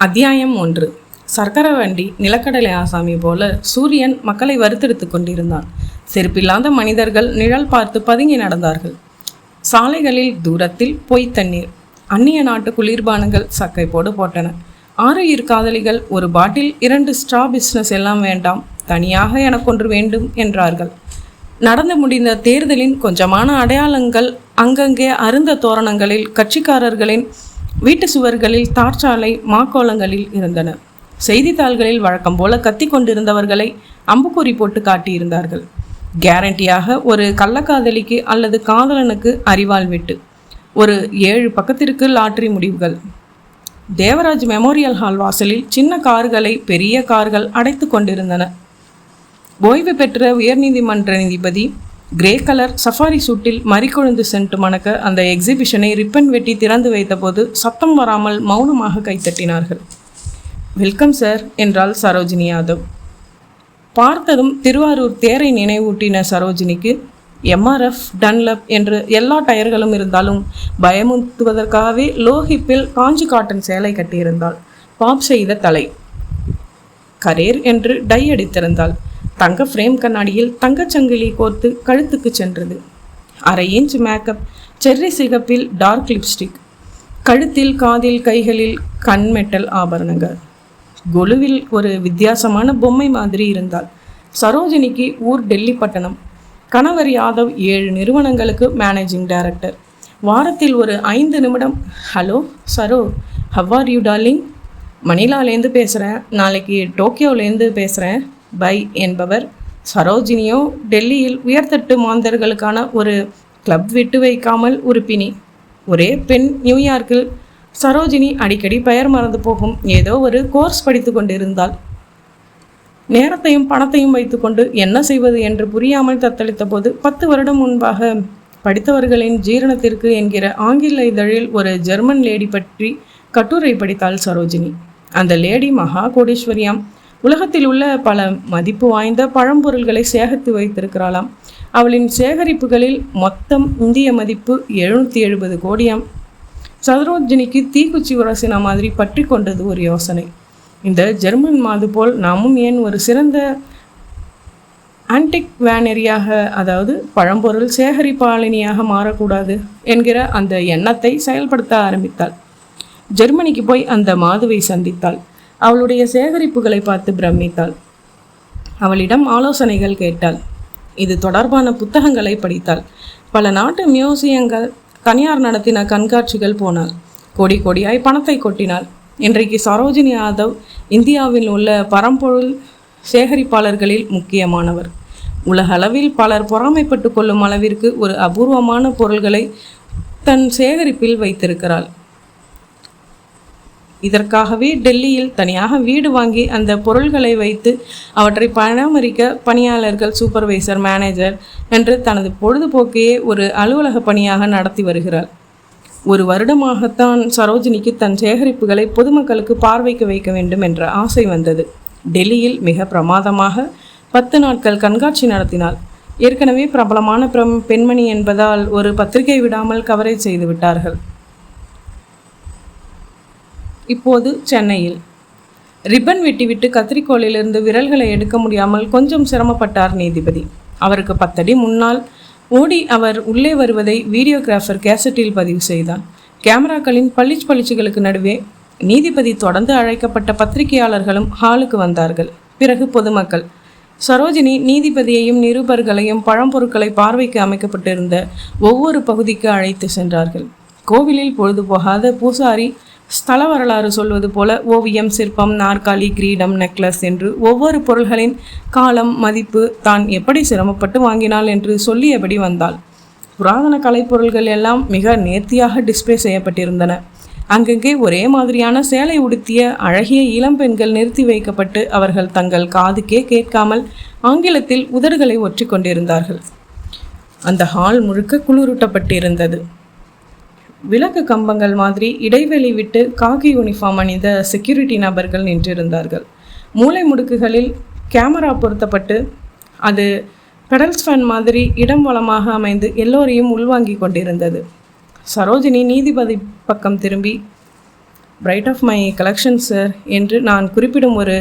அத்தியாயம் 1. சர்க்கரை வண்டி நிலக்கடலை ஆசாமி போல சூரியன் மக்களை வறுத்தெடுத்து கொண்டிருந்தான். செருப்பில்லாத மனிதர்கள் நிழல் பார்த்து பதுங்கி நடந்தார்கள். சாலைகளில் தூரத்தில் பொய் தண்ணீர், அந்நிய நாட்டு குளிர்பானங்கள் சக்கை போடு போட்டன. 6 காதலிகள் ஒரு பாட்டில் 2 ஸ்ட்ரா பிஸ்னஸ் எல்லாம் வேண்டாம், தனியாக எனக்கொன்று வேண்டும் என்றார்கள். நடந்து முடிந்த தேர்தலின் கொஞ்சமான அடையாளங்கள் அங்கங்கே அருந்த தோரணங்களில், கட்சிக்காரர்களின் வீட்டு சுவர்களில், தார்ச்சாலை மாக்கோளங்களில் இருந்தன. செய்தித்தாள்களில் வழக்கம் போல கத்தி கொண்டிருந்தவர்களை அம்புக்குறி போட்டு காட்டியிருந்தார்கள். கேரண்டியாக ஒரு கள்ளக்காதலிக்கு அல்லது காதலனுக்கு அறிவால் வெட்டு. ஒரு 7 பக்கத்திற்கு லாட்டரி முடிவுகள். தேவராஜ் மெமோரியல் ஹால் வாசலில் சின்ன கார்களை பெரிய கார்கள் அடைத்து கொண்டிருந்தன. ஓய்வு பெற்ற உயர்நீதிமன்ற நீதிபதி கிரே கலர் சஃபாரி சூட்டில் மறிக்கொழுந்து சென்று மணக்க அந்த எக்ஸிபிஷனை ரிப்பன் வெட்டி திறந்து வைத்தபோது சத்தம் வராமல் மௌனமாக கைத்தட்டினார்கள். வெல்கம் சார் என்றாள் சரோஜினி யாதவ். பார்த்ததும் திருவாரூர் தேரை நினைவூட்டின சரோஜினிக்கு. எம்ஆர்எஃப், டன்லப் என்று எல்லா டயர்களும் இருந்தாலும் பயமுறுத்துவதற்காகவே லோஹிப்பில் காஞ்சி காட்டன் சேலை கட்டியிருந்தாள். பாப் செய்த தலை, கரேர் என்று டை அடித்திருந்தாள். தங்க ஃப்ரேம் கண்ணாடியில் தங்கச்சங்கிலி கோர்த்து கழுத்துக்கு சென்றது. 1/2 இன்ச் மேக்கப், செர்ரி சிகப்பில் டார்க் லிப்ஸ்டிக், கழுத்தில், காதில், கைகளில் கண் மெட்டல் ஆபரணங்கள். கொலுவில் ஒரு வித்தியாசமான பொம்மை மாதிரி இருந்தாள். சரோஜினிக்கு ஊர் டெல்லி பட்டணம். கணவர் யாதவ் 7 நிறுவனங்களுக்கு மேனேஜிங் டைரக்டர். வாரத்தில் ஒரு 5 நிமிடம் hello Saro, how are you darling, மணிலாலேருந்து பேசுகிறேன், நாளைக்கு டோக்கியோலேருந்து பேசுகிறேன், பை என்பவர். சரோஜினியோ டெல்லியில் உயர்தட்டு மாந்தர்களுக்கான ஒரு கிளப் விட்டு வைக்காமல் உறுப்பினி. ஒரே பெண் நியூயார்க்கில். சரோஜினி அடிக்கடி பெயர் மறந்து போகும் ஏதோ ஒரு கோர்ஸ் படித்து கொண்டிருந்தாள். நேரத்தையும் பணத்தையும் வைத்துக்கொண்டு என்ன செய்வது என்று புரியாமல் தத்தளித்த போது 10 வருடம் முன்பாக படித்தவர்களின் ஜீரணத்திற்கு என்கிற ஆங்கில இதழில் ஒரு ஜெர்மன் லேடி பற்றி கட்டுரை படித்தாள் சரோஜினி. அந்த லேடி மகா கோடீஸ்வரியாம். உலகத்தில் உள்ள பல மதிப்பு வாய்ந்த பழம்பொருள்களை சேகரித்து வைத்திருக்கிறாளாம். அவளின் சேகரிப்புகளில் மொத்தம் இந்திய மதிப்பு 770 கோடியாம். சரோஜினிக்கு தீக்குச்சி உரசின மாதிரி பற்றி கொண்டது ஒரு யோசனை. இந்த ஜெர்மன் மாது போல் நாமும் ஏன் ஒரு சிறந்த ஆன்டிக் வேனரியாக, அதாவது பழம்பொருள் சேகரிப்பாளினியாக மாறக்கூடாது என்கிற அந்த எண்ணத்தை செயல்படுத்த ஆரம்பித்தாள். ஜெர்மனிக்கு போய் அந்த மாதுவை சந்தித்தாள். அவளுடைய சேகரிப்புகளை பார்த்து பிரமித்தாள். அவளிடம் ஆலோசனைகள் கேட்டாள். இது தொடர்பான புத்தகங்களை படித்தாள். பல நாட்டு மியூசியங்கள், தனியார் நடத்தின கண்காட்சிகள் போனாள். கோடி கோடியாய் பணத்தை கொட்டினாள். இன்றைக்கு சரோஜினி யாதவ் இந்தியாவில் உள்ள பரம்பொருள் சேகரிப்பாளர்களில் முக்கியமானவர். உலகளவில் பலர் பொறாமைப்பட்டு கொள்ளும் அளவிற்கு ஒரு அபூர்வமான பொருள்களை தன் சேகரிப்பில் வைத்திருக்கிறாள். இதற்காகவே டெல்லியில் தனியாக வீடு வாங்கி அந்த பொருள்களை வைத்து அவற்றை பராமரிக்க பணியாளர்கள், சூப்பர்வைசர், மேனேஜர் என்று தனது பொழுதுபோக்கையே ஒரு அலுவலக பணியாக நடத்தி வருகிறாள். 1 வருடமாகத்தான் சரோஜினிக்கு தன் சேகரிப்புகளை பொதுமக்களுக்கு பார்வைக்கு வைக்க வேண்டும் என்ற ஆசை வந்தது. டெல்லியில் மிக பிரமாதமாக 10 நாட்கள் கண்காட்சி நடத்தினாள். ஏற்கனவே பிரபலமான பெண்மணி என்பதால் ஒரு பத்திரிகை விடாமல் கவரேஜ் செய்து விட்டார்கள். இப்போது சென்னையில் ரிப்பன் வெட்டிவிட்டு கத்திரிக்கோளிலிருந்து விரல்களை எடுக்க முடியாமல் கொஞ்சம் சிரமப்பட்டார் நீதிபதி. அவருக்கு 10 அடி முன்னால் ஓடி அவர் உள்ளே வருவதை வீடியோகிராஃபர் கேசட்டில் பதிவு செய்தான். கேமராக்களின் பளிச்சுகளுக்கு நடுவே நீதிபதி தொடர்ந்து அழைக்கப்பட்ட பத்திரிகையாளர்களும் ஹாலுக்கு வந்தார்கள். பிறகு பொதுமக்கள். சரோஜினி நீதிபதியையும் நிருபர்களையும் பழம்பொருட்களை பார்வைக்கு அமைக்கப்பட்டிருந்த ஒவ்வொரு பகுதிக்கு அழைத்து சென்றார்கள். கோவிலில் பொழுது போகாத பூசாரி ஸ்தல வரலாறு சொல்வது போல ஓவியம், சிற்பம், நாற்காலி, கிரீடம், நெக்லஸ் என்று ஒவ்வொரு பொருள்களின் காலம், மதிப்பு, தான் எப்படி சிரமப்பட்டு வாங்கினாள் என்று சொல்லியபடி வந்தாள். புராதன கலைப்பொருள்கள் எல்லாம் மிக நேர்த்தியாக டிஸ்பிளே செய்யப்பட்டிருந்தன. அங்கங்கே ஒரே மாதிரியான சேலை உடுத்திய அழகிய இளம்பெண்கள் நிறுத்தி வைக்கப்பட்டு அவர்கள் தங்கள் காதுக்கே கேட்காமல் ஆங்கிலத்தில் உதடுகளை ஒற்றி கொண்டிருந்தார்கள். அந்த ஹால் முழுக்க குளிரூட்டப்பட்டிருந்தது. விளக்கு கம்பங்கள் மாதிரி இடைவெளி விட்டு காக்கி யூனிஃபார்ம் அணிந்த செக்யூரிட்டி நபர்கள் நின்றிருந்தார்கள். மூளை முடுக்குகளில் கேமரா பொருத்தப்பட்டு அது பெடல்ஸ் ஃபேன் மாதிரி இடம் வளமாக அமைந்து எல்லோரையும் உள்வாங்கி கொண்டிருந்தது. சரோஜினி நீதிபதி பக்கம் திரும்பி, pride of my collection sir என்று நான் குறிப்பிடும் ஒரு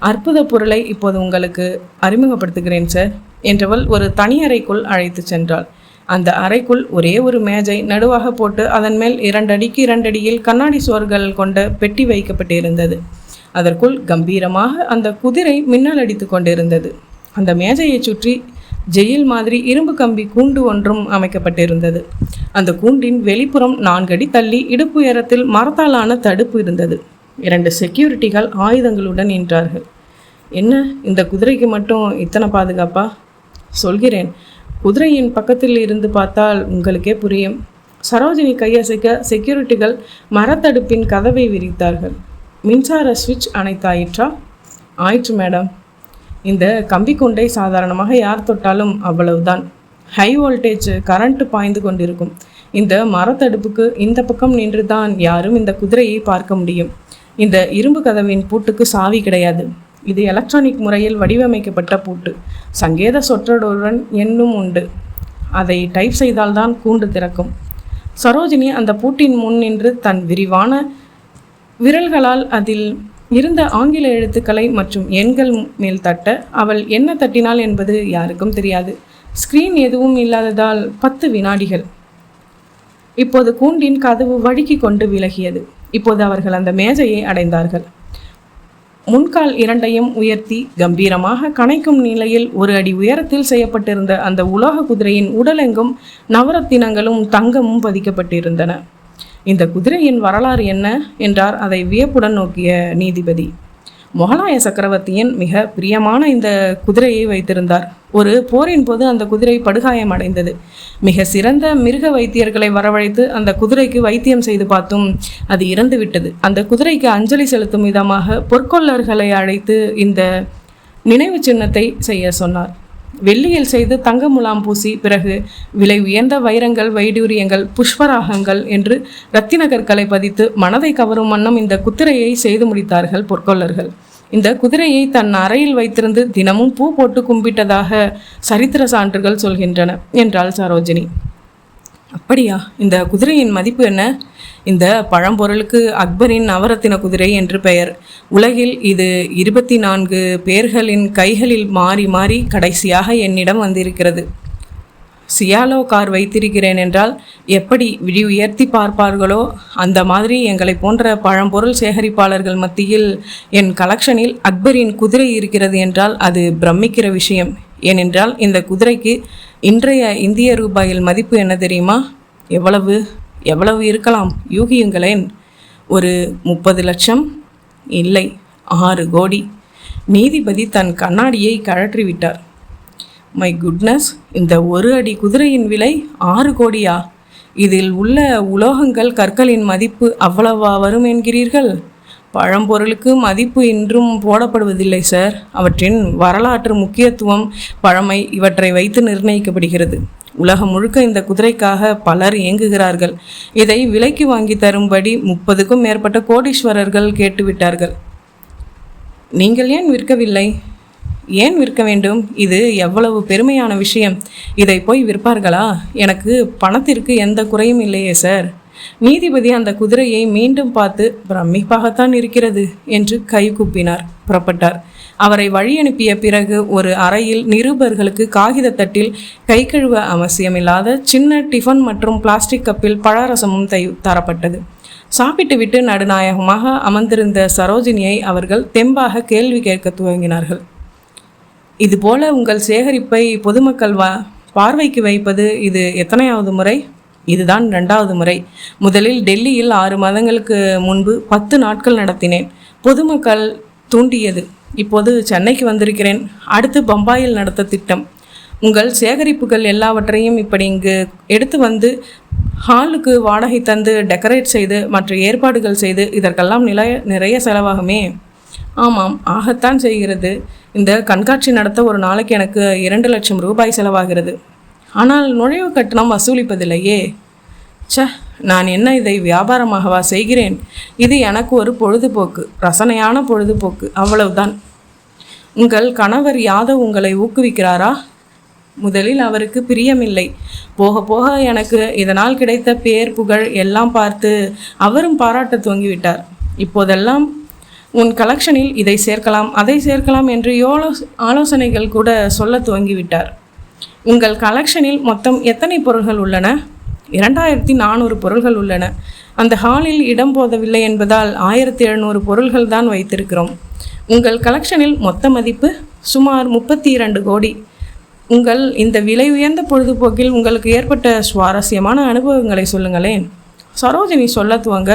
அற்புத பொருளை இப்போது உங்களுக்கு அறிமுகப்படுத்துகிறேன் சார் என்றவள் ஒரு தனி அறைக்குள் அழைத்து சென்றாள். அந்த அறைக்குள் ஒரே ஒரு மேஜை நடுவாக போட்டு அதன் மேல் 2 அடிக்கு 2 அடியில் கண்ணாடி சுவர்கள் கொண்ட பெட்டி வைக்கப்பட்டிருந்தது. அதற்குள் கம்பீரமாக அந்த குதிரை மின்னல் அடித்து கொண்டிருந்தது. அந்த மேஜையை சுற்றி ஜெயில் மாதிரி இரும்பு கம்பி கூண்டு ஒன்றும் அமைக்கப்பட்டிருந்தது. அந்த கூண்டின் வெளிப்புறம் 4 அடி தள்ளி இடுப்பு உயரத்தில் மரத்தாலான தடுப்பு இருந்தது. 2 செக்யூரிட்டிகள் ஆயுதங்களுடன் நின்றார்கள். என்ன, இந்த குதிரைக்கு மட்டும் இத்தனை பாதுகாப்பா? சொல்கிறேன், குதிரையின் பக்கத்தில் இருந்து பார்த்தால் உங்களுக்கே புரியும். சரோஜினி கையசைக்க செக்யூரிட்டிகள் மரத்தடுப்பின் கதவை விரித்தார்கள். மின்சார சுவிட்ச் அணைத்தாயிற்றா? ஆயிற்று மேடம். இந்த கம்பி கூண்டை சாதாரணமாக யார் தொட்டாலும் அவ்வளவுதான். ஹை வோல்டேஜ் கரண்ட் பாய்ந்து கொண்டிருக்கும். இந்த மரத்தடுப்புக்கு இந்த பக்கம் நின்று தான் யாரும் இந்த குதிரையை பார்க்க முடியும். இந்த இரும்பு கதவின் பூட்டுக்கு சாவி கிடையாது. இது எலக்ட்ரானிக் முறையில் வடிவமைக்கப்பட்ட பூட்டு. சங்கேத சொற்றொடருடன் எண்ணும் உண்டு. அதை டைப் செய்தால்தான் கூண்டு திறக்கும். சரோஜினி அந்த பூட்டின் முன் நின்று தன் விரிவான விரல்களால் அதில் இருந்த ஆங்கில எழுத்துக்களை மற்றும் எண்கள் மேல் தட்ட அவள் என்ன தட்டினாள் என்பது யாருக்கும் தெரியாது. ஸ்கிரீன் எதுவும் இல்லாததால் 10 வினாடிகள். இப்போது கூண்டின் கதவு வழுக்கி கொண்டு விலகியது. இப்போது அவர்கள் அந்த மேஜையை அடைந்தார்கள். முன்கால் 2ஐயும் உயர்த்தி கம்பீரமாக கணைக்கும் நிலையில் 1 அடி உயரத்தில் செய்யப்பட்டிருந்த அந்த உலோக குதிரையின் உடலெங்கும் நவரத்தினங்களும் தங்கமும் பதிக்கப்பட்டிருந்தன. இந்த குதிரையின் வரலாறு என்ன என்றார் அதை வியப்புடன் நோக்கிய நீதிபதி. முகலாய சக்கரவர்த்தியின் மிக பிரியமான இந்த குதிரையை வைத்திருந்தார். ஒரு போரின் போது அந்த குதிரை படுகாயம் அடைந்தது. மிக சிறந்த மிருக வைத்தியர்களை வரவழைத்து அந்த குதிரைக்கு வைத்தியம் செய்து பார்த்தும் அது இறந்து விட்டது. அந்த குதிரைக்கு அஞ்சலி செலுத்தும் விதமாக பொற்கொள்ளர்களை அழைத்து இந்த நினைவு சின்னத்தை செய்ய சொன்னார். வெள்ளியில் செய்து தங்க முலாம் பூசி பிறகு விலை உயர்ந்த வைரங்கள், வைடூரியங்கள், புஷ்பராகங்கள் என்று இரத்தின கற்களை பதித்து மனதை கவரும் வண்ணம் இந்த குதிரையை செய்து முடித்தார்கள் பொற்கொள்ளர்கள். இந்த குதிரையை தன் அறையில் வைத்திருந்து தினமும் பூ போட்டு கும்பிட்டதாக சரித்திர சான்றுகள் சொல்கின்றன என்றாள் சரோஜினி. அப்படியா? இந்த குதிரையின் மதிப்பு என்ன? இந்த பழம்பொருளுக்கு அக்பரின் நவரத்தின குதிரை என்று பெயர். உலகில் இது 24 பேர்களின் கைகளில் மாறி மாறி கடைசியாக என்னிடம் வந்திருக்கிறது. சியாலோ கார் வைத்திருக்கிறேன் என்றால் எப்படி விழி உயர்த்தி பார்ப்பார்களோ அந்த மாதிரி எங்களை போன்ற பழம்பொருள் சேகரிப்பாளர்கள் மத்தியில் என் கலெக்ஷனில் அக்பரின் குதிரை இருக்கிறது என்றால் அது பிரமிக்கிற விஷயம். ஏனென்றால் இந்த குதிரைக்கு இன்றைய இந்திய ரூபாயில் மதிப்பு என்ன தெரியுமா? எவ்வளவு இருக்கலாம்? யூகியுங்களேன். ஒரு 30 லட்சம்? இல்லை, 6 கோடி. நீதிபதி தன் கண்ணாடியை கழற்றிவிட்டார். மை குட்னஸ், இந்த 1 அடி குதிரையின் விலை 6 கோடியா? இதில் உள்ள உலோகங்கள், கற்களின் மதிப்பு அவ்வளவா வரும் என்கிறீர்கள்? பழம்பொருளுக்கு மதிப்பு இன்றும் போடப்படுவதில்லை சார். அவற்றின் வரலாற்று முக்கியத்துவம், பழமை இவற்றை வைத்து நிர்ணயிக்கப்படுகிறது. உலகம் முழுக்க இந்த குதிரைக்காக பலர் இயங்குகிறார்கள். இதை விலைக்கு வாங்கி தரும்படி 30க்கும் மேற்பட்ட கோடீஸ்வரர்கள் கேட்டுவிட்டார்கள். நீங்கள் ஏன் விற்கவில்லை? ஏன் விற்க வேண்டும்? இது எவ்வளவு பெருமையான விஷயம். இதை போய் விற்பார்களா? எனக்கு பணத்திற்கு எந்த குறையும் இல்லையே சார். நீதிபதி அந்த குதிரையை மீண்டும் பார்த்து பிரமிப்பாகத்தான் இருக்கிறது என்று கை கூப்பினார். புறப்பட்டார். அவரை வழி அனுப்பிய பிறகு ஒரு அறையில் நிருபர்களுக்கு காகித தட்டில் கை கழுவ அவசியமில்லாத சின்ன டிஃபன் மற்றும் பிளாஸ்டிக் கப்பில் பழரசமும் தரப்பட்டது. சாப்பிட்டு விட்டு நடுநாயகமாக அமர்ந்திருந்த சரோஜினியை அவர்கள் தெம்பாக கேள்வி கேட்க துவங்கினார்கள். இதுபோல உங்கள் சேகரிப்பை பொதுமக்கள் பார்வைக்கு வைப்பது இது எத்தனையாவது முறை? இதுதான் 2வது முறை. முதலில் டெல்லியில் 6 மாதங்களுக்கு முன்பு 10 நாட்கள் நடத்தினேன். பொதுமக்கள் தூண்டியது. இப்போது சென்னைக்கு வந்திருக்கிறேன். அடுத்து பம்பாயில் நடத்த திட்டம். உங்கள் சேகரிப்புகள் எல்லாவற்றையும் இப்படி இங்கு எடுத்து வந்து ஹாலுக்கு வாடகை தந்து டெக்கரேட் செய்து மற்ற ஏற்பாடுகள் செய்து இதற்கெல்லாம் நிறைய செலவாகுமே. ஆமாம், ஆகத்தான் செய்கிறது. இந்த கண்காட்சி நடத்த ஒரு நாளைக்கு எனக்கு 2 லட்சம் ரூபாய் செலவாகிறது. ஆனால் நுழைவு கட்டணம் வசூலிப்பதில்லையே. நான் என்ன இதை வியாபாரமாகவா செய்கிறேன்? இது எனக்கு ஒரு பொழுதுபோக்கு, ரசனையான பொழுதுபோக்கு, அவ்வளவுதான். உங்கள் கணவர் யாதவ் உங்களை ஊக்குவிக்கிறாரா? முதலில் அவருக்கு பிரியமில்லை. போக போக எனக்கு இதனால் கிடைத்த பேர் புகழ் எல்லாம் பார்த்து அவரும் பாராட்ட துவங்கிவிட்டார். இப்போதெல்லாம் உன் கலெக்ஷனில் இதை சேர்க்கலாம் அதை சேர்க்கலாம் என்று ஆலோசனைகள் கூட சொல்ல துவங்கிவிட்டார். உங்கள் கலெக்ஷனில் மொத்தம் எத்தனை பொருள்கள் உள்ளன? 2400 பொருள்கள் உள்ளன. அந்த ஹாலில் இடம் போதவில்லை என்பதால் 1700 பொருள்கள் தான் வைத்திருக்கிறோம். உங்கள் கலெக்ஷனில் மொத்த மதிப்பு சுமார் 32 கோடி. உங்கள் இந்த விலை உயர்ந்த பொழுதுபோக்கில் உங்களுக்கு ஏற்பட்ட சுவாரஸ்யமான அனுபவங்களை சொல்லுங்களேன். சரோஜினி சொல்ல துவங்க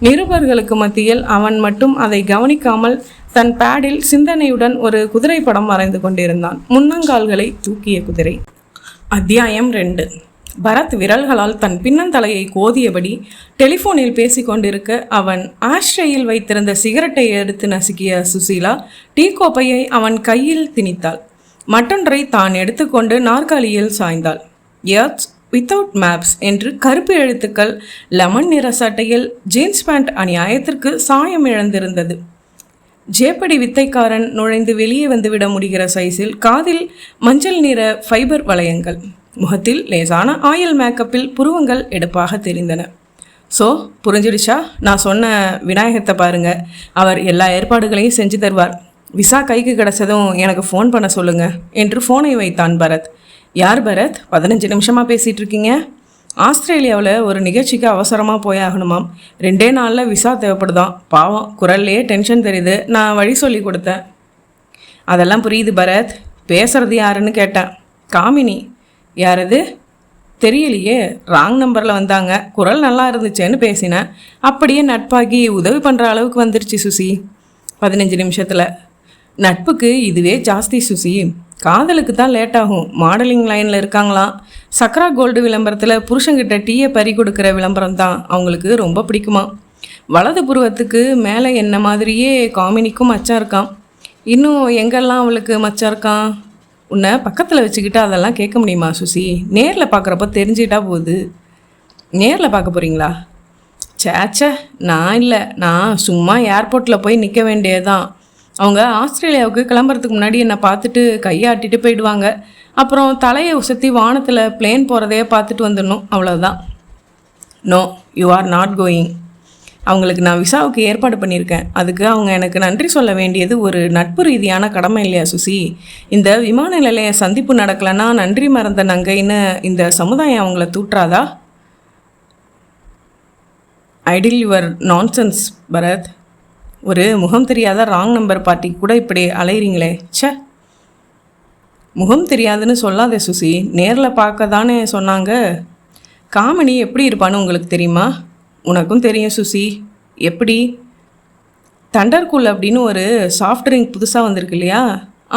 நிருபர்களுக்கு மத்தியில் அவன் மட்டும் அதை கவனிக்காமல் தன் பேடில் சிந்தனையுடன் ஒரு குதிரை படம் வரைந்து கொண்டிருந்தான். முன்னங்கால்களை தூக்கிய குதிரை. அத்தியாயம் 2. பரத் விரல்களால் தன் பின்னந்தலையை கோதியபடி டெலிஃபோனில் பேசிக்கொண்டிருக்க அவன் ஆஷ்ட்ரேயில் வைத்திருந்த சிகரெட்டை எடுத்து நசுக்கிய சுசீலா டீ கோப்பையை அவன் கையில் திணித்தாள். மற்றொன்றை தான் எடுத்துக்கொண்டு நாற்காலியில் சாய்ந்தாள். எர்த்ஸ் வித்தவுட் மேப்ஸ் என்று கருப்பு எழுத்துக்கள் லெமன் நிற சட்டையில் ஜீன்ஸ் பேண்ட் அநியாயத்திற்கு சாயம் இழந்திருந்தது. ஜேப்படி வித்தைக்காரன் நுழைந்து வெளியே வந்துவிட முடிகிற சைஸில் காதில் மஞ்சள் நிற ஃபைபர் வளையங்கள். முகத்தில் லேசான ஆயில் மேக்கப்பில் புருவங்கள் எடுப்பாக தெரிந்தன. ஸோ புரிஞ்சிடுச்சா? நான் சொன்ன விநாயகத்தை பாருங்க, அவர் எல்லா ஏற்பாடுகளையும் செஞ்சு தருவார். விசா கைக்கு கிடச்சதும் எனக்கு ஃபோன் பண்ண சொல்லுங்க என்று ஃபோனை வைத்தான் பரத். யார் பரத்? 15 நிமிஷமாக பேசிகிட்டு இருக்கீங்க? ஆஸ்திரேலியாவில் ஒரு நிகழ்ச்சிக்கு அவசரமாக போயாகணுமாம். 2 நாளில் விசா தேவைப்படுதான். பாவம், குரல்லையே டென்ஷன் தெரியுது. நான் வழி சொல்லி கொடுத்தேன். அதெல்லாம் புரியுது பரத். பேசுகிறது யாருன்னு கேட்டேன். காமினி. யாரது? தெரியலையே. ராங் நம்பரில் வந்தாங்க. குரல் நல்லா இருந்துச்சேன்னு பேசினேன். அப்படியே நட்பாகி உதவி பண்ணுற அளவுக்கு வந்துருச்சு சுசி 15 நிமிஷத்தில். நட்புக்கு இதுவே ஜாஸ்தி சுசி. காதலுக்கு தான் லேட் ஆகும். மாடலிங் லைனில் இருக்காங்களாம். சக்ரா கோல்டு விளம்பரத்தில் புருஷங்கிட்ட டீயை பறி கொடுக்குற விளம்பரம் தான் அவங்களுக்கு ரொம்ப பிடிக்குமா. வலது புருவத்துக்கு மேலே என்ன மாதிரியே காமினிக்கும் மச்சம் இருக்கான். இன்னும் எங்கெல்லாம் அவளுக்கு மச்சம் இருக்கான்? உன்னை பக்கத்தில் வச்சுக்கிட்டு அதெல்லாம் கேட்க முடியுமா சுசி? நேரில் பார்க்குறப்ப தெரிஞ்சுக்கிட்டா போகுது. நேரில் பார்க்க போகிறீங்களா? சேச்சே, நான் இல்லை. நான் சும்மா ஏர்போர்ட்டில் போய் நிற்க வேண்டியதுதான். அவங்க ஆஸ்திரேலியாவுக்கு கிளம்புறதுக்கு முன்னாடி என்னை பார்த்துட்டு கையாட்டிட்டு போயிடுவாங்க. அப்புறம் தலையை உசத்தி வானத்தில் பிளேன் போகிறதையே பார்த்துட்டு வந்துடணும், அவ்வளோதான். No, you are not going. அவங்களுக்கு நான் விசாவுக்கு ஏற்பாடு பண்ணியிருக்கேன். அதுக்கு அவங்க எனக்கு நன்றி சொல்ல வேண்டியது ஒரு நட்பு ரீதியான கடமை இல்லையா சுசி? இந்த விமான நிலைய சந்திப்பு நடக்கலைன்னா நன்றி மறந்த நங்கைன்னு இந்த சமுதாயம் அவங்கள தூற்றாதா? ஐடில் யுவர் நான்சென்ஸ் பரத். ஒரு முகம் தெரியாத ராங் நம்பர் பார்ட்டிக்கு கூட இப்படி அலையிறீங்களே. சே, முகம் தெரியாதுன்னு சொல்லாதே சுசி. நேரில் பார்க்க தானே சொன்னாங்க. காமினி எப்படி இருப்பான்னு உங்களுக்கு தெரியுமா? உனக்கும் தெரியும் சுசி. எப்படி? தண்டர்கூல் அப்படின்னு ஒரு சாஃப்ட் ட்ரிங்க் புதுசாக வந்திருக்கு இல்லையா?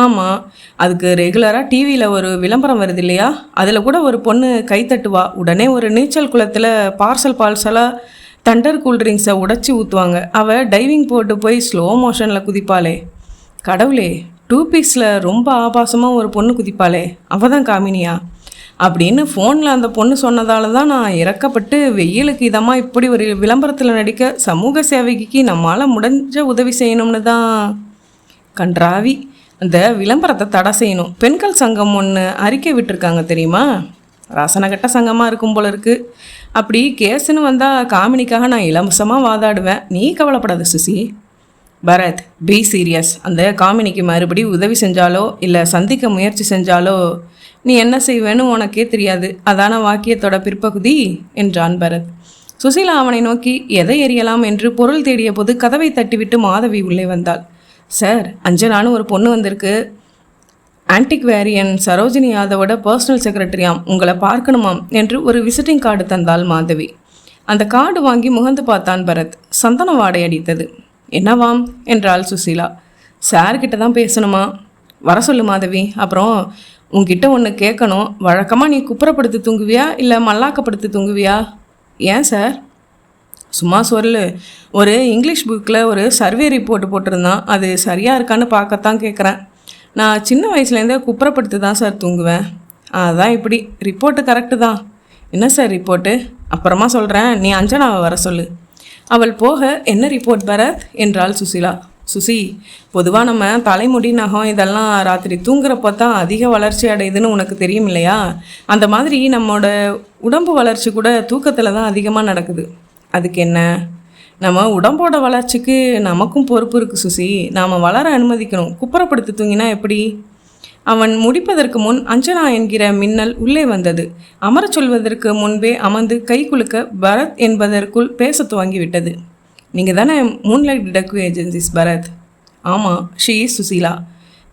ஆமாம், அதுக்கு ரெகுலராக டிவியில் ஒரு விளம்பரம் வருது இல்லையா? அதில் கூட ஒரு பொண்ணு கை தட்டுவா. உடனே ஒரு நீச்சல் குளத்தில் பார்சலாக தண்டர் கூல்ட்ரிங்க்ஸை உடச்சி ஊற்றுவாங்க. அவள் டைவிங் போட்டு போய் ஸ்லோ மோஷனில் குதிப்பாளே. கடவுளே, 2 பீஸில் ரொம்ப ஆபாசமாக ஒரு பொண்ணு குதிப்பாளே, அவள் தான் காமினியா அப்படின்னு ஃபோனில் அந்த பொண்ணு சொன்னதால தான் நான் இறக்கப்பட்டு வெயிலுக்கு இதமாக இப்படி ஒரு விளம்பரத்தில் நடிக்க சமூக சேவைக்கு நம்மளால் முடிஞ்ச உதவி செய்யணும்னு தான். கன்றாவி, அந்த விளம்பரத்தை தடை செய்யணும். பெண்கள் சங்கம் ஒன்று அறிக்கை விட்டுருக்காங்க தெரியுமா? ரசனகட்ட சங்கமாக இருக்கும் போல இருக்குது. அப்படி கேஸுன்னு வந்தால் காமினிக்காக நான் இலவசமாக வாதாடுவேன். நீ கவலைப்படாத சுசி. Bharat, B serious. அந்த காமினிக்கு மறுபடி உதவி செஞ்சாலோ இல்லை சந்திக்க முயற்சி செஞ்சாலோ நீ என்ன செய்வேன்னு உனக்கே தெரியாது. அதான வாக்கியத்தோட பிற்பகுதி என்றான் பரத். சுசீலா அவனை நோக்கி எதை எறியலாம் என்று பொருள் தேடிய போது கதவை தட்டிவிட்டு மாதவி உள்ளே வந்தாள். சார், அஞ்சனான்னு ஒரு பொண்ணு வந்திருக்கு. ஆன்டிக்வேரியன் சரோஜினி யாதவோட பர்சனல் செக்ரட்டரியாம். உங்களை பார்க்கணுமாம் என்று ஒரு விசிட்டிங் கார்டு தந்தாள் மாதவி. அந்த கார்டு வாங்கி முகந்து பார்த்தான் பரத். சந்தன வாடை அடித்தது. என்னவாம் என்றாள் சுசீலா. சார்கிட்ட தான் பேசணுமா? வர சொல்லு மாதவி. அப்புறம் உங்ககிட்ட ஒன்று கேட்கணும். வழக்கமாக நீ குப்புறப்படுத்தி தூங்குவியா இல்லை மல்லாக்கப்படுத்தி தூங்குவியா? ஏன் சார்? சும்மா சொல்லு. ஒரு இங்கிலீஷ் புக்கில் ஒரு சர்வே ரிப்போர்ட் போட்டிருந்தான். அது சரியாக இருக்கான்னு பார்க்கத்தான் கேட்குறேன். நான் சின்ன வயசுலேருந்தே குப்புறப்படுத்தி தான் சார் தூங்குவேன். அதான் இப்படி. ரிப்போர்ட்டு கரெக்டு தான். என்ன சார் ரிப்போர்ட்டு? அப்புறமா சொல்கிறேன். நீ அஞ்சனாவை வர சொல்லு. அவள் போக, என்ன ரிப்போர்ட் பரத் என்றாள் சுசீலா. சுசி, பொதுவாக நம்ம தலைமுடி நகம் இதெல்லாம் ராத்திரி தூங்குறப்போ தான் அதிக வளர்ச்சி அடையுதுன்னு உனக்கு தெரியும் இல்லையா? அந்த மாதிரி நம்மளோட உடம்பு வளர்ச்சி கூட தூக்கத்தில் தான் அதிகமாக நடக்குது. அதுக்கு என்ன? நம்ம உடம்போட வளர்ச்சிக்கு நமக்கும் பொறுப்பு இருக்குது சுசி. நாம் வளர அனுமதிக்கணும். குப்புறப்படுத்தி தூங்கினா எப்படி? அவன் முடிப்பதற்கு முன் அஞ்சனா என்கிற மின்னல் உள்ளே வந்தது. அமரச் சொல்வதற்கு முன்பே அமர்ந்து கை குலுக்க பரத் என்பதற்குள் பேச துவங்கிவிட்டது. நீங்கள் தானே மூன்லைட் டிடெக்டிவ் ஏஜென்சிஸ் பரத்? ஆமாம், she is Susheela.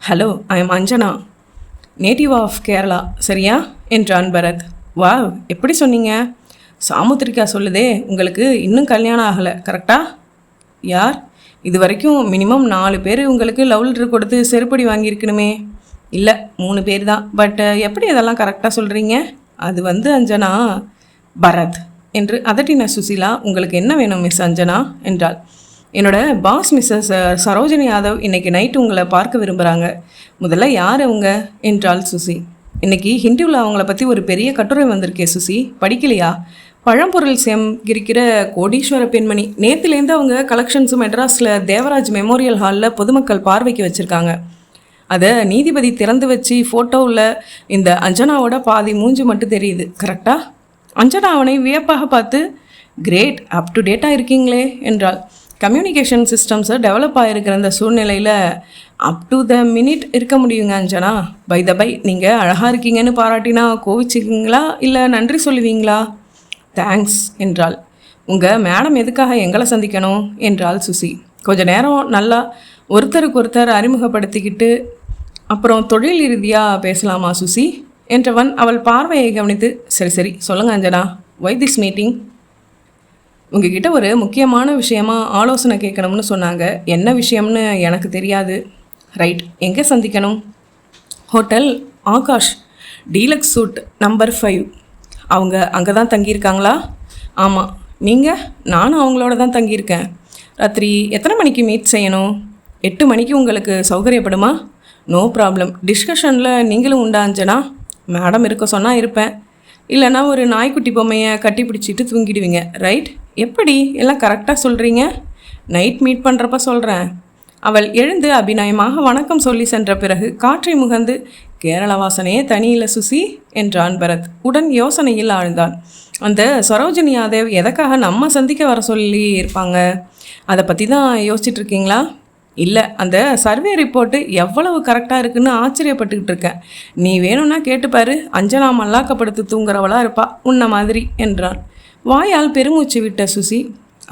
Hello, I am Anjana, native of Kerala. சரியா என்றான் பரத். வா, எப்படி சொன்னீங்க? சாமுத்திரிக்கா சொல்லுதே, உங்களுக்கு இன்னும் கல்யாணம் ஆகலை, கரெக்டா? யார்? இது வரைக்கும் மினிமம் 4 பேர் உங்களுக்கு லவ் லெட்டர் கொடுத்து செருப்படி வாங்கியிருக்கணுமே. இல்லை, 3 பேர் தான். பட் எப்படி இதெல்லாம் கரெக்டாக சொல்கிறீங்க? அது அஞ்சனா. பரத் என்று அதட்டின சுசீலா. உங்களுக்கு என்ன வேணும் மிஸ் அஞ்சனா என்றாள். என்னோட பாஸ் மிஸ்ஸஸ் சரோஜினி யாதவ் இன்னைக்கு நைட்டு உங்களை பார்க்க விரும்புகிறாங்க. முதல்ல யார் அவங்க என்றாள் சுசி. இன்னைக்கு ஹிந்துவில் அவங்கள பற்றி ஒரு பெரிய கட்டுரை வந்திருக்கே சுசி, படிக்கலையா? பழம்பொருள் சேகரிக்கிற கோடீஸ்வர பெண்மணி. நேற்றுலேருந்து அவங்க கலெக்ஷன்ஸ் மெட்ராஸில் தேவராஜ் மெமோரியல் ஹாலில் பொதுமக்கள் பார்வைக்கு வச்சுருக்காங்க. அதை நீதிபதி திறந்து வச்சு ஃபோட்டோவில் இந்த அஞ்சனாவோட பாதி மூஞ்சி மட்டும் தெரியுது, கரெக்டாக? அஞ்சனா அவனை வியப்பாக பார்த்து, கிரேட், அப் டு டேட்டாக இருக்கீங்களே என்றாள். கம்யூனிகேஷன் சிஸ்டம்ஸை டெவலப் ஆகிருக்கிற அந்த சூழ்நிலையில் அப் டு த மினிட் இருக்க முடியுங்க அஞ்சனா. பை த பை, நீங்கள் அழகாக இருக்கீங்கன்னு பாராட்டினா கோவிச்சிக்கிங்களா இல்லை நன்றி சொல்லுவீங்களா? தேங்க்ஸ் என்றாள். உங்கள் மேடம் எதுக்காக எங்களை சந்திக்கணும் என்றாள் சுசி. கொஞ்ச நேரம் நல்லா ஒருத்தருக்கு ஒருத்தர் அறிமுகப்படுத்திக்கிட்டு அப்புறம் தொழில் ரீதியாக பேசலாமா சுசி என்றவன் அவள் பார்வையை கவனித்து, சரி சரி சொல்லுங்கள் அஞ்சனா, ஒய் திஸ் மீட்டிங்? உங்ககிட்ட ஒரு முக்கியமான விஷயமா ஆலோசனை கேட்கணும்னு சொன்னாங்க. என்ன விஷயம்னு எனக்கு தெரியாது. ரைட், எங்கே சந்திக்கணும்? Hotel Akash, deluxe suite number 5. அவங்க அங்கே தான் தங்கியிருக்காங்களா? ஆமாம். நீங்கள்? நானும் அவங்களோட தான் தங்கியிருக்கேன். ராத்திரி எத்தனை மணிக்கு மீட் செய்யணும்? 8 மணிக்கு உங்களுக்கு சௌகரியப்படுமா? No problem. டிஸ்கஷனில் நீங்களும் உண்டா அஞ்சனா? மேடம் இருக்க சொன்னால் இருப்பேன். இல்லைனா ஒரு நாய்க்குட்டி பொம்மையை கட்டி பிடிச்சிட்டு தூங்கிடுவீங்க, ரைட்? எப்படி எல்லாம் கரெக்டாக சொல்கிறீங்க? நைட் மீட் பண்ணுறப்ப சொல்கிறேன். அவள் எழுந்து அபிநயமாக வணக்கம் சொல்லி சென்ற பிறகு காற்றை முகந்து, கேரள வாசனையே தனியில சுசி என்றான் பரத். உடன் யோசனையில் ஆழ்ந்தான். அந்த சரோஜினி யாதவ் எதற்காக நம்ம சந்திக்க வர சொல்லி இருப்பாங்க? அதை பற்றி தான் யோசிச்சுட்டு இருக்கீங்களா? இல்லை, அந்த சர்வே ரிப்போர்ட்டு எவ்வளவு கரெக்டாக இருக்குன்னு ஆச்சரியப்பட்டுக்கிட்டு இருக்கேன். நீ வேணும்னா கேட்டுப்பாரு, அஞ்சனா மல்லாக்கப்படுத்து தூங்குறவளாக இருப்பா உன்ன மாதிரி என்றான். வாயால் பெருமூச்சு விட்ட சுசி,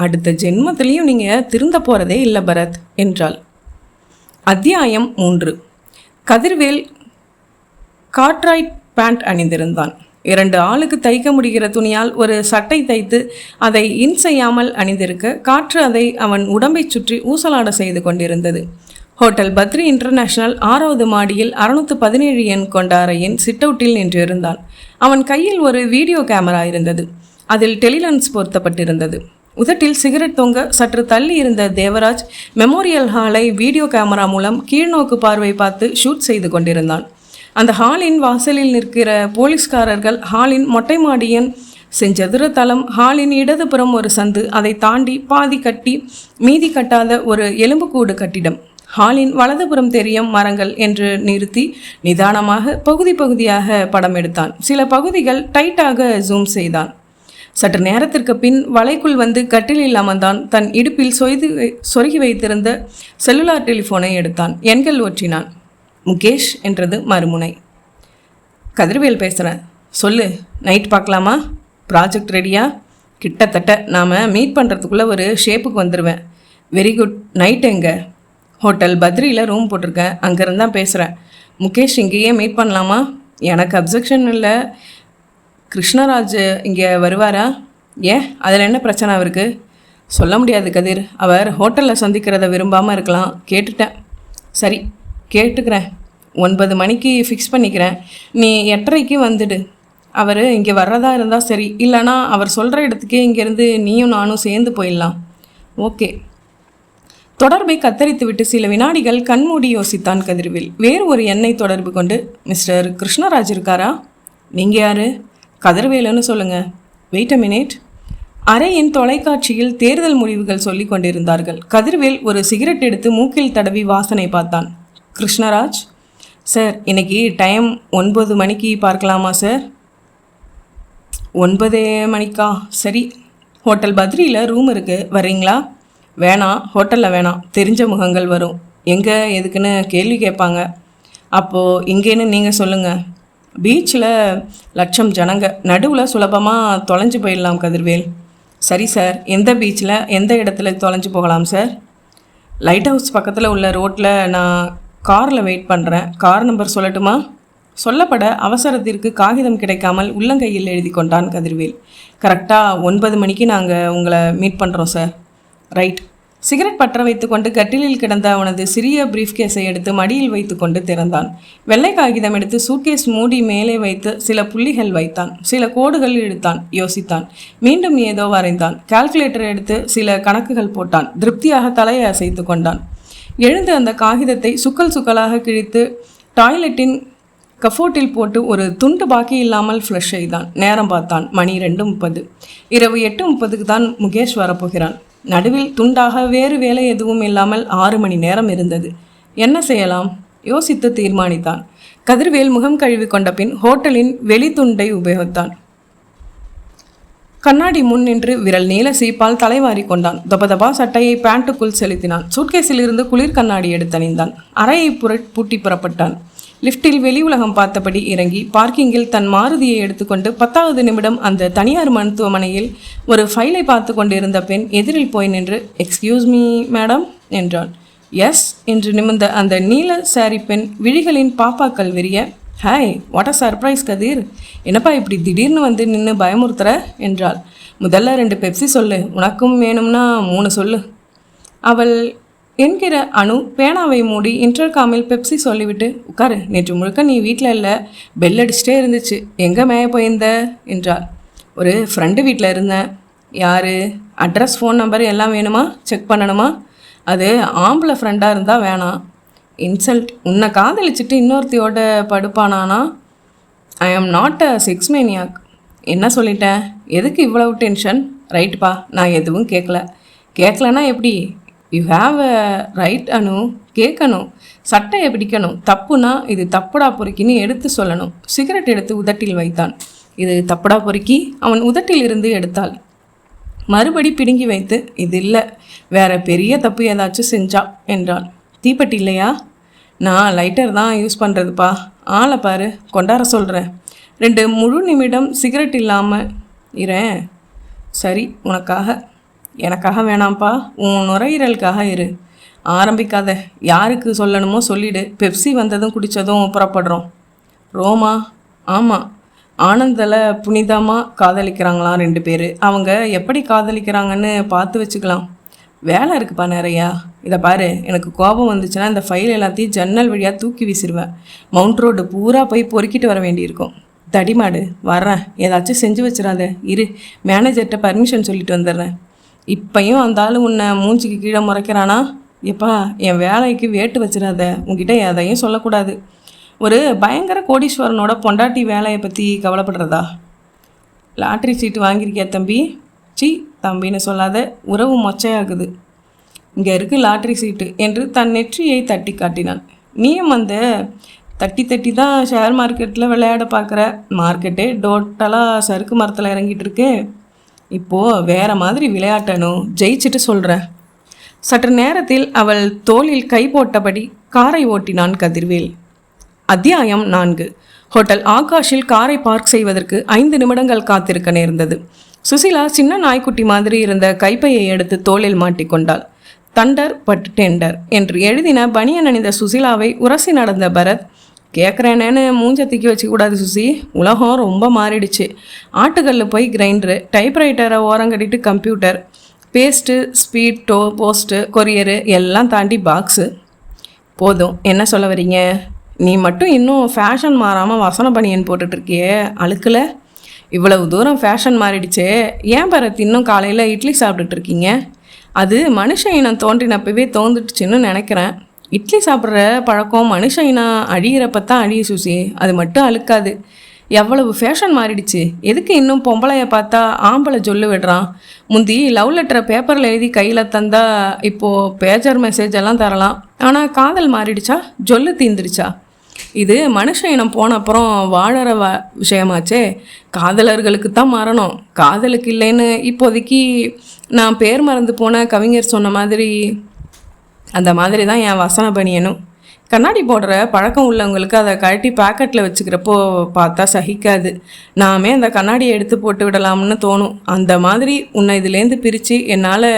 அடுத்த ஜென்மத்திலையும் நீங்கள் திருந்த போகிறதே இல்லை பரத் என்றாள். அத்தியாயம் 3. கதிர்வேல் காட்ராய்ட் பேண்ட் அணிந்திருந்தான். 2 ஆளுக்கு தைக்க முடிகிற துணியால் ஒரு சட்டை தைத்து அதை இன் செய்யாமல் அணிந்திருக்க காற்று அதை அவன் உடம்பை சுற்றி ஊசலாட செய்து கொண்டிருந்தது. ஹோட்டல் பத்ரி இன்டர்நேஷனல் 6வது மாடியில் 617 எண் கொண்ட அறையின் சிட்டவுட்டில் நின்றிருந்தான். அவன் கையில் ஒரு வீடியோ கேமரா இருந்தது. அதில் டெலிலென்ஸ் பொருத்தப்பட்டிருந்தது. உதட்டில் சிகரெட் தொங்க சற்று தள்ளி இருந்த தேவராஜ் மெமோரியல் ஹாலை வீடியோ கேமரா மூலம் கீழ்நோக்கு பார்வை பார்த்து ஷூட் செய்து கொண்டிருந்தான். அந்த ஹாலின் வாசலில் நிற்கிற போலீஸ்காரர்கள், ஹாலின் மொட்டை மாடியின் செஞ்சதுர தளம், ஹாலின் இடதுபுறம் ஒரு சந்து, அதை தாண்டி பாதி கட்டி மீதி கட்டாத ஒரு எலும்புக்கூடு கட்டிடம், ஹாலின் வலதுபுறம் தெரியும் மரங்கள் என்று நிறுத்தி நிதானமாக பகுதி பகுதியாக படம் எடுத்தான். சில பகுதிகள் டைட்டாக ஜூம் செய்தான். சற்று நேரத்திற்கு பின் வலைக்குள் வந்து கட்டிலில் அமர்ந்தான். தன் இடுப்பில் சொருகி வைத்திருந்த செல்லுலார் டெலிஃபோனை எடுத்தான். எண்கள் ஒற்றினான். முகேஷ் என்றது மறுமுனை. கதிர்வேல் பேசுகிறேன், சொல்லு. நைட் பார்க்கலாமா? ப்ராஜெக்ட் ரெடியா? கிட்டத்தட்ட. நாம் மீட் பண்ணுறதுக்குள்ளே ஒரு ஷேப்புக்கு வந்துடுவேன். Very good. நைட் எங்கே? ஹோட்டல் பத்ரியில் ரூம் போட்டிருக்கேன், அங்கேருந்து தான் பேசுகிறேன். முகேஷ் இங்கேயே மீட் பண்ணலாமா? எனக்கு அப்ஜெக்ஷன் இல்லை. கிருஷ்ணராஜ் இங்கே வருவாரா? ஏன், அதில் என்ன பிரச்சனை அவருக்கு? சொல்ல முடியாது கதிர். அவர் ஹோட்டலில் சந்திக்கிறத விரும்பாமல் இருக்கலாம். கேட்டுட்டேன். சரி, கேட்டுக்கிறேன். 9 மணிக்கு ஃபிக்ஸ் பண்ணிக்கிறேன். நீ 8:30க்கு வந்துடு. அவர் இங்கே வர்றதா இருந்தால் சரி, இல்லைனா அவர் சொல்கிற இடத்துக்கே இங்கேருந்து நீயும் நானும் சேர்ந்து போயிடலாம். ஓகே. தொடர்பை கத்தரித்துவிட்டு சில வினாடிகள் கண்மூடி யோசித்தான் கதிர்வேல். வேறு ஒரு எண்ணை தொடர்பு கொண்டு, மிஸ்டர் கிருஷ்ணராஜ் இருக்காரா? நீங்கள் யார்? கதிர்வேலுன்னு சொல்லுங்கள். Wait a minute. அறையின் தொலைக்காட்சியில் தேர்தல் முடிவுகள் சொல்லி கொண்டிருந்தார்கள். கதிர்வேல் ஒரு சிகரெட் எடுத்து மூக்கில் தடவி வாசனை பார்த்தான். கிருஷ்ணராஜ் சார், இன்னைக்கு டைம் 9 மணிக்கு பார்க்கலாமா சார்? 9 மணிக்கா? சரி. ஹோட்டல் பத்ரியில் ரூம் இருக்குது, வர்றீங்களா? வேணாம், ஹோட்டலில் வேணாம், தெரிஞ்ச முகங்கள் வரும், எங்கே எதுக்குன்னு கேள்வி கேட்பாங்க. அப்போது இங்கேன்னு நீங்கள் சொல்லுங்கள். பீச்சில் லட்சம் ஜனங்க நடுவில் சுலபமாக தொலைஞ்சு போயிடலாம் கதிர்வேல். சரி சார், எந்த பீச்சில் எந்த இடத்துல தொலைஞ்சு போகலாம் சார்? லைட் ஹவுஸ் பக்கத்தில் உள்ள ரோட்டில் நான் காரில் வெயிட் பண்ணுறேன். கார் நம்பர் சொல்லட்டுமா? சொல்லப்பட அவசரத்திற்கு காகிதம் கிடைக்காமல் உள்ளங்கையில் எழுதி கொண்டான் கதிர்வேல். கரெக்டாக 9 மணிக்கு நாங்கள் உங்களை மீட் பண்ணுறோம் சார். ரைட். சிகரெட் பற்ற வைத்துக்கொண்டு கட்டிலில் கிடந்த அவனது சிறிய பிரீஃப்கேஸை எடுத்து மடியில் வைத்துக்கொண்டு திறந்தான். வெள்ளை காகிதம் எடுத்து சூட்கேஸ் மூடி மேலே வைத்து சில புள்ளிகள் வைத்தான். சில கோடுகள் இழுத்தான். யோசித்தான். மீண்டும் ஏதோ வரைந்தான். கால்குலேட்டர் எடுத்து சில கணக்குகள் போட்டான். திருப்தியாக தலையை அசைத்து கொண்டான். எழுந்து அந்த காகிதத்தை சுக்கல் சுக்கலாக கிழித்து டாய்லெட்டின் கஃபோர்ட்டில் போட்டு ஒரு துண்டு பாக்கி இல்லாமல் ஃப்ளஷ் செய்தான். நேரம் பார்த்தான். மணி 2:30. இரவு 8:30க்கு தான் முகேஷ் வரப்போகிறான். நடுவில் துண்டாக வேறு வேலை எதுவும் இல்லாமல் 6 மணி நேரம் இருந்தது. என்ன செய்யலாம்? யோசித்து தீர்மானித்தான். கதிர்வேல் முகம் கழுவி கொண்ட பின் ஹோட்டலின் வெளி துண்டை உபயோகித்தான். கண்ணாடி முன் நின்று விரல் நீல சீப்பால் தலைவாரி கொண்டான். தபதபா சட்டையை பேண்ட்டுக்குள் செலுத்தினான். சூட்கேஸில் இருந்து குளிர் கண்ணாடி எடுத்தணிந்தான். அறையை பூட்டி புறப்பட்டான். லிஃப்டில் வெளி உலகம் பார்த்தபடி இறங்கி பார்க்கிங்கில் தன் மாருதியை எடுத்துக்கொண்டு 10வது நிமிடம் அந்த தனியார் மருத்துவமனையில் ஒரு ஃபைலை பார்த்து கொண்டிருந்த பெண் எதிரில் போய் நின்று எக்ஸ்கியூஸ் மீ மேடம் என்றாள். எஸ் என்று நிமிர்ந்த அந்த நீல சாரி பெண் விழிகளின் பாப்பாக்கள் விரிய, ஹாய், வாட் அ சர்ப்ரைஸ் கதிர், என்னப்பா இப்படி திடீர்னு வந்து நின்று பயமுறுத்துற என்றாள். முதல்ல 2 பெப்சி சொல்லு, உனக்கும் வேணும்னா 3 சொல்லு. அவள் என்கிற அணு பேனாவை மூடி இன்டர்காமில் பெப்சி சொல்லிவிட்டு, உட்காரு, நேற்று முழுக்க நீ வீட்டில் இல்லை, பெல் அடிச்சுட்டே இருந்துச்சு, எங்கே மேய போயிருந்த என்றாள். ஒரு ஃப்ரெண்டு வீட்டில் இருந்தேன். யார்? அட்ரஸ், ஃபோன் நம்பர் எல்லாம் வேணுமா? செக் பண்ணணுமா? அது ஆம்பளை ஃப்ரெண்டாக இருந்தால் வேணாம். இன்சல்ட். உன்னை காதலிச்சுட்டு இன்னொருத்தியோட படுப்பானானா? ஐ am not a sex maniac. என்ன சொல்லிட்டேன்? எதுக்கு இவ்வளவு டென்ஷன்? ரைட்டுப்பா, நான் எதுவும் கேட்கலன்னா எப்படி? யூ ஹாவ் அ ரைட் அனு, கேட்கணும், சட்டையை பிடிக்கணும். தப்புனா இது தப்புடா பொறுக்கின்னு எடுத்து சொல்லணும். சிகரெட் எடுத்து உதட்டில் வைத்தான். இது தப்புடா பொறுக்கி அவன் உதட்டில் இருந்து எடுத்தாள். மறுபடி பிடுங்கி வைத்து, இது இல்லை, வேற பெரிய தப்பு ஏதாச்சும் செஞ்சா என்றான். தீப்பெட்டி இல்லையா? நான் லைட்டர் தான் யூஸ் பண்ணுறதுப்பா. ஆளை பாரு, கொண்டாட சொல்கிறேன். 2 முழு நிமிடம் சிகரெட் இல்லாமல் இரேன். சரி, உனக்காக. எனக்காக வேணாம்ப்பா, உன் நுரையீரலுக்காக இரு. ஆரம்பிக்காத. யாருக்கு சொல்லணுமோ சொல்லிடு. பெப்சி வந்ததும் குடித்ததும் புறப்படுறோம். ரோமா? ஆமாம், ஆனந்தில் புனிதமாக காதலிக்கிறாங்களாம் 2 பேர். அவங்க எப்படி காதலிக்கிறாங்கன்னு பார்த்து வச்சுக்கலாம். வேலை இருக்குப்பா நிறையா. இதை பாரு, எனக்கு கோபம் வந்துச்சுன்னா இந்த ஃபைல் எல்லாத்தையும் ஜன்னல் வழியாக தூக்கி வீசிடுவேன். மவுண்ட் ரோடு பூரா போய் பொறுக்கிட்டு வர வேண்டியிருக்கும். தடிமாடு, வர்றேன், ஏதாச்சும் செஞ்சு வச்சிடாத. இரு, மேனேஜர்கிட்ட பர்மிஷன் சொல்லிட்டு வந்துடுறேன். இப்பையும் அந்த ஆள் உன்னை மூஞ்சிக்கு கீழே முறைக்கிறானா? எப்பா, என் வேலைக்கு வேட்டு வச்சிடாத. உங்ககிட்ட எதையும் சொல்லக்கூடாது. ஒரு பயங்கர கோடீஸ்வரனோட பொண்டாட்டி வேலையை பற்றி கவலைப்படுறதா? லாட்ரி சீட்டு வாங்கியிருக்கியா தம்பி? சி, தம்பின்னு சொல்லாத, உறவு மொச்சையாகுது. இங்கே இருக்குது லாட்ரி சீட்டு என்று தன் நெற்றியை தட்டி காட்டினான். நீயும் அந்த தட்டி தான் ஷேர் மார்க்கெட்டில் விளையாட பார்க்குற. மார்க்கெட்டே டோட்டலாக சறுக்கு மரத்தில் இறங்கிட்டு இருக்கு. இப்போது வேறு மாதிரி விளையாட்டணும், ஜெயிச்சுட்டு சொல்கிறேன். சற்று நேரத்தில் அவள் தோளில் கை போட்டபடி காரை ஓட்டினான் கதிர்வேல். அத்தியாயம் 4. ஹோட்டல் ஆகாஷில் காரை பார்க் செய்வதற்கு 5 நிமிடங்கள் காத்திருக்க நேர்ந்தது. சுசிலா சின்ன நாய்க்குட்டி மாதிரி இருந்த கைப்பையை எடுத்து தோளில் மாட்டிக்கொண்டாள். தண்டர் பட் டெண்டர் என்று எழுதின பனியன் அணிந்த சுசிலாவை உரசி நடந்த பரத், கேட்குறேனேன்னு மூஞ்ச தூக்கி வச்சுக்கூடாது சுசி, உலகம் ரொம்ப மாறிடுச்சு. ஆட்டுக்கல்ல போய் கிரைண்டரு, டைப்ரைட்டரை ஓரங்கட்டிட்டு computer, paste, speed, post, courier எல்லாம் தாண்டி பாக்ஸு. போதும், என்ன சொல்ல வரீங்க? நீ மட்டும் இன்னும் ஃபேஷன் மாறாமல் வசன பனியன் போட்டுட்ருக்கியே, அழுக்கல? இவ்வளவு தூரம் ஃபேஷன் மாறிடுச்சே, ஏன் பரத் இன்னும் காலையில் இட்லி சாப்பிட்டுட்ருக்கீங்க? அது மனுஷ இனம் தோன்றினப்பவே தோந்துட்டுச்சுன்னு நினைக்கிறேன். இட்லி சாப்பிட்ற பழக்கம் மனுஷ இனம் அழியிறப்ப தான் அழிய சுசி, அது மட்டும் அழுக்காது. எவ்வளவு ஃபேஷன் மாறிடுச்சு. எதுக்கு இன்னும் பொம்பளையை பார்த்தா ஆம்பளை சொல்லு விடுறான்? முந்தி லவ் லெட்டரை பேப்பரில் எழுதி கையில் தந்தா இப்போது பேஜர் மெசேஜ் எல்லாம் தரலாம். ஆனால் காதல் மாறிடுச்சா? ஜொல்லு தீந்துடுச்சா? இது மனுஷ இனம் போன அப்புறம் வாழற விஷயமாச்சே. காதலர்களுக்கு தான் மரணம், காதலுக்கு இல்லைன்னு இப்போதைக்கு நான் பேர் மறந்து போன கவிஞர் சொன்ன மாதிரி அந்த மாதிரி தான் என் வசன பணியனும். கண்ணாடி போடுற பழக்கம் உள்ளவங்களுக்கு அதை கழட்டி பேக்கெட்டில் வச்சுக்கிறப்போ பார்த்தா சகிக்காது. நாமே அந்த கண்ணாடியை எடுத்து போட்டு விடலாம்னு தோணும். அந்த மாதிரி உன்னை இதுலேருந்து பிரித்து என்னால்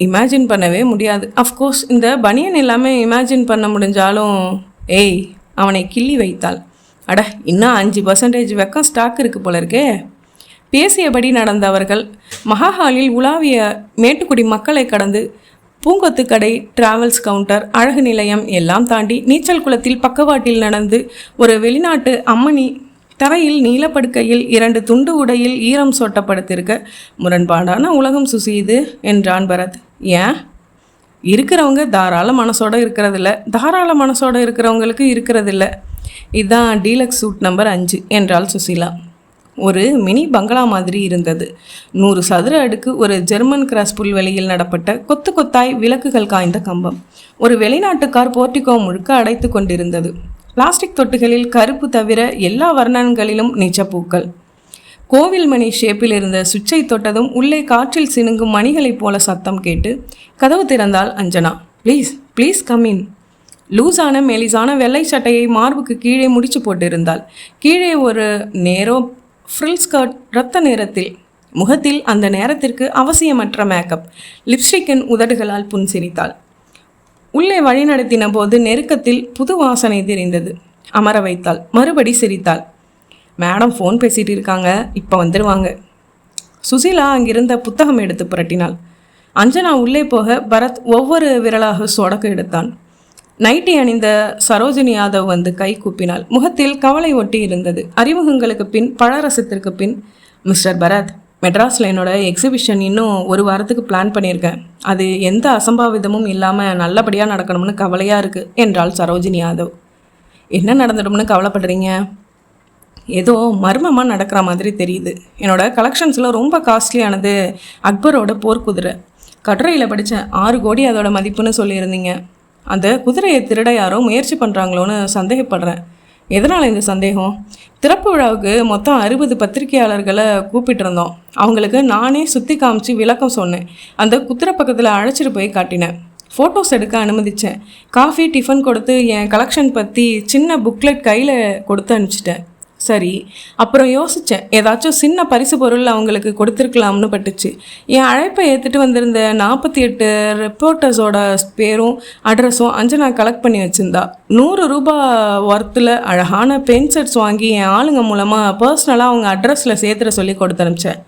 இமேஜின் பண்ணவே முடியாது. அஃப்கோர்ஸ் இந்த பனியன் எல்லாமே இமேஜின் பண்ண முடிஞ்சாலும் ஏய் அவனை கிள்ளி வைத்தாள். அட இன்னும் 5% வெக்கம் ஸ்டாக் இருக்குது போல இருக்கே. பேசியபடி நடந்தவர்கள் மகாஹாலில் உலாவிய மேட்டுக்குடி மக்களை கடந்து பூங்கொத்து கடை, டிராவல்ஸ் கவுண்டர், அழகு நிலையம் எல்லாம் தாண்டி நீச்சல் குளத்தில் பக்கவாட்டில் நடந்து ஒரு வெளிநாட்டு அம்மணி தரையில் நீலப்படுக்கையில் 2 துண்டு உடையில் ஈரம் சொட்டப்படுத்திருக்க முரண்பாடான உலகம் சுசி இது என்றான் பரத். ஏன்? இருக்கிறவங்க தாராள மனசோடு இருக்கிறதில்ல, தாராள மனசோடு இருக்கிறவங்களுக்கு இருக்கிறதில்ல. இதுதான் டீலக்ஸ் சூட் நம்பர் 5 என்றாள் சுசீலா. ஒரு மினி பங்களா மாதிரி இருந்தது. 100 சதுர அடுக்கு, ஒரு ஜெர்மன் கிராஸ் புல்வெளியில் நடப்பட்ட கொத்து கொத்தாய் விளக்குகள் காய்ந்த கம்பம், ஒரு வெளிநாட்டு கார் போர்ட்டிகோ முழுக்க அடைத்து கொண்டிருந்தது. பிளாஸ்டிக் தொட்டுகளில் கருப்பு தவிர எல்லா வர்ணங்களிலும் நீச்சப்பூக்கள். கோவில் மணி ஷேப்பில் இருந்த சுவிட்சை தொட்டதும் உள்ளே காற்றில் சினுங்கும் மணிகளைப் போல சத்தம் கேட்டு கதவு திறந்தாள் Anjana. Please please come in. லூஸான மெலிசான வெள்ளை சட்டையை மார்புக்கு கீழே முடிச்சு போட்டிருந்தாள். கீழே ஒரு நேரோ ஃப்ரில் ஸ்கர்ட் இரத்த நிறத்தில். முகத்தில் அந்த நேரத்திற்கு அவசியமற்ற மேக்கப். லிப்ஸ்டிக்கின் உதடுகளால் புன்சிரித்தாள். உள்ளே வழிநடத்தின போது நெருக்கத்தில் புது வாசனை தெரிந்தது. அமர வைத்தாள். மறுபடி சிரித்தாள். மேடம் ஃபோன் பேசிகிட்டு இருக்காங்க, இப்போ வந்துடுவாங்க. சுசீலா அங்கிருந்த புத்தகம் எடுத்து புரட்டினாள். அஞ்சனா உள்ளே போக பரத் ஒவ்வொரு விரலாக சொடக்கு எடுத்தான். நைட்டி அணிந்த சரோஜினி யாதவ் வந்து கை கூப்பினாள். முகத்தில் கவலை ஒட்டி இருந்தது. அறிமுகங்களுக்கு பின், பழரசத்திற்கு பின், மிஸ்டர் பரத், மெட்ராஸில் என்னோட எக்ஸிபிஷன் இன்னும் 1 வாரத்துக்கு பிளான் பண்ணியிருக்கேன். அது எந்த அசம்பாவிதமும் இல்லாமல் நல்லபடியாக நடக்கணும்னு கவலையாக இருக்குது என்றாள் சரோஜினி யாதவ். என்ன நடந்துடும்னு கவலைப்படுறீங்க? ஏதோ மர்மமாக நடக்கிற மாதிரி தெரியுது. என்னோடய கலெக்ஷன்ஸில் ரொம்ப காஸ்ட்லியானது அக்பரோட போர்க்குதிரை. கட்டுரையில் படித்தேன். 6 கோடி அதோட மதிப்புன்னு சொல்லியிருந்தீங்க. அந்த குதிரையை திருட யாரோ முயற்சி பண்ணுறாங்களோன்னு சந்தேகப்படுறேன். எதனால் இந்த சந்தேகம்? திறப்பு விழாவுக்கு மொத்தம் 60 பத்திரிகையாளர்களை கூப்பிட்டுருந்தோம். அவங்களுக்கு நானே சுற்றி காமிச்சு விளக்கம் சொன்னேன். அந்த குதிரை பக்கத்தில் அழைச்சிட்டு போய் காட்டினேன். ஃபோட்டோஸ் எடுக்க அனுமதித்தேன். காஃபி, டிஃபன் கொடுத்து என் கலெக்ஷன் பற்றி சின்ன புக்லெட் கையில் கொடுத்து அனுப்பிச்சிட்டேன். சரி, அப்புறம் யோசித்தேன், ஏதாச்சும் சின்ன பரிசு பொருள் அவங்களுக்கு கொடுத்துருக்கலாம்னு பட்டுச்சு. என் அழைப்பை ஏற்றுட்டு வந்திருந்த 48 ரிப்போர்ட்டர்ஸோட பேரும் அட்ரஸும் அஞ்சனா கலெக்ட் பண்ணி வச்சுருந்தா. 100 ரூபா ஒர்த்தில் அழகான பென் செட்ஸ் வாங்கி என் ஆளுங்க மூலமாக பர்சனலாக அவங்க அட்ரஸில் சேர்த்துற சொல்லி கொடுத்து அனுப்பிச்சேன்.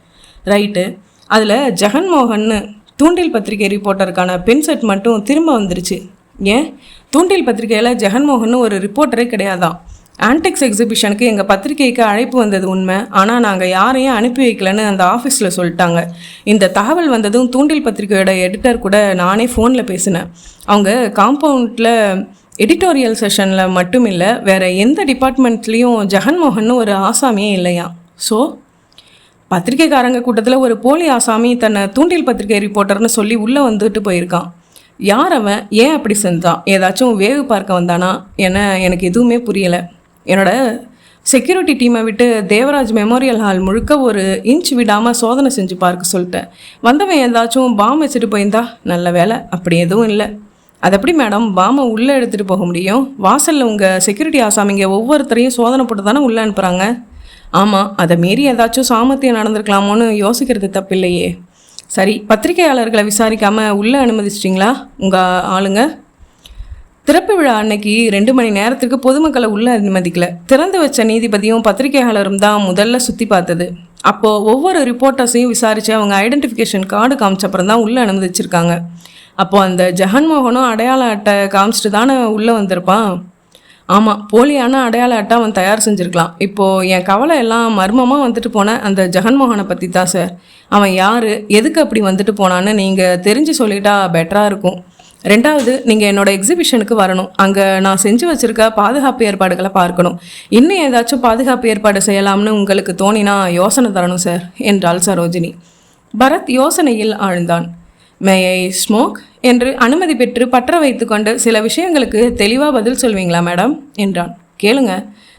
ரைட்டு. அதில் ஜெகன்மோகன்னு தூண்டில் பத்திரிகை ரிப்போர்ட்டருக்கான பென் செட் மட்டும் திரும்ப வந்துருச்சு. ஏன்? தூண்டில் பத்திரிகையில் ஜெகன்மோகன் ஒரு ரிப்போர்ட்டரே கிடையாதான். ஆன்டிக்ஸ் எக்ஸிபிஷனுக்கு எங்கள் பத்திரிகைக்கு அழைப்பு வந்தது உண்மை. ஆனால் நாங்கள் யாரையும் அனுப்பி வைக்கலன்னு அந்த ஆஃபீஸில் சொல்லிட்டாங்க. இந்த தகவல் வந்ததும் தூண்டில் பத்திரிகையோட எடிட்டர் கூட நானே ஃபோனில் பேசினேன். அவங்க காம்பவுண்டில் எடிட்டோரியல் செஷனில் மட்டும் இல்லை, வேறு எந்த டிபார்ட்மெண்ட்லேயும் ஜெகன்மோகன் ஒரு ஆசாமியே இல்லையா. ஸோ பத்திரிகைக்காரங்க கூட்டத்தில் ஒரு போலி ஆசாமி தன்னை தூண்டில் பத்திரிகை ரிப்போர்ட்டர்னு சொல்லி உள்ளே வந்துட்டு போயிருக்கான். யார் அவன்? ஏன் அப்படி செஞ்சான்? ஏதாச்சும் வேவு பார்க்க வந்தானா? எனக்கு எதுவுமே புரியலை. என்னோட செக்யூரிட்டி டீமை விட்டு தேவராஜ் மெமோரியல் ஹால் முழுக்க 1 இன்ச் விடாமல் சோதனை செஞ்சு பார்க்க சொல்லிட்டேன். வந்தவன் ஏதாச்சும் பாம் வச்சுட்டு போயிருந்தா? நல்ல வேலை, அப்படி எதுவும் இல்லை. அது எப்படி மேடம் பாமை உள்ளே எடுத்துகிட்டு போக முடியும்? வாசலில் உங்கள் செக்யூரிட்டி ஆசாமிங்க ஒவ்வொருத்தரையும் சோதனை போட்டு தானே உள்ளே அனுப்புகிறாங்க. ஆமாம், அதை மீறி ஏதாச்சும் சாமர்த்தியம் நடந்திருக்கலாமோன்னு யோசிக்கிறது தப்பில்லையே. சரி, பத்திரிகையாளர்களை விசாரிக்காமல் உள்ளே அனுமதிச்சிட்டிங்களா உங்கள் ஆளுங்க? திறப்பு விழா அன்னைக்கு 2 மணி நேரத்துக்கு பொதுமக்களை உள்ளே அனுமதிக்கல. திறந்து வச்ச நீதிபதியும் பத்திரிகையாளரும் தான் முதல்ல சுற்றி பார்த்தது. அப்போது ஒவ்வொரு ரிப்போர்ட்டர்ஸையும் விசாரித்து அவங்க ஐடென்டிஃபிகேஷன் கார்டு காமிச்சப்புறம் தான் உள்ளே அனுமதிச்சிருக்காங்க. அப்போது அந்த ஜெகன்மோகனும் அடையாள அட்டை காமிச்சிட்டு தானே உள்ளே வந்திருப்பான். ஆமாம், போலியான அடையாள அட்டை அவன் தயார் செஞ்சுருக்கலாம். இப்போது என் கவலை எல்லாம் மர்மமாக வந்துட்டு போன அந்த ஜெகன்மோகனை பற்றி தான் சார். அவன் யார், எதுக்கு அப்படி வந்துட்டு போனான்னு நீங்கள் தெரிஞ்சு சொல்லிட்டா பெட்டராக இருக்கும். 2வது, நீங்கள் என்னோடய எக்ஸிபிஷனுக்கு வரணும். அங்கே நான் செஞ்சு வச்சுருக்க பாதுகாப்பு ஏற்பாடுகளை பார்க்கணும். இன்னும் ஏதாச்சும் பாதுகாப்பு ஏற்பாடு செய்யலாம்னு உங்களுக்கு தோணினா யோசனை தரணும் சார் என்றாள் சரோஜினி. பரத் யோசனையில் ஆழ்ந்தான். மே ஐ ஸ்மோக் என்று அனுமதி பெற்று பற்ற வைத்துக்கொண்டு சில விஷயங்களுக்கு தெளிவாக பதில் சொல்வீங்களா மேடம் என்றான். கேளுங்க,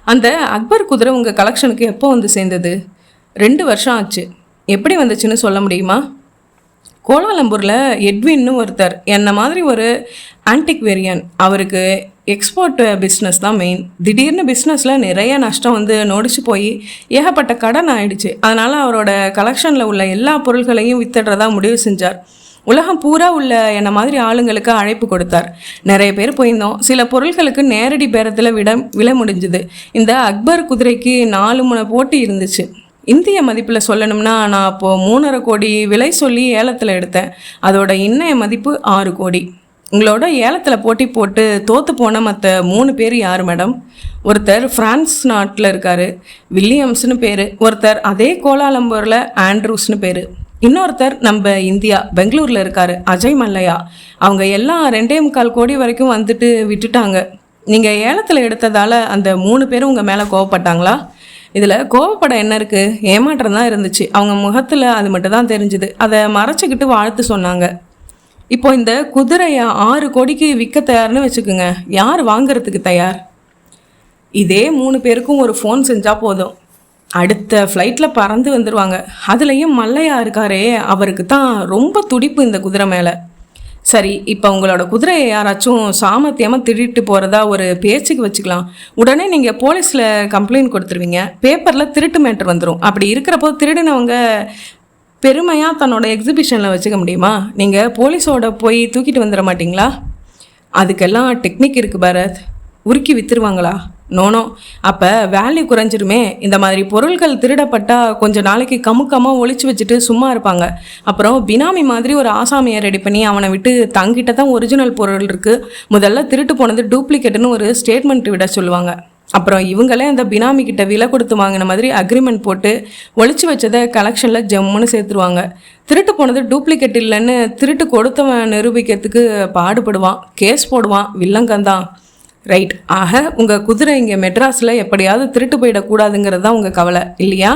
அந்த அக்பர் குதிரை உங்கள் கலெக்ஷனுக்கு எப்போ வந்து சேர்ந்தது? 2 வருஷம் ஆச்சு. எப்படி வந்துச்சுன்னு சொல்ல முடியுமா? கோலாலம்பூரில் எட்வின்னு ஒருத்தர், என்ன மாதிரி ஒரு ஆன்டிக்வேரியன், அவருக்கு எக்ஸ்போர்ட் பிஸ்னஸ் தான் மெயின். திடீர்னு பிஸ்னஸில் நிறைய நஷ்டம் வந்து நொடிச்சு போய் ஏகப்பட்ட கடன் ஆயிடுச்சு. அதனால் அவரோட கலெக்ஷனில் உள்ள எல்லா பொருள்களையும் வித்துடுறதா முடிவு செஞ்சார். உலகம் பூரா உள்ள என்ன மாதிரி ஆளுங்களுக்கு அழைப்பு கொடுத்தார். நிறைய பேர் போயிருந்தோம். சில பொருட்களுக்கு நேரடி பேரத்தில் விலை முடிஞ்சுது. இந்த அக்பர் குதிரைக்கு 4 முனை போட்டி இருந்துச்சு. இந்திய மதிப்பில் சொல்லணும்னா நான் அப்போது 3.5 கோடி விலை சொல்லி ஏலத்தில் எடுத்தேன். அதோட இன்னைய மதிப்பு 6 கோடி. உங்களோட ஏலத்தில் போட்டி போட்டு தோற்று போன மற்ற 3 பேர் யார் மேடம்? ஒருத்தர் ஃப்ரான்ஸ் நாட்டில் இருக்கார், வில்லியம்ஸ்னு பேர். ஒருத்தர் அதே கோலாலம்பூரில் ஆண்ட்ரூஸ்னு பேர். இன்னொருத்தர் நம்ம இந்தியா பெங்களூரில் இருக்கார், அஜய் மல்லையா. அவங்க எல்லாம் 2.25 கோடி வரைக்கும் வந்துட்டு விட்டுட்டாங்க. நீங்கள் ஏலத்தில் எடுத்ததால் அந்த 3 பேரும் உங்கள் மேலே கோவப்பட்டாங்களா? இதில் கோவப்பட என்ன இருக்குது? ஏமாற்றம் தான் இருந்துச்சு. அவங்க முகத்தில் அது மட்டும் தான் தெரிஞ்சுது. அதை மறைச்சிக்கிட்டு வாழ்த்து சொன்னாங்க. இப்போ இந்த குதிரையை 6 கோடிக்கு விற்க தயார்னு வச்சுக்கோங்க. யார் வாங்கிறதுக்கு தயார்? இதே 3 பேருக்கும் ஒரு ஃபோன் செஞ்சால் போதும், அடுத்த ஃப்ளைட்டில் பறந்து வந்துடுவாங்க. அதுலேயும் மல்லையா இருக்காரே, அவருக்கு தான் ரொம்ப துடிப்பு இந்த குதிரை மேலே. சரி, இப்போ உங்களோட குதிரையை யாராச்சும் சாமர்த்தியமாக திருட்டு போகிறதா ஒரு பேச்சுக்கு வச்சுக்கலாம். உடனே நீங்கள் போலீஸில் கம்ப்ளைண்ட் கொடுத்துருவீங்க. பேப்பரில் திருட்டு மேட்டர் வந்துடும். அப்படி இருக்கிறப்போ திருடினவங்க பெருமையாக தன்னோட எக்ஸிபிஷனில் வச்சுக்க முடியுமா? நீங்கள் போலீஸோட போய் தூக்கிட்டு வந்துட மாட்டிங்களா? அதுக்கெல்லாம் டெக்னிக் இருக்குது பாரத். உருக்கி விற்றுருவாங்களா? நோனோ, அப்போ வேல்யூ குறைஞ்சிருமே. இந்த மாதிரி பொருட்கள் திருடப்பட்டால் கொஞ்சம் நாளைக்கு கமுக்கமாக ஒழிச்சு வச்சுட்டு சும்மா இருப்பாங்க. அப்புறம் பினாமி மாதிரி ஒரு ஆசாமியை ரெடி பண்ணி அவனை விட்டு தங்கிட்ட தான் ஒரிஜினல் பொருள் இருக்குது, முதல்ல திருட்டு போனது டூப்ளிகேட்டுன்னு ஒரு ஸ்டேட்மெண்ட் விட சொல்லுவாங்க. அப்புறம் இவங்களே அந்த பினாமி கிட்ட விலை கொடுத்து வாங்கின மாதிரி அக்ரிமெண்ட் போட்டு ஒழிச்சு வச்சதை கலெக்ஷனில் ஜம்முன்னு சேர்த்துருவாங்க. திருட்டு போனது டூப்ளிகேட் இல்லைன்னு திருட்டு கொடுத்தவன் நிரூபிக்கிறதுக்கு பாடுபடுவான், கேஸ் போடுவான், வில்லங்கந்தான். ரைட். ஆக உங்கள் குதிரை இங்கே மெட்ராஸில் எப்படியாவது திருட்டு போயிடக்கூடாதுங்கிறது தான் உங்கள் கவலை இல்லையா?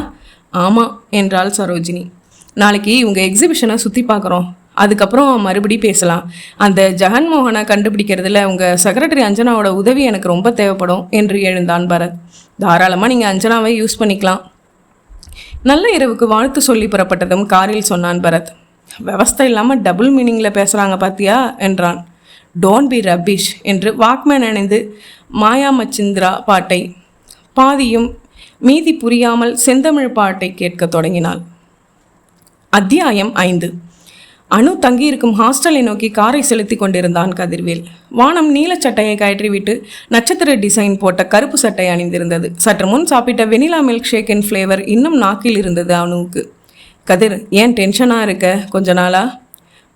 ஆமாம் என்றாள் சரோஜினி. நாளைக்கு உங்கள் எக்ஸிபிஷனை சுற்றி பார்க்குறோம், அதுக்கப்புறம் மறுபடி பேசலாம். அந்த ஜெகன்மோகனை கண்டுபிடிக்கிறதுல உங்கள் செக்ரட்டரி அஞ்சனாவோட உதவி எனக்கு ரொம்ப தேவைப்படும் என்று எழுந்தான் பரத். தாராளமாக நீங்கள் அஞ்சனாவை யூஸ் பண்ணிக்கலாம். நல்ல இரவுக்கு வாழ்த்து சொல்லி புறப்பட்டதும் காரில் சொன்னான் பரத். விவஸ்தை இல்லாமல் டபுள் மீனிங்கில் பேசுகிறாங்க பாத்தியா என்றான். டோன்ட் பி ரப்பிஷ் என்று வாக்மேன் அணிந்து மாயா மச்சிந்திரா பாட்டை பாதியும் மீதி புரியாமல் செந்தமிழ் பாட்டை கேட்க தொடங்கினாள். அத்தியாயம் 5. அனு தங்கியிருக்கும் ஹாஸ்டலை நோக்கி காரை செலுத்தி கொண்டிருந்தான் கதிர்வேல். வானம் நீல சட்டையை கயற்றிவிட்டு நட்சத்திர டிசைன் போட்ட கருப்பு சட்டை அணிந்திருந்தது. சற்று முன் சாப்பிட்ட வெனிலா மில்க் ஷேக்கின் ஃப்ளேவர் இன்னும் நாக்கில் இருந்தது அனுவுக்கு. கதிர், ஏன் டென்ஷனாக இருக்க? கொஞ்ச நாளா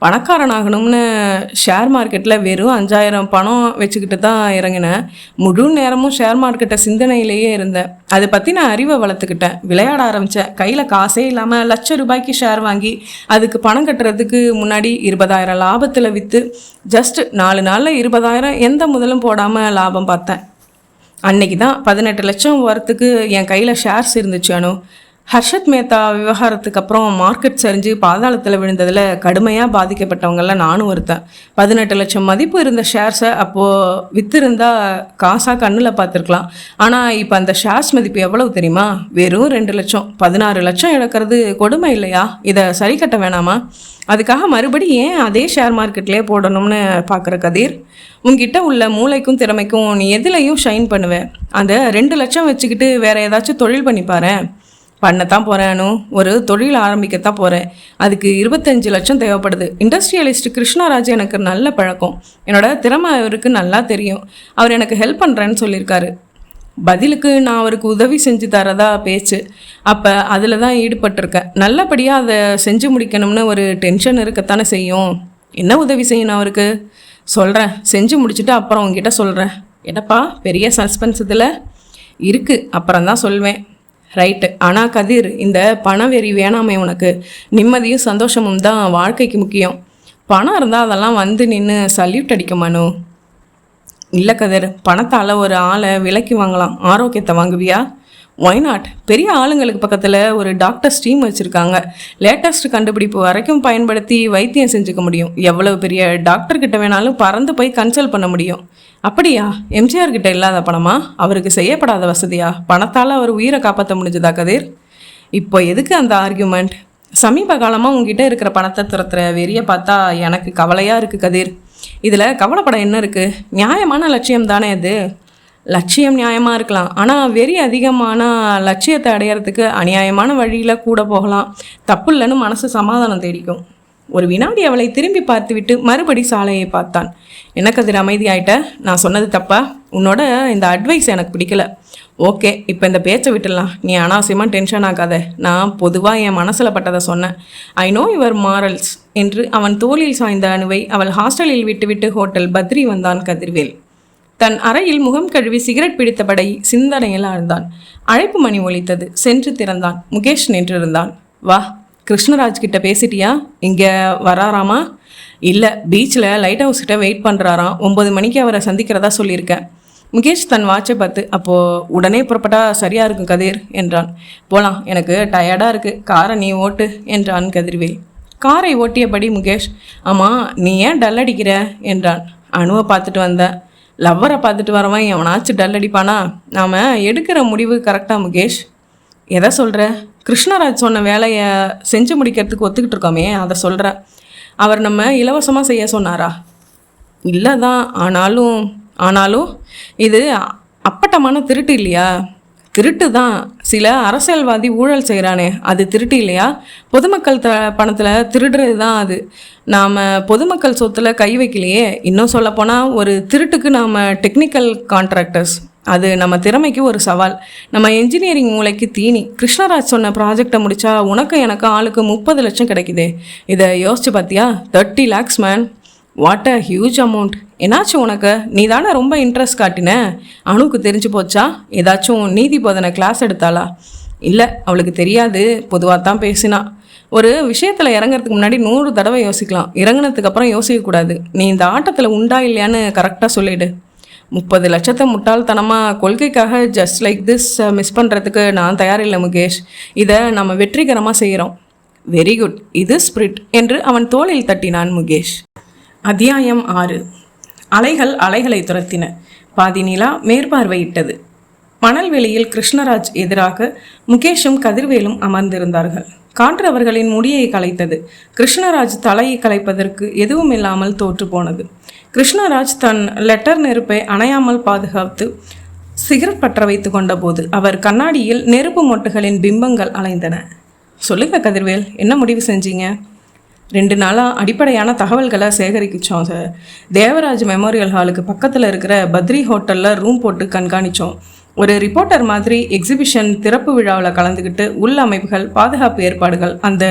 பணக்காரனாகணும்னு ஷேர் மார்க்கெட்டில் வெறும் 5,000 பணம் வச்சுக்கிட்டு தான் இறங்கினேன். முழு நேரமும் ஷேர் மார்க்கெட்டை சிந்தனையிலேயே இருந்தேன். அதை பற்றி நான் அறிவை வளர்த்துக்கிட்டேன், விளையாட ஆரம்பித்தேன். கையில் காசே இல்லாமல் ₹1,00,000 ஷேர் வாங்கி அதுக்கு பணம் கட்டுறதுக்கு முன்னாடி 20,000 லாபத்தில் விற்று ஜஸ்ட் 4 நாளில் 20,000 எந்த முதலும் போடாமல் லாபம் பார்த்தேன். அன்னைக்கு தான் 18 லட்சம் வரத்துக்கு என் கையில் ஷேர்ஸ் இருந்துச்சு. அனு, ஹர்ஷத் மேத்தா விவகாரத்துக்கு அப்புறம் மார்க்கெட் சரிஞ்சு பாதாளத்தில் விழுந்ததில் கடுமையாக பாதிக்கப்பட்டவங்களில் நானும் ஒருத்தன். 18 லட்சம் மதிப்பு இருந்த ஷேர்ஸை அப்போது விற்றுருந்தா காசாக கண்ணில் பார்த்துருக்கலாம். ஆனால் இப்போ அந்த ஷேர்ஸ் மதிப்பு எவ்வளவு தெரியுமா? வெறும் 2 லட்சம். 16 லட்சம் இழக்கிறது கொடுமை இல்லையா? இதை சரி கட்ட வேணாமா? அதுக்காக மறுபடி ஏன் அதே ஷேர் மார்க்கெட்லேயே போடணும்னு பார்க்குற கதிர்? உங்ககிட்ட உள்ள மூளைக்கும் திறமைக்கும் நீ எதுலையும் ஷைன் பண்ணுவேன். அந்த 2 லட்சம் வச்சுக்கிட்டு வேறு ஏதாச்சும் தொழில் பண்ணிப்பாரு. பண்ணத்தான் போகிறேன்னு ஒரு தொழில் ஆரம்பிக்கத்தான் போகிறேன். அதுக்கு 25 லட்சம் தேவைப்படுது. இண்டஸ்ட்ரியலிஸ்ட் கிருஷ்ணராஜ் எனக்கு நல்ல பழக்கம், என்னோட திறமை அவருக்கு நல்லா தெரியும். அவர் எனக்கு ஹெல்ப் பண்ணுறேன்னு சொல்லியிருக்காரு. பதிலுக்கு நான் அவருக்கு உதவி செஞ்சு தரதா பேச்சு. அப்போ அதில் தான் ஈடுபட்டிருக்கேன். நல்லபடியாக அதை செஞ்சு முடிக்கணும்னு ஒரு டென்ஷன் இருக்கத்தானே செய்யும். என்ன உதவி செய்யணும் அவருக்கு? சொல்கிறேன், செஞ்சு முடிச்சுட்டு அப்புறம் உங்ககிட்ட சொல்கிறேன். என்னப்பா பெரிய சஸ்பென்ஸ் இதில் இருக்குது, அப்புறம் தான் சொல்வேன். ரைட்டு. ஆனால் கதிர், இந்த பணவெறி வேணாமே உனக்கு. நிம்மதியும் சந்தோஷமும் தான் வாழ்க்கைக்கு முக்கியம். பணம் இருந்தால் அதெல்லாம் வந்து நின்று சல்யூட் அடிக்குமானு? இல்லை கதிர், பணத்தால் ஒரு ஆளை விலைக்கு வாங்கலாம், ஆரோக்கியத்தை வாங்குவியா? Y not? பெரிய ஆளுங்களுக்கு பக்கத்தில் ஒரு டாக்டர்ஸ் டீம் வச்சுருக்காங்க. லேட்டஸ்ட் கண்டுபிடிப்பு வரைக்கும் பயன்படுத்தி வைத்தியம் செஞ்சுக்க முடியும். எவ்வளவு பெரிய டாக்டர் கிட்ட வேணாலும் பறந்து போய் கன்சல்ட் பண்ண முடியும். அப்படியா? எம்ஜிஆர் கிட்ட இல்லாத பணமா? அவருக்கு செய்யப்படாத வசதியா? பணத்தால் அவர் உயிரை காப்பாற்ற முடிஞ்சதா கதிர்? இப்போ எதுக்கு அந்த ஆர்கியூமெண்ட்? சமீப காலமாக உங்ககிட்ட இருக்கிற பணத்தை துரத்துற வெறிய பார்த்தா எனக்கு கவலையாக இருக்குது கதிர். இதில் கவலைப்பட என்ன இருக்குது? நியாயமான லட்சியம் தானே அது. லட்சியம் நியாயமாக இருக்கலாம், ஆனால் வெறி அதிகமான லட்சியத்தை அடையிறதுக்கு அநியாயமான வழியில் கூட போகலாம். தப்பு இல்லைன்னு மனசு சமாதானம் தேடிக்கும். ஒரு வினாடி அவளை திரும்பி பார்த்துவிட்டு மறுபடி சாலையை பார்த்தான். என்ன கதிர் அமைதி ஆயிட்ட? நான் சொன்னது தப்பா? உன்னோட இந்த அட்வைஸ் எனக்கு பிடிக்கல. ஓகே, இப்போ இந்த பேச்சை விட்டுடலாம். நீ அனாவசியமாக டென்ஷன் ஆகாத. நான் பொதுவாக என் மனசில் பட்டதை சொன்னேன். ஐ நோ யுவர் மாரல்ஸ் என்று அவன் தோளில் சாய்ந்த அணுவை அவள் ஹாஸ்டலில் விட்டுவிட்டு ஹோட்டல் பத்ரி வந்தான் கதிர்வேல். தன் அறையில் முகம் கழுவி சிகரெட் பிடித்தபடி சிந்தனையில் ஆழ்ந்தான். அழைப்பு மணி ஒலித்தது. சென்று திறந்தான். முகேஷ் நின்றிருந்தான். வா, கிருஷ்ணராஜ் கிட்ட பேசிட்டியா? இங்கே வராராமா? இல்லை, பீச்சில் லைட் ஹவுஸ் கிட்ட வெயிட் பண்ணுறாராம். 9 மணிக்கு அவரை சந்திக்கிறதா சொல்லியிருக்கேன். முகேஷ் தன் வாட்சை பார்த்து, அப்போது உடனே புறப்பட்டா சரியாக இருக்கும் கதிர் என்றான். போகலாம், எனக்கு டயர்டாக இருக்குது. காரை நீ ஓட்டு என்றான் கதிர்வேல். காரை ஓட்டியபடி முகேஷ், ஆமாம் நீ ஏன் டல் அடிக்கிற என்றான். அணுவை பார்த்துட்டு வந்தேன். லவ்வரை பார்த்துட்டு வரவன் எவனாச்சும் டல் அடிப்பானா? நாம் எடுக்கிற முடிவு கரெக்டாக முகேஷ்? எதை சொல்கிற? கிருஷ்ணராஜ் சொன்ன வேலையை செஞ்சு முடிக்கிறதுக்கு ஒத்துக்கிட்டு இருக்கோமே, அதை சொல்கிற. அவர் நம்ம இலவசமாக செய்ய சொன்னாரா? இல்லை தான். ஆனாலும் இது அப்பட்டமான திருட்டு இல்லையா? திருட்டு தான். சில அரசியல்வாதி ஊழல் செய்கிறானே, அது திருட்டு இல்லையா? பொதுமக்கள் பணத்தில் திருடுறது தான் அது. நாம் பொதுமக்கள் சொத்தில் கை வைக்கலையே. இன்னும் சொல்லப்போனால் ஒரு திருட்டுக்கு நாம் டெக்னிக்கல் கான்ட்ராக்டர்ஸ். அது நம்ம திறமைக்கு ஒரு சவால். நம்ம என்ஜினியரிங் மூளைக்கு தீனி. கிருஷ்ணராஜ் சொன்ன ப்ராஜெக்டை முடித்தா உனக்கு எனக்கு ஆளுக்கு 30 லட்சம் கிடைக்குதே. இதை யோசிச்சு பார்த்தியா? 30 lakhs man. What a huge amount. என்னாச்சும் உனக்கு? நீ தானே ரொம்ப இன்ட்ரெஸ்ட் காட்டின. அணுக்கு தெரிஞ்சு போச்சா? ஏதாச்சும் நீதி போதனை கிளாஸ் எடுத்தாளா? இல்லை, அவளுக்கு தெரியாது. பொதுவாக தான் பேசினா. ஒரு விஷயத்தில் இறங்குறதுக்கு முன்னாடி 100 தடவை யோசிக்கலாம். இறங்குனதுக்கு அப்புறம் யோசிக்கக்கூடாது. நீ இந்த ஆட்டத்தில் உண்டா இல்லையான்னு கரெக்டாக சொல்லிடு. 30 லட்சத்தை முட்டாள்தனமாக கொள்கைக்காக ஜஸ்ட் லைக் திஸ் மிஸ் பண்ணுறதுக்கு நான் தயாரில்லை முகேஷ். இதை நம்ம வெற்றிகரமாக செய்கிறோம். வெரி குட், இது ஸ்பிரிட் என்று அவன் தோளில் தட்டினான் முகேஷ். அத்தியாயம் 6. அலைகள் அலைகளை துரத்தின. பாதி நிலா மேற்பார்வையிட்டது. மணல்வெளியில் கிருஷ்ணராஜ் எதிராக முகேஷும் கதிர்வேலும் அமர்ந்திருந்தார்கள். காற்று அவர்களின் முடியை கலைத்தது. கிருஷ்ணராஜ் தலையை கலைப்பதற்கு எதுவும் இல்லாமல் தோற்று போனது. கிருஷ்ணராஜ் தன் லெட்டர் நெருப்பை அணையாமல் பாதுகாத்து சிகரெட் பற்ற வைத்து கொண்ட போது அவர் கண்ணாடியில் நெருப்பு மொட்டுகளின் பிம்பங்கள் அலைந்தன. சொல்லுங்க கதிர்வேல், என்ன முடிவு செஞ்சீங்க? 2 நாளாக அடிப்படையான தகவல்களை சேகரிச்சோம் சார். தேவராஜ் மெமோரியல் ஹாலுக்கு பக்கத்தில் இருக்கிற பத்ரி ஹோட்டலில் ரூம் போட்டு கண்காணித்தோம். ஒரு ரிப்போர்ட்டர் மாதிரி எக்ஸிபிஷன் திறப்பு விழாவில் கலந்துக்கிட்டு உள் அமைப்புகள், பாதுகாப்பு ஏற்பாடுகள், அந்த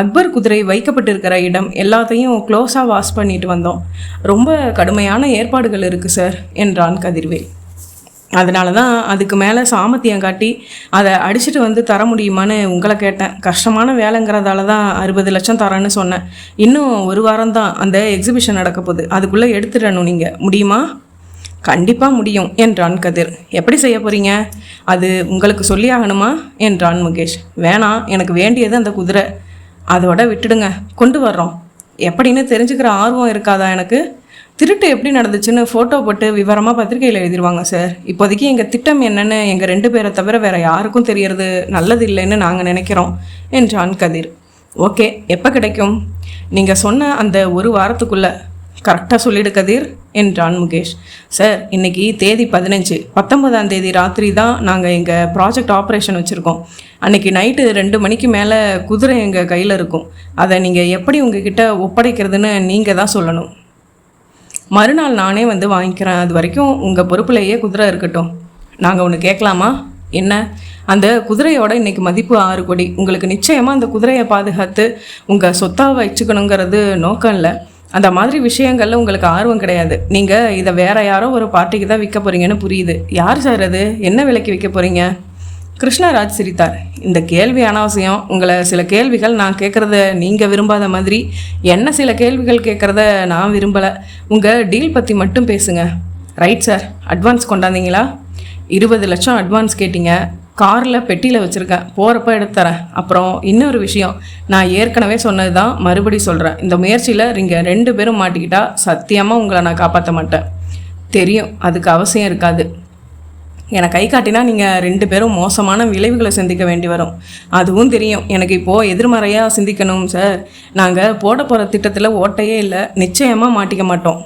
அக்பர் குதிரை வைக்கப்பட்டிருக்கிற இடம் எல்லாத்தையும் க்ளோஸாக வாஷ் பண்ணிட்டு வந்தோம். ரொம்ப கடுமையான ஏற்பாடுகள் இருக்குது சார் என்றான் கதிர்வேல். அதனால தான் அதுக்கு மேலே சாமர்த்தியம் காட்டி அதை அடிச்சுட்டு வந்து தர முடியுமான்னு உங்களை கேட்டேன். கஷ்டமான வேலைங்கிறதால தான் 60 லட்சம் தரேன்னு சொன்னேன். இன்னும் 1 வாரம் தான் அந்த எக்ஸிபிஷன் நடக்க போகுது. அதுக்குள்ளே எடுத்துடணும். நீங்கள் முடியுமா? கண்டிப்பாக முடியும் என்றான் கதிர். எப்படி செய்ய போகிறீங்க? அது உங்களுக்கு சொல்லி ஆகணுமா என்றான் முகேஷ். வேணாம், எனக்கு வேண்டியது அந்த குதிரை. அதோட விட்டுடுங்க, கொண்டு வர்றோம். எப்படின்னு தெரிஞ்சுக்கிற ஆர்வம் இருக்காதா எனக்கு? திருட்டு எப்படி நடந்துச்சுன்னு ஃபோட்டோ போட்டு விவரமாக பத்திரிகையில் எழுதிடுவாங்க சார். இப்போதைக்கு எங்கள் திட்டம் என்னென்னு எங்கள் 2 பேரை தவிர வேறு யாருக்கும் தெரியறது நல்லது இல்லைன்னு நாங்கள் நினைக்கிறோம் என்றான் கதிர். ஓகே, எப்போ கிடைக்கும்? நீங்கள் சொன்ன அந்த 1 வாரத்துக்குள்ளே. கரெக்டாக சொல்லிடு கதிர் என்றான் முகேஷ். சார், இன்றைக்கி தேதி 15. 19ஆம் தேதி ராத்திரி தான் நாங்கள் எங்கள் ப்ராஜெக்ட் ஆப்ரேஷன் வச்சுருக்கோம். அன்றைக்கி நைட்டு 2 மணிக்கு மேலே குதிரை எங்கள் கையில் இருக்கும். அதை நீங்கள் எப்படி உங்ககிட்ட ஒப்படைக்கிறதுன்னு நீங்கள் தான் சொல்லணும். மறுநாள் நானே வந்து வாங்கிக்கிறேன். அது வரைக்கும் உங்கள் பொறுப்புலையே குதிரை இருக்கட்டும். நாங்கள் ஒன்று கேட்கலாமா? என்ன? அந்த குதிரையோட இன்றைக்கி மதிப்பு 6 கோடி. உங்களுக்கு நிச்சயமாக அந்த குதிரையை பாதுகாத்து உங்கள் சொத்தாக வச்சுக்கணுங்கிறது நோக்கம் இல்லை. அந்த மாதிரி விஷயங்களில் உங்களுக்கு ஆர்வம் கிடையாது. நீங்கள் இதை வேறு யாரோ ஒரு பார்ட்டிக்கு தான் விற்க போகிறீங்கன்னு புரியுது. யார் சார் அது? என்ன விலைக்கு விற்க போகிறீங்க? கிருஷ்ணராஜ் சிரித்தார். இந்த கேள்வி அனாவசியம். உங்களை சில கேள்விகள் நான் கேட்குறத நீங்கள் விரும்பாத மாதிரி என்ன சில கேள்விகள் கேட்குறத நான் விரும்பலை. உங்கள் டீல் பற்றி மட்டும் பேசுங்க. Right sir. அட்வான்ஸ் கொண்டாந்தீங்களா? 20 லட்சம் அட்வான்ஸ் கேட்டீங்க. காரில் பெட்டியில் வச்சுருக்கேன், போகிறப்ப எடுத்து தரேன். அப்புறம் இன்னொரு விஷயம், நான் ஏற்கனவே சொன்னது தான் மறுபடி சொல்கிறேன். இந்த முயற்சியில் நீங்கள் 2 பேரும் மாட்டிக்கிட்டா சத்தியமாக உங்களை நான் காப்பாற்ற மாட்டேன். தெரியும், அதுக்கு அவசியம் இருக்காது. என்னை கை காட்டினா நீங்கள் 2 பேரும் மோசமான விளைவுகளை சிந்திக்க வேண்டி வரும். அதுவும் தெரியும். எனக்கு இப்போது எதிர்மறையாக சிந்திக்கணும் சார். நாங்கள் போட போகிற திட்டத்தில் ஓட்டையே இல்லை, நிச்சயமாக மாட்டிக்க மாட்டோம்.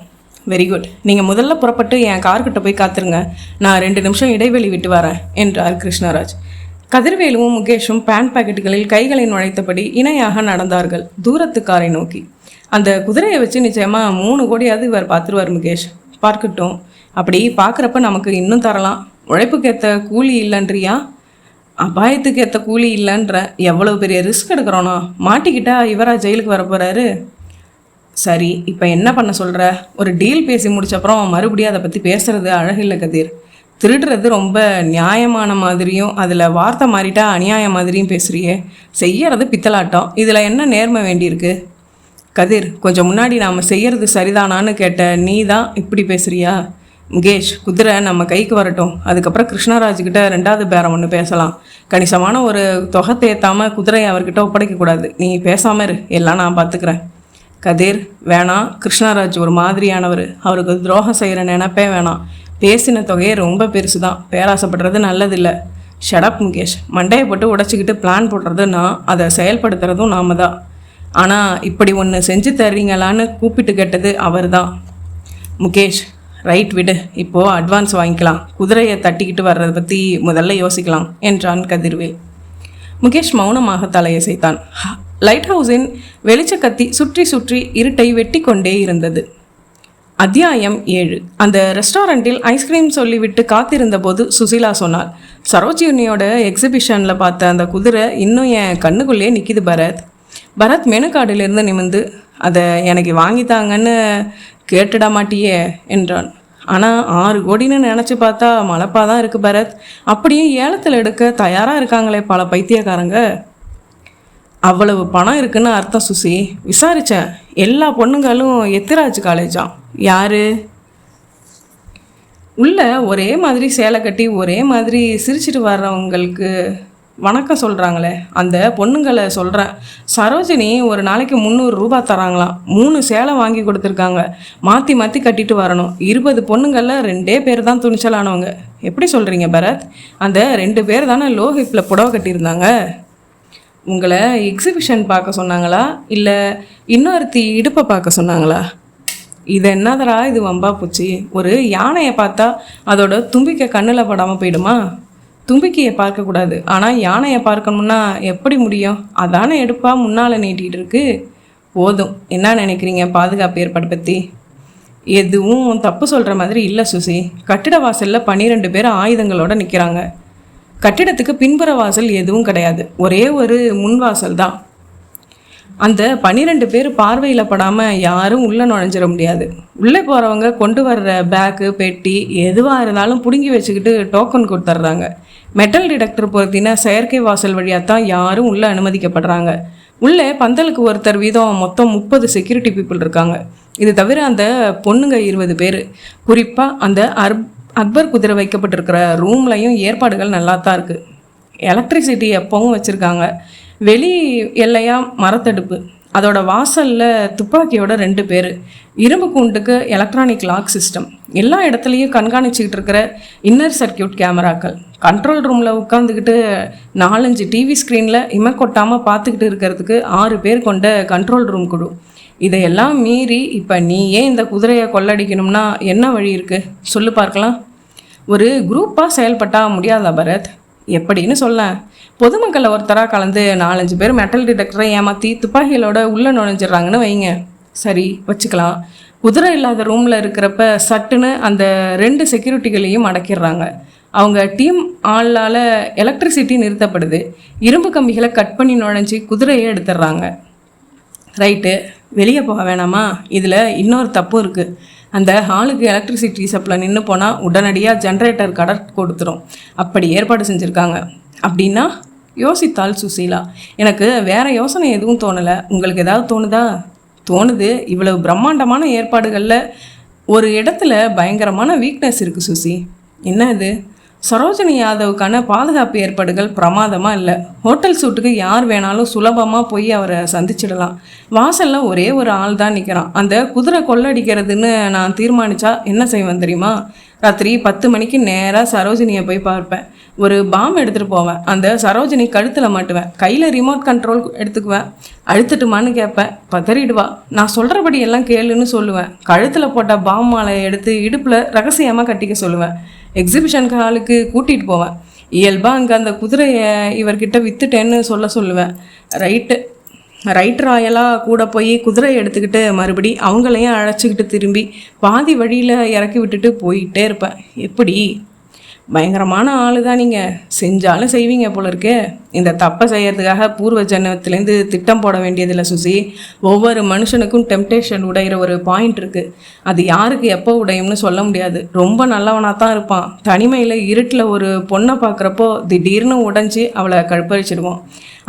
Very good. நீங்கள் முதல்ல புறப்பட்டு என் கார்கிட்ட போய் காத்துருங்க, நான் 2 நிமிஷம் இடைவெளி விட்டு வரேன் என்றார் கிருஷ்ணராஜ். கதிர்வேலுவும் முகேஷும் பேண்ட் பாக்கெட்டுகளில் கைகளை நுழைத்தபடி இணையாக நடந்தார்கள் தூரத்து காரை நோக்கி. அந்த குதிரையை வச்சு நிச்சயமாக 3 கோடியாவது இவர் பார்த்துருவார் முகேஷ். பார்க்கட்டும், அப்படி பார்க்குறப்ப நமக்கு இன்னும் தரலாம். உழைப்புக்கு ஏற்ற கூலி இல்லைன்றியா? அபாயத்துக்கு ஏற்ற கூலி இல்லைன்ற. எவ்வளோ பெரிய ரிஸ்க் எடுக்கிறோன்னா, மாட்டிக்கிட்டா இவரா ஜெயிலுக்கு வர போகிறாரு. சரி, இப்போ என்ன பண்ண சொல்கிற? ஒரு டீல் பேசி முடிச்சப்புறம் மறுபடியும் அதை பற்றி பேசுகிறது அழகில்லை கதிர். திருடுறது ரொம்ப நியாயமான மாதிரியும் அதில் வார்த்தை மாறிட்டா அநியாயம் மாதிரியும் பேசுகிறியே. செய்யறது பித்தலாட்டம், இதில் என்ன நேர்மை வேண்டியிருக்கு? கதிர், கொஞ்சம் முன்னாடி நாம் செய்யறது சரிதானான்னு கேட்ட நீ தான் இப்படி பேசுகிறியா? முகேஷ், குதிரை நம்ம கைக்கு வரட்டும், அதுக்கப்புறம் கிருஷ்ணராஜ்கிட்ட 2வது பேரம் ஒன்று பேசலாம். கணிசமான ஒரு தொகை தேத்தாமல் குதிரையை அவர்கிட்ட ஒப்படைக்கக்கூடாது. நீ பேசாமல் இரு, எல்லாம் நான் பார்த்துக்கிறேன். கதிர், வேணாம். கிருஷ்ணராஜ் ஒரு மாதிரியானவர், அவருக்கு துரோகம் செய்கிற நினைப்பே வேணாம். பேசின தொகையே ரொம்ப பெருசு தான், பேராசைப்படுறது நல்லதில்லை. ஷடப் முகேஷ். மண்டையை போட்டு உடச்சிக்கிட்டு பிளான் போடுறது நான், அதை செயல்படுத்துறதும் நாம தான். ஆனால் இப்படி ஒன்று செஞ்சு தர்றீங்களான்னு கூப்பிட்டு கேட்டது அவர் தான். முகேஷ், ரைட் விடு, இப்போது அட்வான்ஸ் வாங்கிக்கலாம். குதிரையை தட்டிக்கிட்டு வர்றதை பற்றி முதல்ல யோசிக்கலாம் என்றான் கதிர்வேல். முகேஷ் மௌனமாக தலையசைத்தான். லைட் ஹவுஸின் வெளிச்சக்கத்தி சுற்றி சுற்றி இருட்டை வெட்டி கொண்டே இருந்தது. அத்தியாயம் 7. அந்த ரெஸ்டாரண்ட்டில் ஐஸ்கிரீம் சொல்லிவிட்டு காத்திருந்த போது சுசீலா சொன்னாள், சரோஜினியோட எக்ஸிபிஷனில் பார்த்த அந்த குதிரை இன்னும் என் கண்ணுக்குள்ளேயே நிற்கிது பரத். பரத் மெனு கார்டிலிருந்து நிமிர்ந்து, அதை எனக்கு வாங்கித்தாங்கன்னு கேட்டுட மாட்டியே என்றான். ஆனால் 6 கோடின்னு நினச்சி பார்த்தா மலப்பாக தான் இருக்குது பரத். அப்படியே ஏலத்தில் எடுக்க தயாராக இருக்காங்களே பல பைத்தியக்காரங்க. அவ்வளவு பணம் இருக்குன்னு அர்த்தம் சுசி. விசாரித்தேன், எல்லா பொண்ணுங்களும் எத்திராஜ் காலேஜாம். யார்? உள்ள ஒரே மாதிரி சேலை கட்டி ஒரே மாதிரி சிரிச்சிட்டு வர்றவங்களுக்கு வணக்கம் சொல்கிறாங்களே, அந்த பொண்ணுங்களை சொல்கிறேன். சரோஜினி ஒரு நாளைக்கு 300 ரூபா தராங்களாம். 3 சேலை வாங்கி கொடுத்துருக்காங்க. மாற்றி மாற்றி கட்டிட்டு வரணும். 20 பொண்ணுங்களில் 2 பேர் தான் துணிச்சலானவங்க. எப்படி சொல்கிறீங்க பரத்? அந்த 2 பேர் தானே லோ ஹிப்பில் புடவை கட்டியிருந்தாங்க. உங்களை எக்ஸிபிஷன் பார்க்க சொன்னாங்களா, இல்லை இன்னொருத்தி இடுப்பை பார்க்க சொன்னாங்களா? இது என்னதரா இது வம்பா போச்சு. ஒரு யானையை பார்த்தா அதோட தும்பிக்கை கண்ணில் படாமல் போயிடுமா? தும்பிக்கையை பார்க்கக்கூடாது, ஆனால் யானையை பார்க்கணும்னா எப்படி முடியும்? அதானே எடுப்பா முன்னால் நீட்டிகிட்டு இருக்கு. போதும், என்ன நினைக்கிறீங்க பாதுகாப்பு ஏற்பாடு பற்றி? எதுவும் தப்பு சொல்கிற மாதிரி இல்லை சுசி. கட்டிட வாசலில் 12 பேர் ஆயுதங்களோடு நிற்கிறாங்க. கட்டிடத்துக்கு பின்புற வாசல் எதுவும் கிடையாது, ஒரே ஒரு முன்வாசல் தான். அந்த 12 பேர் பார்வையில் படாமல் யாரும் உள்ளே நுழைஞ்சிட முடியாது. உள்ளே போகிறவங்க கொண்டு வர்ற பேக்கு பெட்டி எதுவாக இருந்தாலும் பிடுங்கி வச்சுக்கிட்டு டோக்கன் கொடுத்துட்றாங்க. மெட்டல் டிடெக்டர் பொருத்தின செயற்கை வாசல் வழியாக தான் யாரும் உள்ளே அனுமதிக்கப்படுறாங்க. உள்ளே பந்தலுக்கு ஒருத்தர் வீதம் மொத்தம் 30 செக்யூரிட்டி பீப்புள் இருக்காங்க. இது தவிர அந்த பொண்ணுங்க 20 பேர். குறிப்பாக அந்த அக்பர் குதிரை வைக்கப்பட்டிருக்கிற ரூம்லையும் ஏற்பாடுகள் நல்லா தான் இருக்குது. எலக்ட்ரிசிட்டி எப்பவும் வச்சுருக்காங்க. வெளி எல்லையாக மரத்தடுப்பு, அதோட வாசலில் துப்பாக்கியோட 2 பேர், இரும்பு கூண்டுக்கு எலக்ட்ரானிக் லாக் சிஸ்டம், எல்லா இடத்துலையும் கண்காணிச்சிக்கிட்டு இருக்கிற இன்னர் சர்க்கியூட் கேமராக்கள், கண்ட்ரோல் ரூமில் உட்காந்துக்கிட்டு 4-5 டிவி ஸ்க்ரீனில் இமை கொட்டாமல் பார்த்துக்கிட்டு இருக்கிறதுக்கு 6 பேர் கொண்ட கண்ட்ரோல் ரூம் குழு. இதையெல்லாம் மீறி இப்போ நீ ஏன் இந்த குதிரையை கொள்ளடிக்கணும்னா என்ன வழி இருக்குது சொல்லு பார்க்கலாம். ஒரு குரூப்பாக செயல்பட்டால் முடியாதா பரத்? எப்படின்னு சொல்ல, பொதுமக்களை ஒருத்தராக கலந்து 4-5 பேர் மெட்டல் டிடெக்டரை ஏமாற்றி துப்பாக்கிகளோட உள்ளே நுழைஞ்சிட்றாங்கன்னு வைங்க. சரி, வச்சுக்கலாம். குதிரை இல்லாத ரூமில் இருக்கிறப்ப சட்டுன்னு அந்த 2 செக்யூரிட்டிகளையும் அடக்கிடுறாங்க. அவங்க டீம் ஆளால் எலக்ட்ரிசிட்டி நிறுத்தப்படுது. இரும்பு கம்பிகளை கட் பண்ணி நுழைஞ்சி குதிரையை எடுத்துடுறாங்க. ரைட்டு, வெளியே போக வேணாமா? இதில் இன்னொரு தப்பும் இருக்குது. அந்த ஹாலுக்கு எலக்ட்ரிசிட்டி சப்ளை நின்று போனால் உடனடியாக ஜென்ரேட்டர் கடை கொடுத்துரும். அப்படி ஏற்பாடு செஞ்சுருக்காங்க. அப்படின்னா யோசித்தாள் சுசீலா. எனக்கு வேறு யோசனை எதுவும் தோணலை. உங்களுக்கு ஏதாவது தோணுதா? தோணுது. இவ்வளவு பிரம்மாண்டமான ஏற்பாடுகளில் ஒரு இடத்துல பயங்கரமான வீக்னஸ் இருக்குது சுசி. என்ன இது? சரோஜினி யாதவுக்கான பாதுகாப்பு ஏற்பாடுகள் பிரமாதமாக இல்லை. ஹோட்டல் சூட்டுக்கு யார் வேணாலும் சுலபமாக போய் அவரை சந்திச்சிடலாம். வாசலில் ஒரே ஒரு ஆள் தான் நிற்கிறான். அந்த குதிரை கொள்ளடிக்கிறதுன்னு நான் தீர்மானித்தா என்ன செய்வேன் தெரியுமா? ராத்திரி 10 மணிக்கு நேராக சரோஜினியை போய் பார்ப்பேன். ஒரு பாம் எடுத்துகிட்டு போவேன். அந்த சரோஜினி கழுத்தில் மாட்டுவேன். கையில் ரிமோட் கண்ட்ரோல் எடுத்துக்குவேன். அழுத்துட்டுமான்னு கேட்பேன். பதறிடுவா. நான் சொல்கிறபடி எல்லாம் கேளுன்னு சொல்லுவேன். கழுத்தில் போட்ட பாம் மாலையை எடுத்து இடுப்பில் ரகசியமாக கட்டிக்க சொல்லுவேன். எக்ஸிபிஷன் ஹாலுக்கு கூட்டிகிட்டு போவேன். இயல்பாக அங்கே அந்த குதிரையை இவர்கிட்ட விற்றுட்டேன்னு சொல்லுவேன். ரைட் ராயலாக கூட போய் குதிரையை எடுத்துக்கிட்டு மறுபடி அவங்களையும் அழைச்சிக்கிட்டு திரும்பி பாதி வழியில் இறக்கி விட்டுட்டு போயிட்டே இருப்பேன். எப்படி பயங்கரமான ஆள் தான் நீங்கள். செஞ்சாலும் செய்வீங்க போல இருக்கே. இந்த தப்பை செய்யறதுக்காக பூர்வ ஜென்மத்திலேருந்து திட்டம் போட வேண்டியதில்லை சுசி. ஒவ்வொரு மனுஷனுக்கும் டெம்டேஷன் உடையிற ஒரு பாயிண்ட் இருக்குது. அது யாருக்கு எப்போ உடையும்னு சொல்ல முடியாது. ரொம்ப நல்லவனாக தான் இருப்பான். தனிமையில் இருட்டில் ஒரு பொண்ணை பார்க்குறப்போ திடீர்னு உடைஞ்சி அவளை கழுப்பழிச்சிடுவான்.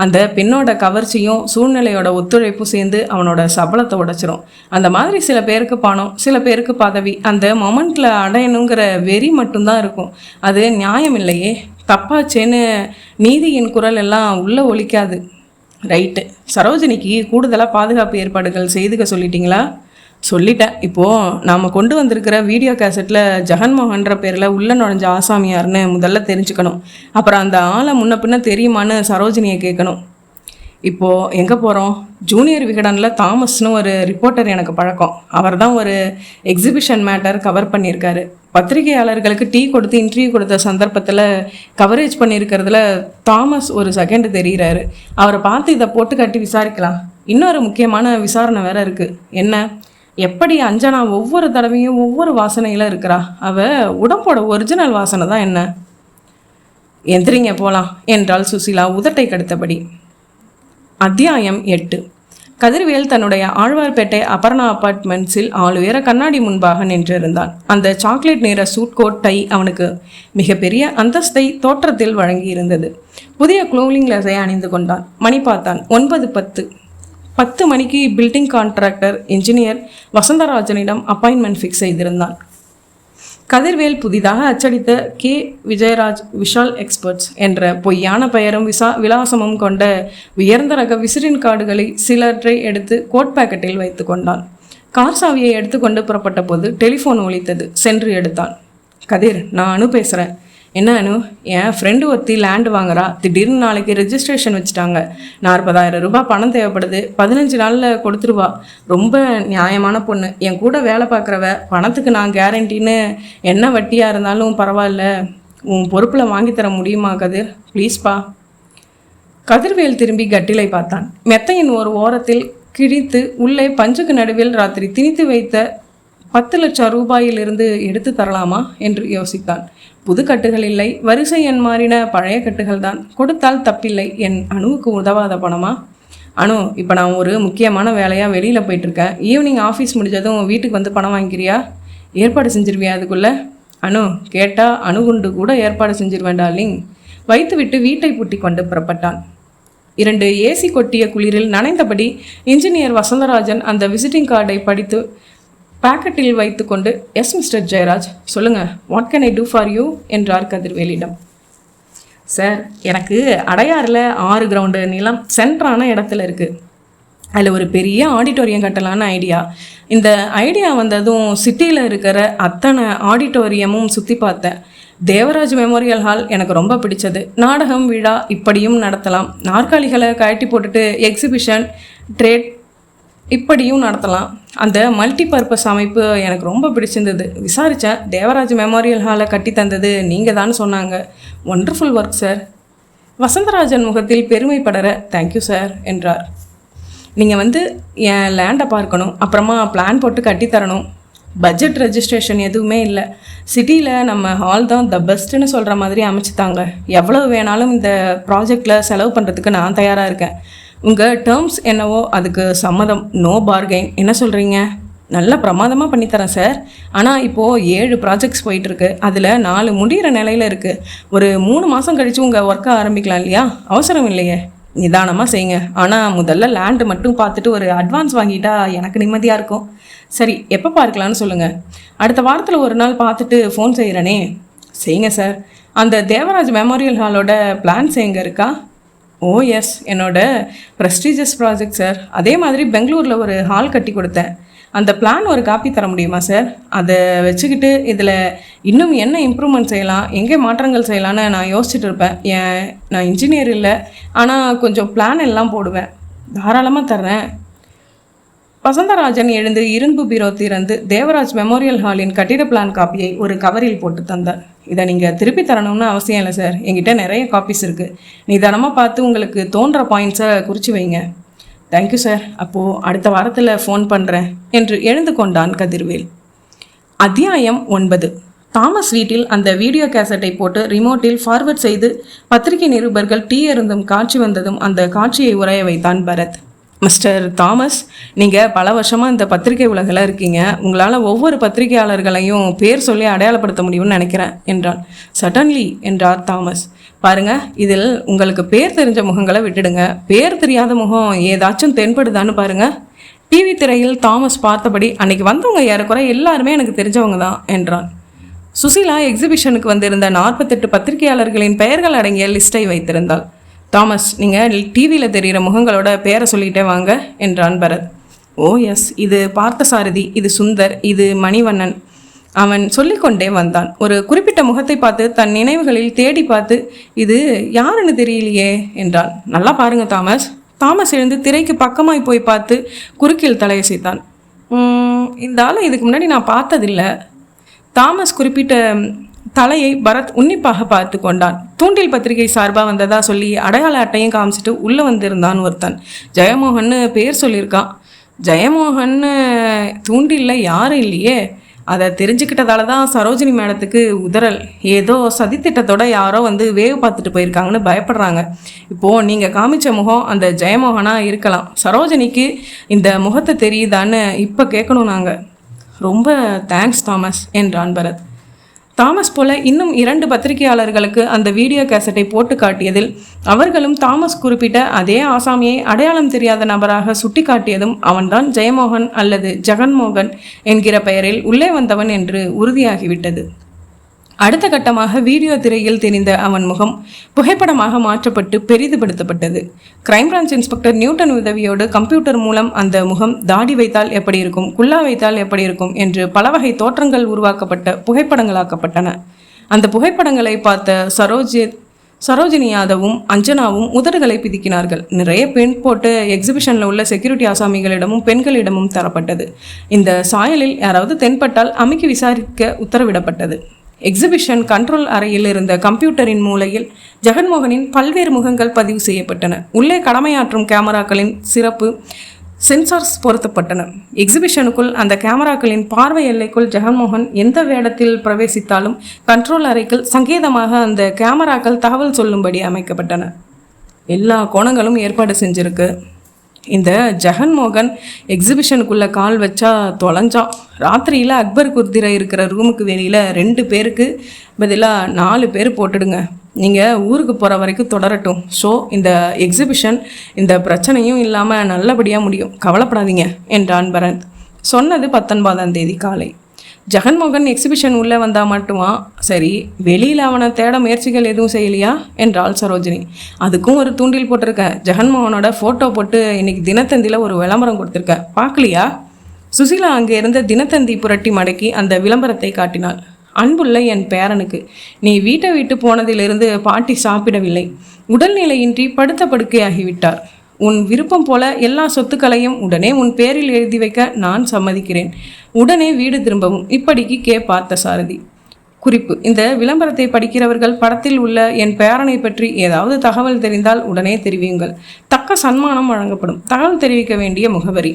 அந்த பெண்ணோட கவர்ச்சியும் சூழ்நிலையோட ஒத்துழைப்பும் சேர்ந்து அவனோட சபலத்தை உடைச்சிரும். அந்த மாதிரி சில பேருக்கு பணம், சில பேருக்கு பதவி, அந்த மொமெண்ட்டில் அடையணுங்கிற வெறி மட்டும்தான் இருக்கும். அது நியாயம் இல்லையே. தப்பாச்சேன்னு நீதியின் குரல் எல்லாம் உள்ளே ஒலிக்காது. ரைட்டு. சரோஜினிக்கு கூடுதலாக பாதுகாப்பு ஏற்பாடுகள் செய்துக்க சொல்லிட்டீங்களா? சொல்லிட்டேன். இப்போது நாம் கொண்டு வந்திருக்கிற வீடியோ கேசட்டில் ஜெகன்மோகன்ற பேரில் உள்ள நுழைஞ்ச ஆசாமியார்னு முதல்ல தெரிஞ்சுக்கணும். அப்புறம் அந்த ஆளை முன்ன பின்ன தெரியுமான்னு சரோஜினியை கேட்கணும். இப்போது எங்கே போகிறோம்? ஜூனியர் விகடனில் தாமஸ்னு ஒரு ரிப்போர்ட்டர் எனக்கு பழக்கம். அவர் தான் ஒரு எக்ஸிபிஷன் மேட்டர் கவர் பண்ணியிருக்காரு. பத்திரிகையாளர்களுக்கு டீ கொடுத்து இன்டர்வியூ கொடுத்த சந்தர்ப்பத்தில் கவரேஜ் பண்ணியிருக்கிறதுல தாமஸ் ஒரு செகண்ட் தெரிகிறாரு. அவரை பார்த்து இதை போட்டு கட்டி விசாரிக்கலாம். இன்னொரு முக்கியமான விசாரணை வேறு இருக்குது. என்ன? எப்படி அஞ்சனா ஒவ்வொரு தடவையும் ஒவ்வொரு வாசனையில் இருக்கிறா? அவள் உடம்போட ஒரிஜினல் வாசனை தான் என்ன? எந்திரிங்க போகலாம் என்றாள் சுசிலா உதட்டை கடுத்தபடி. அத்தியாயம் 8. கதிர்வேல் தன்னுடைய ஆழ்வார்பேட்டை அபர்ணா அப்பார்ட்மெண்ட்ஸில் ஆளுயர கண்ணாடி முன்பாக நின்றிருந்தான். அந்த சாக்லேட் நிற சூட் கோட் டை அவனுக்கு மிகப்பெரிய அந்தஸ்தை தோற்றத்தில் வழங்கி இருந்தது. புதிய க்ளோவிங் கிளாஸை அணிந்து கொண்டான். மணி பார்த்தான். 9:10. 10 மணிக்கு பில்டிங் கான்ட்ராக்டர் இன்ஜினியர் வசந்தராஜனிடம் அப்பாயின்மெண்ட் ஃபிக்ஸ் செய்திருந்தான். கதிர்வேல் புதிதாக அச்சடித்த கே விஜயராஜ் விஷால் எக்ஸ்பர்ட்ஸ் என்ற பொய்யான பெயரும் விலாசமும் கொண்ட உயர்ந்த ரக விசிறின் கார்டுகளை சிலற்றை எடுத்து கோட் பேக்கெட்டில் வைத்து கொண்டான். கார் சாவியை எடுத்துக்கொண்டு புறப்பட்ட போது டெலிஃபோன் ஒலித்தது. சென்று எடுத்தான். கதிர், நான் அனு பேசுகிறேன். என்ன அனு? என் ஃப்ரெண்டு ஒருத்தி லேண்டு வாங்குறா. திடீர்னு நாளைக்கு ரெஜிஸ்ட்ரேஷன் வச்சுட்டாங்க. 40,000 ரூபாய் பணம் தேவைப்படுது. 15 நாளில் கொடுத்துருவா. ரொம்ப நியாயமான பொண்ணு. என் கூட வேலை பார்க்குறவ. பணத்துக்கு நான் கேரண்டின்னு என்ன வட்டியாக இருந்தாலும் பரவாயில்ல, உன் பொறுப்பில் வாங்கித்தர முடியுமா கதிர்? ப்ளீஸ்ப்பா. கதிர்வேல் திரும்பி கட்டிலை பார்த்தான். மெத்தையின் ஒரு ஓரத்தில் கிழித்து உள்ளே பஞ்சுக்கு நடுவில் ராத்திரி திணித்து வைத்த 10 லட்சம் ரூபாயிலிருந்து எடுத்து தரலாமா என்று யோசித்தான். புது கட்டுகள் இல்லை, வரிசை எண் மாறின பழைய கட்டுகள் தான். கொடுத்தால் தப்பில்லை. என் அணுவுக்கு உதவாத பணமா? அனு, இப்போ நான் ஒரு முக்கியமான வேலையாக வெளியில் போயிட்டுருக்கேன். ஈவினிங் ஆஃபீஸ் முடிஞ்சதும் வீட்டுக்கு வந்து பணம் வாங்கிக்கிறியா? ஏற்பாடு செஞ்சிருவியா அதுக்குள்ளே? அனு கேட்டால் அணுகுண்டு கூட ஏற்பாடு செஞ்சிருவேன் டார்லிங். வைத்து விட்டு வீட்டை பூட்டி கொண்டு புறப்பட்டான். 2 ஏசி கொட்டிய குளிரில் நனைந்தபடி இன்ஜினியர் வசந்தராஜன் அந்த விசிட்டிங் கார்டை படித்து பாக்கெட்டில் வைத்து கொண்டு, எஸ் மிஸ்டர் ஜெயராஜ், சொல்லுங்கள், what can I do for you என்றார் கதிர்வேலிடம். சார், எனக்கு அடையாறில் 6 கிரவுண்டு நிலம் சென்ட்ரான இடத்துல இருக்குது. அதில் ஒரு பெரிய ஆடிட்டோரியம் கட்டலான்னு ஐடியா. இந்த ஐடியா வந்ததும் சிட்டியில் இருக்கிற அத்தனை ஆடிட்டோரியமும் சுற்றி பார்த்தேன். தேவராஜ் மெமோரியல் ஹால் எனக்கு ரொம்ப பிடிச்சது. நாடகம், விழா இப்படியும் நடத்தலாம். நாற்காலிகளை கழட்டி போட்டுட்டு எக்ஸிபிஷன், ட்ரேட் இப்படியும் நடத்தலாம். அந்த மல்டி பர்பஸ் அமைப்பு எனக்கு ரொம்ப பிடிச்சிருந்தது. விசாரித்தேன். தேவராஜ் மெமோரியல் ஹாலை கட்டி தந்தது நீங்கள் தான் சொன்னாங்க. Wonderful work sir. வசந்தராஜன் முகத்தில் பெருமைப்படற தேங்க்யூ சார் என்றார். நீங்கள் வந்து என் லேண்டை பார்க்கணும், அப்புறமா பிளான் போட்டு கட்டித்தரணும். பட்ஜெட் ரெஜிஸ்ட்ரேஷன் எதுவுமே இல்லை. சிட்டியில் நம்ம ஹால் தான் த பெஸ்ட்டுன்னு சொல்கிற மாதிரி அமைச்சுத்தாங்க. எவ்வளவு வேணாலும் இந்த ப்ராஜெக்டில் செலவு பண்ணுறதுக்கு நான் தயாராக இருக்கேன். உங்கள் டேர்ம்ஸ் என்னவோ அதுக்கு சம்மதம். No bargain. என்ன சொல்கிறீங்க? நல்ல பிரமாதமாக பண்ணித்தரேன் சார். ஆனால் இப்போது 7 ப்ராஜெக்ட்ஸ் போயிட்டுருக்கு. அதில் 4 முடிகிற நிலையில் இருக்குது. ஒரு 3 மாதம் கழித்து உங்கள் ஒர்க்கை ஆரம்பிக்கலாம் இல்லையா? அவசரம் இல்லையே, நிதானமாக செய்யுங்க. ஆனால் முதல்ல லேண்டு மட்டும் பார்த்துட்டு ஒரு அட்வான்ஸ் வாங்கிட்டா எனக்கு நிம்மதியாக இருக்கும். சரி, எப்போ பார்க்கலான்னு சொல்லுங்கள். அடுத்த வாரத்தில் ஒரு நாள் பார்த்துட்டு ஃபோன் செய்கிறேனே. செய்யுங்க சார். அந்த தேவராஜ் மெமோரியல் ஹாலோட பிளான்ஸ் எங்கே இருக்கா? ஓ எஸ், என்னோட ப்ரெஸ்டீஜியஸ் ப்ராஜெக்ட் சார். அதே மாதிரி பெங்களூரில் ஒரு ஹால் கட்டி கொடுத்தேன். அந்த பிளான் ஒரு காப்பி தர முடியுமா சார்? அதை வச்சுக்கிட்டு இதில் இன்னும் என்ன இம்ப்ரூவ்மெண்ட் செய்யலாம், எங்கே மாற்றங்கள் செய்யலான்னு நான் யோசிச்சுட்டு இருப்பேன். நான் இன்ஜினியர் இல்லை, ஆனால் கொஞ்சம் பிளான் எல்லாம் போடுவேன். தாராளமாக தர்றேன். வசந்தராஜன் எழுந்து இரும்பு பீரோ திறந்து தேவராஜ் மெமோரியல் ஹாலின் கட்டிட பிளான் காப்பியை ஒரு கவரில் போட்டு தந்தார். இதை நீங்கள் திருப்பி தரணும்னு அவசியம் இல்லை சார், என்கிட்ட நிறைய காப்பீஸ் இருக்குது. நிதானமாக பார்த்து உங்களுக்கு தோன்ற பாயிண்ட்ஸை குறித்து வைங்க. தேங்க்யூ சார், அப்போது அடுத்த வாரத்தில் ஃபோன் பண்ணுறேன் என்று எழுந்து கொண்டான் கதிர்வேல். அத்தியாயம் 9. தாமஸ் வீட்டில் அந்த வீடியோ கேசட்டை போட்டு ரிமோட்டில் ஃபார்வர்ட் செய்து பத்திரிகை நிருபர்கள் டீ அருந்தும் காட்சி வந்ததும் அந்த காட்சியை உரைய வைத்தான் பரத். மிஸ்டர் தாமஸ், நீங்கள் பல வருஷமாக இந்த பத்திரிகை உலகில் இருக்கீங்க. உங்களால் ஒவ்வொரு பத்திரிகையாளர்களையும் பேர் சொல்லி அடையாளப்படுத்த முடியும்னு நினைக்கிறேன் என்றான். சடன்லி என்றார் தாமஸ். பாருங்க, இதில் உங்களுக்கு பேர் தெரிஞ்ச முகங்களை விட்டுடுங்க. பேர் தெரியாத முகம் ஏதாச்சும் தென்படுதான்னு பாருங்க. டிவி திரையில் தாமஸ் பார்த்தபடி அன்னைக்கு வந்தவங்க ஏறக்குறை எல்லாருமே எனக்கு தெரிஞ்சவங்க தான் என்றான். சுசீலா எக்ஸிபிஷனுக்கு வந்திருந்த 48 பத்திரிகையாளர்களின் பெயர்கள் அடங்கிய லிஸ்ட்டை வைத்திருந்தாள். தாமஸ், நீங்கள் டிவியில் தெரிகிற முகங்களோட பேரை சொல்லிகிட்டே வாங்க என்றான் பரத். ஓ எஸ், இது பார்த்தசாரதி, இது சுந்தர், இது மணிவண்ணன். அவன் சொல்லிக்கொண்டே வந்தான். ஒரு குறிப்பிட்ட முகத்தை பார்த்து தன் நினைவுகளில் தேடி பார்த்து இது யாருன்னு தெரியலையே என்றான். நல்லா பாருங்க தாமஸ். தாமஸ் எழுந்து திரைக்கு பக்கமாய் போய் பார்த்து குறுக்கில் தலையசைத்தான். இந்த ஆளை இதுக்கு முன்னாடி நான் பார்த்ததில்லை. தாமஸ் குறிப்பிட்ட தலையை பரத் உன்னிப்பாக பார்த்து கொண்டான். தூண்டில் பத்திரிகை சார்பாக வந்ததா சொல்லி அடையாள அட்டையும் காமிச்சிட்டு உள்ளே வந்திருந்தான் ஒருத்தன். ஜெயமோகன்னு பேர் சொல்லியிருக்கான். ஜெயமோகன்னு தூண்டில்ல யாரும் இல்லையே. அதை தெரிஞ்சுக்கிட்டதால தான் சரோஜினி மேடத்துக்கு உதறல். ஏதோ சதித்திட்டத்தோட யாரோ வந்து வேவு பார்த்துட்டு போயிருக்காங்கன்னு பயப்படுறாங்க. இப்போது நீங்கள் காமிச்ச முகம் அந்த ஜெயமோகனாக இருக்கலாம். சரோஜினிக்கு இந்த முகத்தை தெரியுதான்னு இப்போ கேட்கணும் நாங்கள். ரொம்ப தேங்க்ஸ் தாமஸ் என்றான் பரத். தாமஸ் போல இன்னும் 2 பத்திரிகையாளர்களுக்கு அந்த வீடியோ கேசட்டை போட்டு காட்டியதில் அவர்களும் தாமஸ் குறிப்பிட்ட அதே ஆசாமியை அடையாளம் தெரியாத நபராக சுட்டி காட்டியதும் அவன்தான் ஜெயமோகன் அல்லது ஜெகன்மோகன் என்கிற பெயரில் உள்ளே வந்தவன் என்று உறுதியாகிவிட்டது. அடுத்த கட்டமாக வீடியோ திரையில் தெரிந்த அவன் முகம் புகைப்படமாக மாற்றப்பட்டு பெரிதுபடுத்தப்பட்டது. கிரைம் பிரான்ச் இன்ஸ்பெக்டர் நியூட்டன் உதவியோடு கம்ப்யூட்டர் மூலம் அந்த முகம் தாடி வைத்தால் எப்படி இருக்கும், குல்லா வைத்தால் எப்படி இருக்கும் என்று பல வகை தோற்றங்கள் உருவாக்கப்பட்ட புகைப்படங்களாக்கப்பட்டன. அந்த புகைப்படங்களை பார்த்த சரோஜினி யாதவும் அஞ்சனாவும் உதடுகளை பிதிக்கினார்கள். நிறைய பெண் போட்டு எக்ஸிபிஷனில் உள்ள செக்யூரிட்டி ஆசாமிகளிடமும் பெண்களிடமும் தரப்பட்டது. இந்த சாயலில் யாராவது தென்பட்டால் அமுக்கி விசாரிக்க உத்தரவிடப்பட்டது. எக்ஸிபிஷன் கண்ட்ரோல் அறையில் இருந்த கம்ப்யூட்டரின் மூலையில் ஜெகன்மோகனின் பல்வேறு முகங்கள் பதிவு செய்யப்பட்டன. உள்ளே கடமையாற்றும் கேமராக்களின் சிறப்பு சென்சார்ஸ் பொருத்தப்பட்டன. எக்ஸிபிஷனுக்குள் அந்த கேமராக்களின் பார்வை எல்லைக்குள் ஜெகன்மோகன் எந்த வேடத்தில் பிரவேசித்தாலும் கண்ட்ரோல் அறைக்குள் சங்கேதமாக அந்த கேமராக்கள் தகவல் சொல்லும்படி அமைக்கப்பட்டன. எல்லா கோணங்களும் ஏற்பாடு செஞ்சிருக்கு. இந்த ஜெகன்மோகன் எக்ஸிபிஷனுக்குள்ளே கால் வச்சா தொலைஞ்சான். ராத்திரியில் அக்பர் குர்திரை இருக்கிற ரூமுக்கு வெளியில் 2 பேருக்கு பதிலாக 4 பேர் போட்டுடுங்க. நீங்கள் ஊருக்கு போகிற வரைக்கும் தொடரட்டும் ஷோ. இந்த எக்ஸிபிஷன் இந்த பிரச்சனையும் இல்லாமல் நல்லபடியாக முடியும், கவலைப்படாதீங்க என்றான் பரத். சொன்னது 19ஆம் தேதி காலை. ஜெகன்மோகன் எக்ஸிபிஷன் உள்ளே வந்தால் மட்டுமா சரி, வெளியில் அவனை தேட முயற்சிகள் எதுவும் செய்யலையா என்றாள் சரோஜினி. அதுக்கும் ஒரு தூண்டில் போட்டிருக்கேன். ஜெகன்மோகனோட ஃபோட்டோ போட்டு இன்னைக்கு தினத்தந்தியில் ஒரு விளம்பரம் கொடுத்துருக்கேன், பார்க்கலையா? சுசீலா அங்கே இருந்த தினத்தந்தி புரட்டி மடக்கி அந்த விளம்பரத்தை காட்டினாள். அன்புள்ள என் பேரனுக்கு, நீ வீட்டை விட்டு போனதிலிருந்து பாட்டி சாப்பிடவில்லை. உடல்நிலையின்றி படுத்த படுக்கையாகிவிட்டார். உன் விருப்பம் போல எல்லா சொத்துக்களையும் உடனே உன் பேரில் எழுதி வைக்க நான் சம்மதிக்கிறேன். உடனே வீடு திரும்பவும். இப்படிக்கு கே பார்த்தசாரதி. குறிப்பு: இந்த விளம்பரத்தை படிக்கிறவர்கள் படத்தில் உள்ள என் பேரனை பற்றி ஏதாவது தகவல் தெரிந்தால் உடனே தெரிவியுங்கள். தக்க சன்மானம் வழங்கப்படும். தகவல் தெரிவிக்க வேண்டிய முகவரி.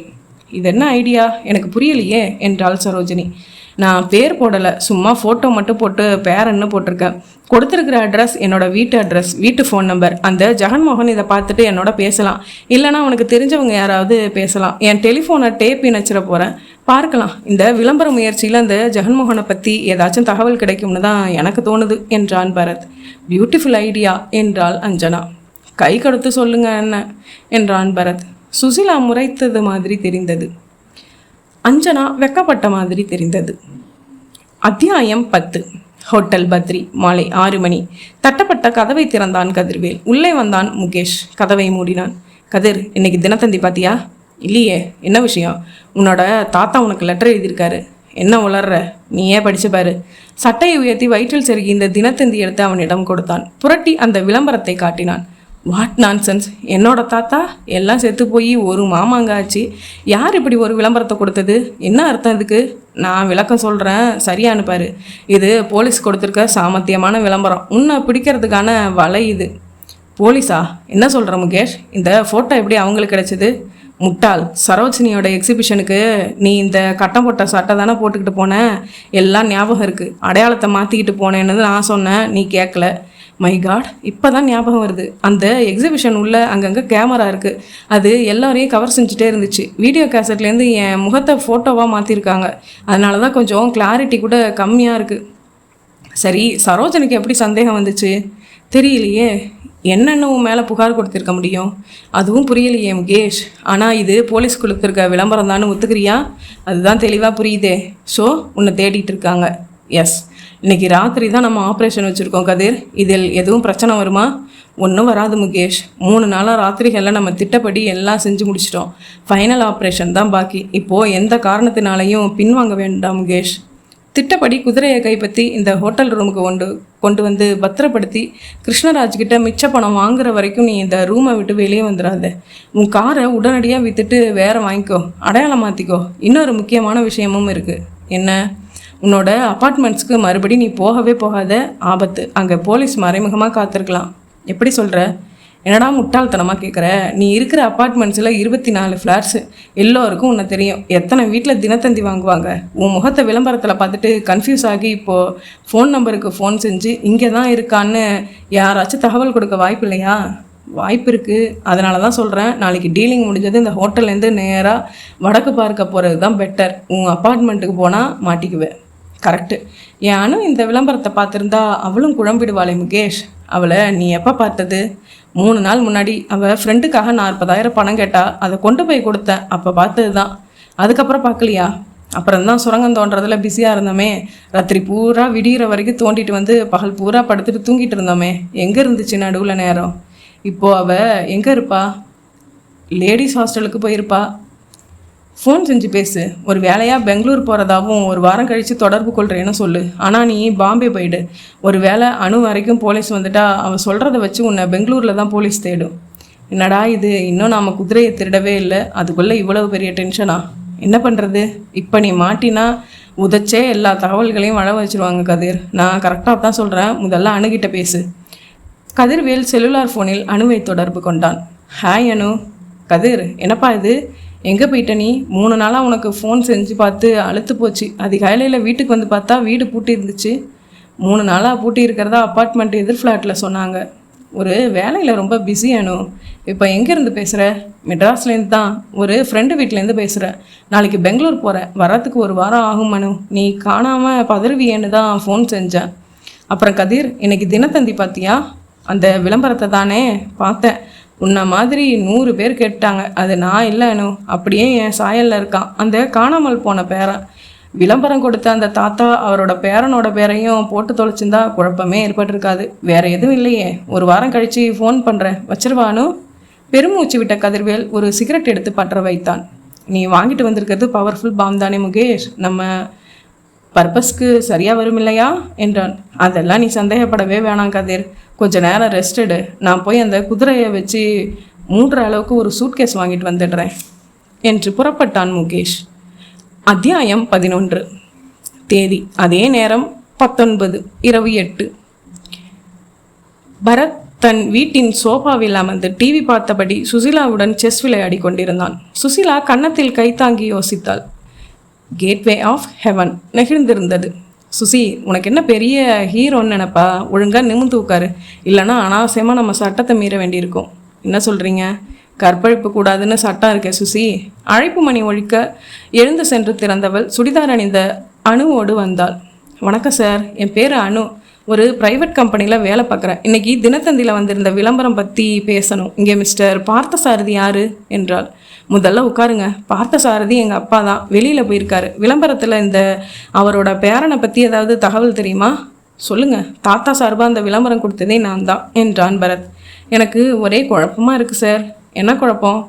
இது என்ன ஐடியா, எனக்கு புரியலையே என்றாள் சரோஜினி. நான் பேர் போடலை, சும்மா ஃபோட்டோ மட்டும் போட்டு பேரன்னு போட்டிருக்கேன். கொடுத்துருக்கிற அட்ரஸ் என்னோடய வீட்டு அட்ரஸ், வீட்டு ஃபோன் நம்பர். அந்த ஜெகன்மோகன் இதை பார்த்துட்டு என்னோட பேசலாம், இல்லைனா அவனுக்கு தெரிஞ்சவங்க யாராவது பேசலாம். என் டெலிஃபோனை டேப் இணைச்சிட போகிறேன், பார்க்கலாம். இந்த விளம்பர முயற்சியில் அந்த ஜெகன்மோகனை பற்றி ஏதாச்சும் தகவல் கிடைக்கும்னு தான் எனக்கு தோணுது என்றான் பரத். பியூட்டிஃபுல் ஐடியா என்றாள் அஞ்சனா. கை கொடுத்து சொல்லுங்க என்ன என்றான் பரத். சுசிலா முறைத்தது மாதிரி தெரிந்தது. அஞ்சனா வெக்கப்பட்ட மாதிரி தெரிந்தது. அத்தியாயம் 10. ஹோட்டல் பத்ரி. மாலை 6 மணி. தட்டப்பட்ட கதவை திறந்தான் கதிர்வேல். உள்ளே வந்தான் முகேஷ். கதவை மூடினான். கதிர், இன்னைக்கு தினத்தந்தி பாத்தியா? இல்லையே, என்ன விஷயம்? உன்னோட தாத்தா உனக்கு லெட்டர் எழுதியிருக்காரு. என்ன உளர்ற? நீயே படிச்சு பாரு. சட்டையை உயர்த்தி வயிற்றில் செருகி இந்த தினத்தந்தி எடுத்து அவனிடம் கொடுத்தான். புரட்டி அந்த விளம்பரத்தை காட்டினான். What nonsense! என்னோட தாத்தா எல்லாம் செத்து போய் ஒரு மாமாங்க ஆச்சு. யார் இப்படி ஒரு விளம்பரத்தை கொடுத்தது? என்ன அர்த்தம் இதுக்கு? நான் விளக்கம் சொல்கிறேன், சரியா அனுப்பாரு. இது போலீஸ் கொடுத்துருக்க சாமர்த்தியமான விளம்பரம். உன்னை பிடிக்கிறதுக்கான வலை இது. போலீஸா? என்ன சொல்கிற முகேஷ்? இந்த ஃபோட்டோ எப்படி அவங்களுக்கு கிடைச்சிது? முட்டாள், சரோஜினியோட எக்ஸிபிஷனுக்கு நீ இந்த கட்டம் போட்ட சட்டை தானே போட்டுக்கிட்டு போனேன். எல்லாம் ஞாபகம் இருக்குது. அடையாளத்தை மாற்றிக்கிட்டு போனேன்னு நான் சொன்னேன், நீ கேட்கல. மை காட், இப்போ தான் ஞாபகம் வருது. அந்த எக்ஸிபிஷன் உள்ள அங்கங்கே கேமரா இருக்குது. அது எல்லோரையும் கவர் செஞ்சுட்டே இருந்துச்சு. வீடியோ கேசட்லேருந்து என் முகத்தை ஃபோட்டோவாக மாற்றிருக்காங்க. அதனால தான் கொஞ்சம் கிளாரிட்டி கூட கம்மியாக இருக்குது. சரி, சரோஜனுக்கு எப்படி சந்தேகம் வந்துச்சு? தெரியலையே. என்னென்ன உன் மேலே புகார் கொடுத்துருக்க முடியும்? அதுவும் புரியலையே முகேஷ். ஆனால் இது போலீஸ் கொடுத்துருக்க விளம்பரம் தானே ஒத்துக்கிறியா? அதுதான் தெளிவாக புரியுதே. ஸோ உன்னை தேடிட்டு இருக்காங்க. எஸ், இன்னைக்கு ராத்திரி தான் நம்ம ஆப்ரேஷன் வச்சுருக்கோம் கதிர். இதில் எதுவும் பிரச்சனை வருமா? ஒன்றும் வராது முகேஷ். 3 நாளாக ராத்திரிகளில் நம்ம திட்டப்படி எல்லாம் செஞ்சு முடிச்சிட்டோம். ஃபைனல் ஆப்ரேஷன் தான் பாக்கி. இப்போது எந்த காரணத்தினாலையும் பின்வாங்க வேண்டாம் முகேஷ். திட்டப்படி குதிரையை கைப்பற்றி இந்த ஹோட்டல் ரூமுக்கு கொண்டு வந்து பத்திரப்படுத்தி கிருஷ்ணராஜ்கிட்ட மிச்ச பணம் வாங்குற வரைக்கும் நீ இந்த ரூமை விட்டு வெளியே வந்துடாத. உன் காரை உடனடியாக விற்றுட்டு வேற வாங்கிக்கோ, அடையாளம் மாற்றிக்கோ. இன்னொரு முக்கியமான விஷயமும் இருக்குது. என்ன? உன்னோட அப்பார்ட்மெண்ட்ஸ்க்கு மறுபடி நீ போகவே போகாத. ஆபத்து. அங்கே போலீஸ் மறைமுகமாக காத்திருக்கலாம். எப்படி சொல்கிற? என்னடா முட்டாள்தனமாக கேட்குற? நீ இருக்கிற அப்பார்ட்மெண்ட்ஸில் 24 ஃப்ளாட்ஸு. எல்லோருக்கும் உன்னை தெரியும். எத்தனை வீட்டில் தினத்தந்தி வாங்குவாங்க? உன் முகத்தை விளம்பரத்தில் பார்த்துட்டு கன்ஃபியூஸ் ஆகி இப்போது ஃபோன் நம்பருக்கு ஃபோன் செஞ்சு இங்கே தான் இருக்கான்னு யாராச்சும் தகவல் கொடுக்க வாய்ப்பு இல்லையா? வாய்ப்பு இருக்குது. அதனால தான் சொல்கிறேன், நாளைக்கு டீலிங் முடிஞ்சது இந்த ஹோட்டல்லேருந்து நேராக வடக்கு பார்க்க போகிறது தான் பெட்டர். உன் அப்பார்ட்மெண்ட்டுக்கு போனால் மாட்டிக்குவேன். கரெக்டு. என் அனு இந்த விளம்பரத்தை பார்த்துருந்தா அவளும் குழம்பிடுவாளே முகேஷ். அவளை நீ எப்போ பார்த்தது? 3 நாள் முன்னாடி. அவள் ஃப்ரெண்டுக்காக 40,000 பணம் கேட்டா, அதை கொண்டு போய் கொடுத்தேன். அப்போ பார்த்தது தான். அதுக்கப்புறம் பார்க்கலையா? அப்புறம்தான் சுரங்கம் தோன்றதில் பிஸியாக இருந்தோமே. ராத்திரி பூரா விடிகிற வரைக்கும் தோண்டிட்டு வந்து பகல் பூரா படுத்துட்டு தூங்கிட்டு இருந்தோமே. எங்கே இருந்துச்சு நடுவில் நேரம்? இப்போது அவள் எங்கே இருப்பா? லேடிஸ் ஹாஸ்டலுக்கு போயிருப்பா. ஃபோன் செஞ்சு பேசு. ஒரு வேலையாக பெங்களூர் போகிறதாவும் 1 வாரம் கழித்து தொடர்பு கொள்கிறேன்னு சொல்லு. ஆனால் நீ பாம்பே போயிடு. ஒரு வேளை அணு வரைக்கும் போலீஸ் வந்துட்டா அவள் சொல்கிறத வச்சு உன்னை பெங்களூரில் தான் போலீஸ் தேடும். என்னடா இது, இன்னும் நாம் குதிரையை திருடவே இல்லை, அதுக்குள்ளே இவ்வளவு பெரிய டென்ஷனா? என்ன பண்ணுறது? இப்போ நீ மாட்டினா உதச்சே எல்லா தகவல்களையும் வள வச்சுருவாங்க கதிர். நான் கரெக்டாக தான் சொல்கிறேன். முதல்ல அணுகிட்ட பேசு. கதிர்வேல் செல்லுலார் ஃபோனில் அணுவை தொடர்பு கொண்டான். ஹாய் அனு. கதிர், என்னப்பா இது? எங்கே போயிட்ட நீ? 3 நாளாக உனக்கு ஃபோன் செஞ்சு பார்த்து அழுத்து போச்சு. அதிகாலையில் வீட்டுக்கு வந்து பார்த்தா வீடு பூட்டி இருந்துச்சு. 3 நாளாக பூட்டி இருக்கிறதா அப்பார்ட்மெண்ட் எதிர் ஃப்ளாட்டில் சொன்னாங்க. ஒரு வேலையில் ரொம்ப பிஸி அனு. இப்போ எங்கேருந்து பேசுகிற? மெட்ராஸ்லேருந்து தான். ஒரு ஃப்ரெண்டு வீட்டிலேருந்து பேசுகிறேன். நாளைக்கு பெங்களூர் போகிறேன். வரத்துக்கு 1 வாரம் ஆகும் அனு. நீ காணாமல் பதறுவியேன்னு தான் ஃபோன் செஞ்சேன். அப்புறம் கதிர், இன்னைக்கு தினத்தந்தி பார்த்தியா? அந்த விளம்பரத்தை தானே பார்த்தேன். உன்னை மாதிரி 100 பேர் கேட்டாங்க. அது நான் இல்லைன்னு. அப்படியே என் சாயலில் இருக்கான் அந்த காணாமல் போன பேரன். விளம்பரம் கொடுத்த அந்த தாத்தா அவரோட பேரனோட பேரையும் போட்டு தொலைச்சிருந்தா குழப்பமே ஏற்பட்டிருக்காது. வேற எதுவும் இல்லையே. 1 வாரம் கழித்து ஃபோன் பண்ணுறேன். வச்சிருவானு? பெருமூச்சு விட்ட கதிர்வேல் ஒரு சிகரெட் எடுத்து பற்ற வைத்தான். நீ வாங்கிட்டு வந்திருக்கிறது பவர்ஃபுல் பாம் தானே முகேஷ்? நம்ம பர்பஸ்க்கு சரியாக வரும் இல்லையா என்றான். அதெல்லாம் நீ சந்தேகப்படவே வேணாம் கதிர். கொஞ்ச நேரம் ரெஸ்ட் எடு. நான் போய் அந்த குதிரையை வச்சு மூடுற அளவுக்கு ஒரு சூட்கேஸ் வாங்கிட்டு வந்துடுறேன் என்று புறப்பட்டான் முகேஷ். அத்தியாயம் 11. தேதி அதே நேரம் 19 இரவு 8. பரத் தன் வீட்டின் சோஃபாவில் அமர்ந்து டிவி பார்த்தபடி சுசிலாவுடன் செஸ் விளையாடி கொண்டிருந்தான். சுசிலா கன்னத்தில் கைத்தாங்கி யோசித்தாள். கேட்வே ஆஃப் ஹெவன் நெகிழ்ந்திருந்தது. சுசி, உனக்கு என்ன பெரிய ஹீரோன்னு நினைப்பா? ஒழுங்காக நிமிந்து உட்காரு. இல்லைனா அனாவசியமாக நம்ம சட்டத்தை மீற வேண்டியிருக்கும். என்ன சொல்கிறீங்க? கற்பழிப்பு கூடாதுன்னு சட்டம் இருக்கே சுசி. அழைப்பு மணி ஒழிக்க எழுந்து சென்று திறந்தவள் சுடிதார் அணிந்த அணுவோடு வந்தாள். வணக்கம் சார், என் பேர் அணு. ஒரு ப்ரைவேட் கம்பெனியில் வேலை பார்க்குறேன். இன்றைக்கி தினத்தந்தியில் வந்திருந்த விளம்பரம் பற்றி பேசணும். இங்கே மிஸ்டர் பார்த்தசாரதி யார் என்றாள். முதல்ல உட்காருங்க. பார்த்தசாரதி எங்கள் அப்பா தான். வெளியில் போயிருக்காரு. விளம்பரத்தில் இந்த அவரோட பேரனை பற்றி ஏதாவது தகவல் தெரியுமா? சொல்லுங்க, தாத்தா சார்பாக அந்த விளம்பரம் கொடுத்ததே நான் தான் என்றான் பரத். எனக்கு ஒரே குழப்பமாக இருக்குது சார். என்ன குழப்பம்?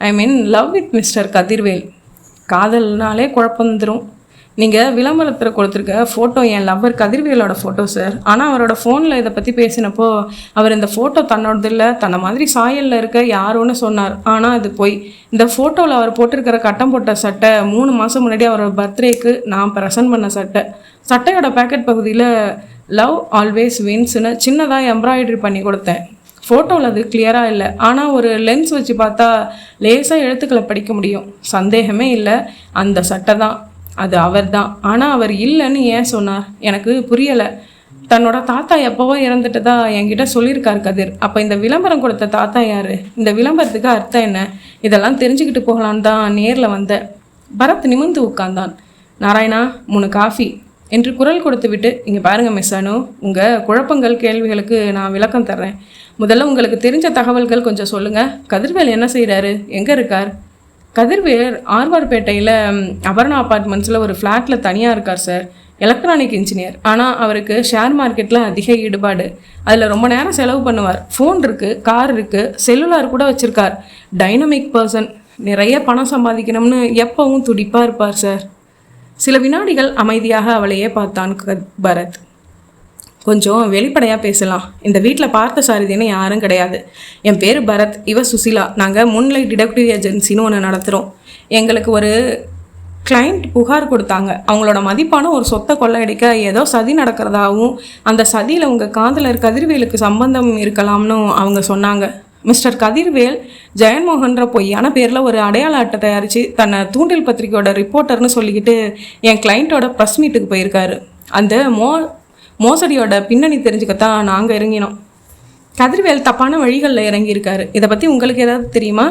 I mean love with mister Kathirvel. காதல்னாலே குழப்பம் வந்துடும். நீங்கள் விளம்பரத்தில் கொடுத்துருக்க ஃபோட்டோ என் லவ்வர் கதிர்வேலோட ஃபோட்டோ சார். ஆனால் அவரோட ஃபோனில் இதை பற்றி பேசினப்போ அவர் இந்த ஃபோட்டோ தன்னோடது இல்லை, தன்னை மாதிரி சாயலில் இருக்க யாரோன்னு சொன்னார். ஆனால் அது போய். இந்த ஃபோட்டோவில் அவர் போட்டிருக்கிற கட்டம் போட்ட சட்டை 3 மாதம் முன்னாடி அவரோட பர்த்டேக்கு நான் ப்ரெசன்ட் பண்ண சட்டை. சட்டையோட பேக்கெட் பகுதியில் லவ் ஆல்வேஸ் வின்ஸ்னு சின்னதாக எம்ப்ராய்டரி பண்ணி கொடுத்தேன். ஃபோட்டோவில் அது கிளியராக இல்லை, ஆனால் ஒரு லென்ஸ் வச்சு பார்த்தா லேசாக எழுத்துக்களை படிக்க முடியும். சந்தேகமே இல்லை, அந்த சட்டை தான், அது அவர் தான். ஆனால் அவர் இல்லைன்னு ஏன் சொன்னார் எனக்கு புரியலை. தன்னோட தாத்தா எப்போவோ இறந்துட்டதா என்கிட்ட சொல்லியிருக்கார் கதிர். அப்போ இந்த விளம்பரம் கொடுத்த தாத்தா யார்? இந்த விளம்பரத்துக்கு அர்த்தம் என்ன? இதெல்லாம் தெரிஞ்சுக்கிட்டு போகலான்னு தான் நேரில் வந்தேன். பரத் நிமிர்ந்து உட்கார்ந்தான். நாராயணா, 3 காஃபி என்று குரல் கொடுத்து விட்டு, இங்கே பாருங்கள் மிஸ் அனு, உங்கள் குழப்பங்கள் கேள்விகளுக்கு நான் விளக்கம் தர்றேன். முதல்ல உங்களுக்கு தெரிஞ்ச தகவல்கள் கொஞ்சம் சொல்லுங்கள். கதிர்வேல் என்ன செய்கிறாரு? எங்கே இருக்கார்? கதிர்வேல் ஆர்வார்பேட்டையில் அபர்ணா அப்பார்ட்மெண்ட்ஸில் ஒரு ஃப்ளாட்டில் தனியாக இருக்கார் சார். Electronic engineer. ஆனால் அவருக்கு ஷேர் மார்க்கெட்டில் அதிக ஈடுபாடு. அதில் ரொம்ப நேரம் செலவு பண்ணுவார். ஃபோன் இருக்குது, கார் இருக்குது, செல்லுலார் கூட வச்சுருக்கார். Dynamic person. நிறைய பணம் சம்பாதிக்கணும்னு எப்பவும் துடிப்பாக இருப்பார் சார். சில வினாடிகள் அமைதியாக அவளையே பார்த்தான் பரத். கொஞ்சம் வெளிப்படையாக பேசலாம். இந்த வீட்டில் பார்த்த சாரதின்னு யாரும் கிடையாது. என் பேர் பரத், இவ சுசிலா. நாங்கள் முன்லைட் டிடெக்டிவ் ஏஜென்சின்னு ஒன்று நடத்துகிறோம். எங்களுக்கு ஒரு கிளைண்ட் புகார் கொடுத்தாங்க. அவங்களோட மதிப்பான ஒரு சொத்தை கொள்ளையடிக்க ஏதோ சதி நடக்கிறதாகவும் அந்த சதியில் உங்கள் காதலர் கதிர்வேலுக்கு சம்பந்தம் இருக்கலாம்னு அவங்க சொன்னாங்க. மிஸ்டர் கதிர்வேல் ஜெயன்மோகன்ற பொய்யான பேரில் ஒரு அடையாள அட்டை தயாரித்து தன்னை தூண்டில் பத்திரிக்கையோட ரிப்போர்ட்டர்னு சொல்லிக்கிட்டு என் கிளைண்ட்டோட ப்ரெஸ் மீட்டுக்கு போயிருக்காரு. அந்த மோசடியோட பின்னணி தெரிஞ்சுக்கத்தான் நாங்கள் இறங்கினோம். கதிர்வேல் தப்பான வழிகளில் இறங்கியிருக்காரு. இதை பற்றி உங்களுக்கு ஏதாவது தெரியுமா?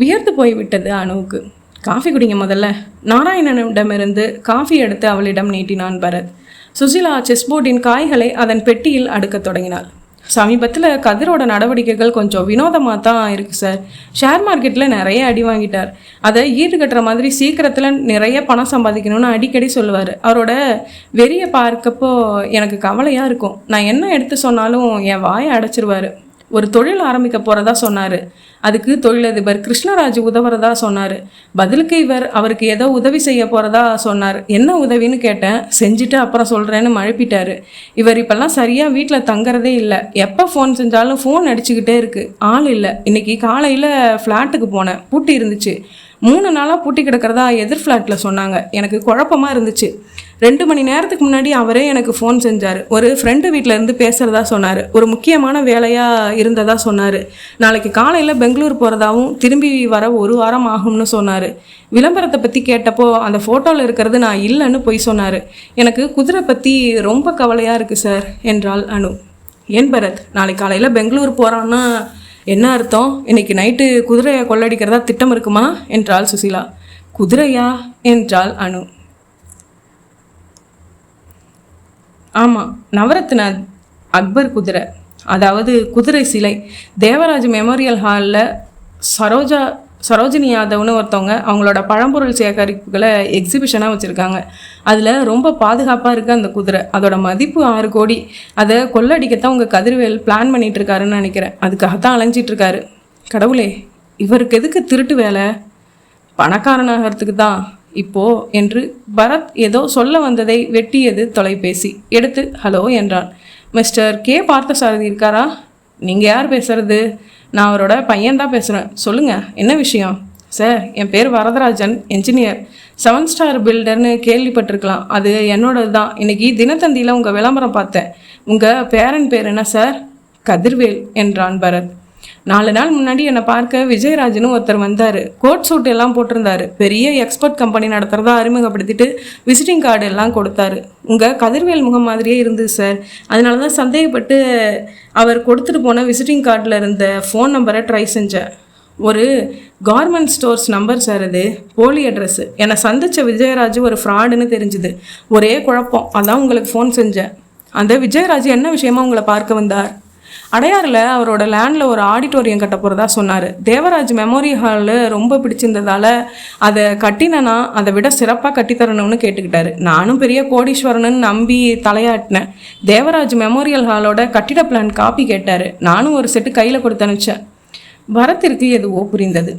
வியர்த்து போய்விட்டது அணுவுக்கு. காஃபி குடிங்க முதல்ல. நாராயணனிடமிருந்து காஃபி எடுத்து அவளிடம் நீட்டினான் பரத். சுசிலா செஸ்போர்டின் காய்களை அதன் பெட்டியில் அடுக்கத் தொடங்கினாள். சமீபத்தில் கதிரோட நடவடிக்கைகள் கொஞ்சம் வினோதமாக தான் இருக்குது சார். ஷேர் மார்க்கெட்டில் நிறைய அடி வாங்கிட்டார். அதை ஈடுகட்டுற மாதிரி சீக்கிரத்தில் நிறைய பணம் சம்பாதிக்கணும்னு அடிக்கடி சொல்லுவார். அவரோட வெறியை பார்க்கப்போ எனக்கு கவலையாக இருக்கும். நான் என்ன எடுத்து சொன்னாலும் என் வாயை அடைச்சிருவார். ஒரு தொழில் ஆரம்பிக்க போகிறதா சொன்னார். அதுக்கு தொழிலதிபர் கிருஷ்ணராஜ் உதவுறதா சொன்னார். பதிலுக்கு இவர் அவருக்கு ஏதோ உதவி செய்ய போகிறதா சொன்னார். என்ன உதவின்னு கேட்டேன். செஞ்சுட்டு அப்புறம் சொல்கிறேன்னு மழுப்பிட்டார். இவர் இப்போல்லாம் சரியாக வீட்டில் தங்குறதே இல்லை. எப்போ ஃபோன் செஞ்சாலும் ஃபோன் அடிச்சுக்கிட்டே இருக்குது. ஆள் இல்லை. இன்றைக்கி காலையில் ஃப்ளாட்டுக்கு போனேன். பூட்டி இருந்துச்சு. 3 நாளாக பூட்டி கிடக்கிறதா எதிர் ஃப்ளாட்டில் சொன்னாங்க. எனக்கு குழப்பமாக இருந்துச்சு. 2 மணி நேரத்துக்கு முன்னாடி அவரே எனக்கு ஃபோன் செஞ்சார். ஒரு ஃப்ரெண்டு வீட்டில் இருந்து பேசுகிறதா சொன்னார். ஒரு முக்கியமான வேலையாக இருந்ததா சொன்னார். நாளைக்கு காலையில் பெங்களூர் போகிறதாவும் திரும்பி வர 1 வாரம் ஆகும்னு சொன்னார். விளம்பரத்தை பற்றி கேட்டப்போ அந்த ஃபோட்டோவில் இருக்கிறது நான் இல்லைன்னு பொய் சொன்னார். எனக்கு குதிரை பற்றி ரொம்ப கவலையாக இருக்குது சார் என்றாள் அனு. ஏன் பரத், நாளைக்கு காலையில் பெங்களூர் போகிறான்னா என்ன அர்த்தம்? இன்னைக்கு நைட்டு குதிரையை கொள்ளடிக்கிறதா திட்டம் இருக்குமா என்றாள் சுசிலா. குதிரையா என்றாள் அனு. ஆமாம், நவரத்ன அக்பர் குதிரை, அதாவது குதிரை சிலை. தேவராஜ் மெமோரியல் ஹாலில் சரோஜினி யாதவ்னு ஒருத்தவங்க அவங்களோட பழம்பொருள் சேகரிப்புகளை எக்ஸிபிஷனாக வச்சுருக்காங்க. அதில் ரொம்ப பாதுகாப்பாக இருக்குது அந்த குதிரை. அதோட மதிப்பு 6 கோடி. அதை கொள்ளடிக்கத்தான் உங்கள் கதிர்வேல் பிளான் பண்ணிகிட்ருக்காருன்னு நினைக்கிறேன். அதுக்காகத்தான் அலைஞ்சிட்ருக்காரு. கடவுளே, இவருக்கு எதுக்கு திருட்டு வேலை? பணக்காரனாகிறதுக்கு தான் இப்போது என்று பரத் ஏதோ சொல்ல வந்ததை வெட்டியது தொலைபேசி. எடுத்து ஹலோ என்றான். மிஸ்டர் கே பார்த்தசாரதி இருக்காரா? நீங்கள் யார் பேசுகிறது? நான் அவரோட பையன்தான் பேசுகிறேன். சொல்லுங்கள், என்ன விஷயம்? சார், என் பேர் வரதராஜன், என்ஜினியர். 7 ஸ்டார் பில்டர்னு கேள்விப்பட்டிருக்கலாம். அது என்னோடது தான். இன்றைக்கி தினத்தந்தியில் உங்கள் விளம்பரம் பார்த்தேன். உங்கள் பேரன் பேர் என்ன சார்? கதிர்வேல் என்றான் பரத். 4 நாள் முன்னாடி என்னை பார்க்க விஜயராஜ்னு ஒருத்தர் வந்தார். கோட் சூட் எல்லாம் போட்டிருந்தாரு. பெரிய எக்ஸ்போர்ட் கம்பெனி நடத்துகிறதா அறிமுகப்படுத்திட்டு விசிட்டிங் கார்டு எல்லாம் கொடுத்தாரு. உங்கள் கதிர்வேல் முகம் மாதிரியே இருந்தது சார். அதனால தான் சந்தேகப்பட்டு அவர் கொடுத்துட்டு போன விசிட்டிங் கார்டில் இருந்த ஃபோன் நம்பரை ட்ரை செஞ்சேன். ஒரு கார்மெண்ட் ஸ்டோர்ஸ் நம்பர் சார், அது போலி அட்ரஸ்ஸு. என்னை சந்தித்த விஜயராஜ் ஒரு ஃப்ராடுன்னு தெரிஞ்சுது. ஒரே குழப்பம். அதான் உங்களுக்கு ஃபோன் செஞ்சேன். அந்த விஜயராஜ் என்ன விஷயமா உங்களை பார்க்க வந்தார்? அடையாறில் அவரோட லேண்டில் ஒரு ஆடிட்டோரியம் கட்ட போகிறதா சொன்னார். தேவராஜ் மெமோரியல் ஹாலு ரொம்ப பிடிச்சிருந்ததால் அதை கட்டினேன்னா அதை விட சிறப்பாக கட்டித்தரணும்னு கேட்டுக்கிட்டாரு. நானும் பெரிய கோடீஸ்வரன்னு நம்பி தலையாட்டினேன். தேவராஜ் மெமோரியல் ஹாலோட கட்டிட பிளான் காப்பி கேட்டார். நானும் ஒரு செட்டு கையில் கொடுத்து அனுப்பிச்சேன். பரத்திற்கு எதுவோ புரிந்தது.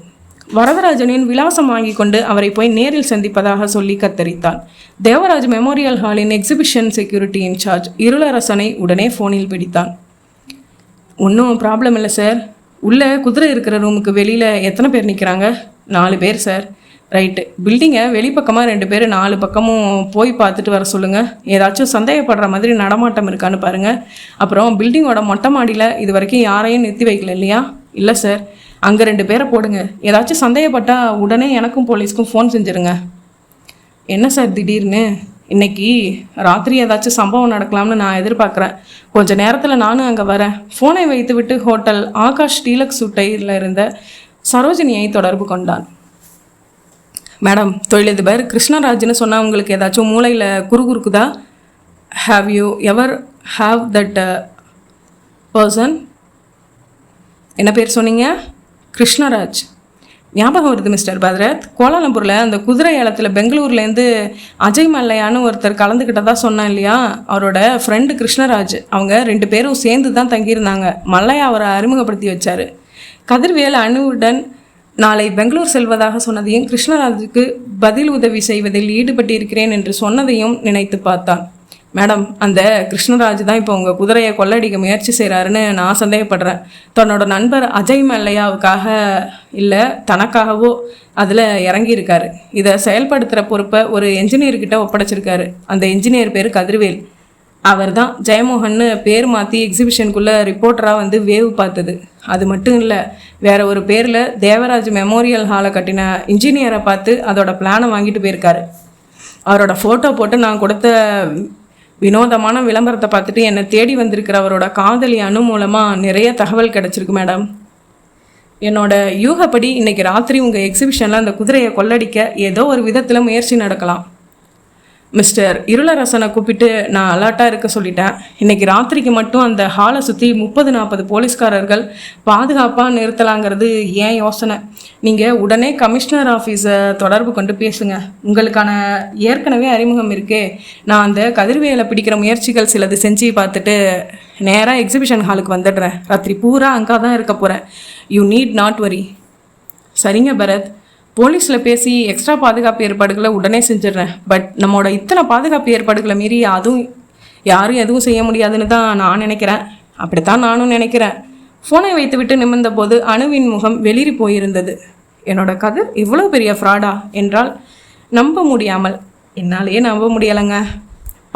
வரதராஜனின் விலாசம் வாங்கி கொண்டு அவரை போய் நேரில் சந்திப்பதாக சொல்லி கத்தரித்தான். தேவராஜ் மெமோரியல் ஹாலின் எக்ஸிபிஷன் செக்யூரிட்டி இன்சார்ஜ் இருளரசனை உடனே ஃபோனில் பிடித்தான். ஒன்றும் ப்ராப்ளம் இல்லை சார். உள்ளே குதிரை இருக்கிற ரூமுக்கு வெளியில் எத்தனை பேர் நிற்கிறாங்க? 4 பேர் சார். ரைட்டு. பில்டிங்கை வெளிப்பக்கமாக 2 பேர் 4 பக்கமும் போய் பார்த்துட்டு வர சொல்லுங்கள். ஏதாச்சும் சந்தேகப்படுற மாதிரி நடமாட்டம் இருக்கான்னு பாருங்கள். அப்புறம் பில்டிங்கோட மொட்டை மாடியில் இது வரைக்கும் யாரையும் நிறுத்தி வைக்கல இல்லையா? இல்லை சார். அங்கே 2 பேரை போடுங்க. ஏதாச்சும் சந்தேகப்பட்டால் உடனே எனக்கும் போலீஸ்க்கும் ஃபோன் செஞ்சுருங்க. என்ன சார் திடீர்னு? இன்னைக்கு ராத்திரி ஏதாச்சும் சம்பவம் நடக்கலாம்னு நான் எதிர்பார்க்குறேன். கொஞ்சம் நேரத்தில் நானும் அங்கே வரேன். ஃபோனை வைத்துவிட்டு ஹோட்டல் ஆகாஷ் டீலக்ஸ் ஹோட்டலில் இருந்த சரோஜினியை தொடர்பு கொண்டான். மேடம், தொழிலதிபர் கிருஷ்ணராஜ்னு சொன்னால் உங்களுக்கு ஏதாச்சும் மூளையில் குறுகுறுக்குதா? Have you ever have that person? என்ன பேர் சொன்னீங்க? கிருஷ்ணராஜ். ஞாபகம் வருது மிஸ்டர் பத்ரத். கோலாலம்பூரில் அந்த குதிரை ஏலத்தில் பெங்களூர்லேருந்து அஜய் மல்லையான்னு ஒருத்தர் கலந்துக்கிட்டதா சொன்னேன் இல்லையா? அவரோட ஃப்ரெண்டு கிருஷ்ணராஜ். அவங்க 2 பேரும் சேர்ந்து தான் தங்கியிருந்தாங்க. மல்லையா அவரை அறிமுகப்படுத்தி வச்சார். கதிர்வேல் அணுவுடன் நாளை பெங்களூர் செல்வதாக சொன்னதையும் கிருஷ்ணராஜுக்கு பதில் உதவி செய்வதில் ஈடுபட்டிருக்கிறேன் என்று சொன்னதையும் நினைத்து பார்த்தான். மேடம், அந்த கிருஷ்ணராஜ் தான் இப்போ உங்கள் குதிரையை கொள்ளடிக்க முயற்சி செய்கிறாருன்னு நான் சந்தேகப்படுறேன். தன்னோட நண்பர் அஜய் மல்லையாவுக்காக இல்லை, தனக்காகவோ அதில் இறங்கியிருக்காரு. இதை செயல்படுத்துகிற பொறுப்பை ஒரு என்ஜினியர்கிட்ட ஒப்படைச்சிருக்காரு. அந்த என்ஜினியர் பேர் கதிர்வேல். அவர் தான் ஜெயமோகன்னு பேர் மாற்றி எக்ஸிபிஷனுக்குள்ளே ரிப்போர்ட்டராக வந்து வேவு பார்த்தது. அது மட்டும் இல்லை, வேற ஒரு பேரில் தேவராஜ் மெமோரியல் ஹாலை கட்டின இன்ஜினியரை பார்த்து அதோட பிளானை வாங்கிட்டு போயிருக்காரு. அவரோட ஃபோட்டோ போட்டு நான் கொடுத்த வினோதமான விளம்பரத்தை பார்த்துட்டு என்னை தேடி வந்திருக்கிற அவரோட காதலி அணு மூலமாக நிறைய தகவல் கிடச்சிருக்கு மேடம். என்னோட யூகப்படி இன்னைக்கு ராத்திரி உங்கள் எக்ஸிபிஷனில் அந்த குதிரையை கொள்ளடிக்க ஏதோ ஒரு விதத்தில் முயற்சி நடக்கலாம். மிஸ்டர் இருளரசனை கூப்பிட்டு நான் அலர்ட்டாக இருக்க சொல்லிட்டேன். இன்றைக்கி ராத்திரிக்கு மட்டும் அந்த ஹாலை சுற்றி 30-40 போலீஸ்காரர்கள் பாதுகாப்பாக நிறுத்தலாங்கிறது ஏன் யோசனை. நீங்கள் உடனே கமிஷனர் ஆஃபீஸை தொடர்பு கொண்டு பேசுங்க. உங்களுக்கான ஏற்கனவே அறிமுகம் இருக்கே. நான் அந்த கதிர்வேலை பிடிக்கிற முயற்சிகள் சிலது செஞ்சு பார்த்துட்டு நேராக எக்ஸிபிஷன் ஹாலுக்கு வந்துடுறேன். ராத்திரி பூரா அங்கே தான் இருக்க போகிறேன். You need not worry. சரிங்க பரத். போலீஸில் பேசி எக்ஸ்ட்ரா பாதுகாப்பு ஏற்பாடுகளை உடனே செஞ்சிடுறேன். பட் நம்மளோட இத்தனை பாதுகாப்பு ஏற்பாடுகளை மீறி அதுவும் யாரும் எதுவும் செய்ய முடியாதுன்னு தான் நான் நினைக்கிறேன். அப்படித்தான் நானும் நினைக்கிறேன். ஃபோனை வைத்து விட்டு நிமிர்ந்த போது அணுவின் முகம் வெளிரி போயிருந்தது. என்னோட கதிர் இவ்வளோ பெரிய ஃப்ராடா என்றால் நம்ப முடியாமல். என்னாலேயே நம்ப முடியலைங்க.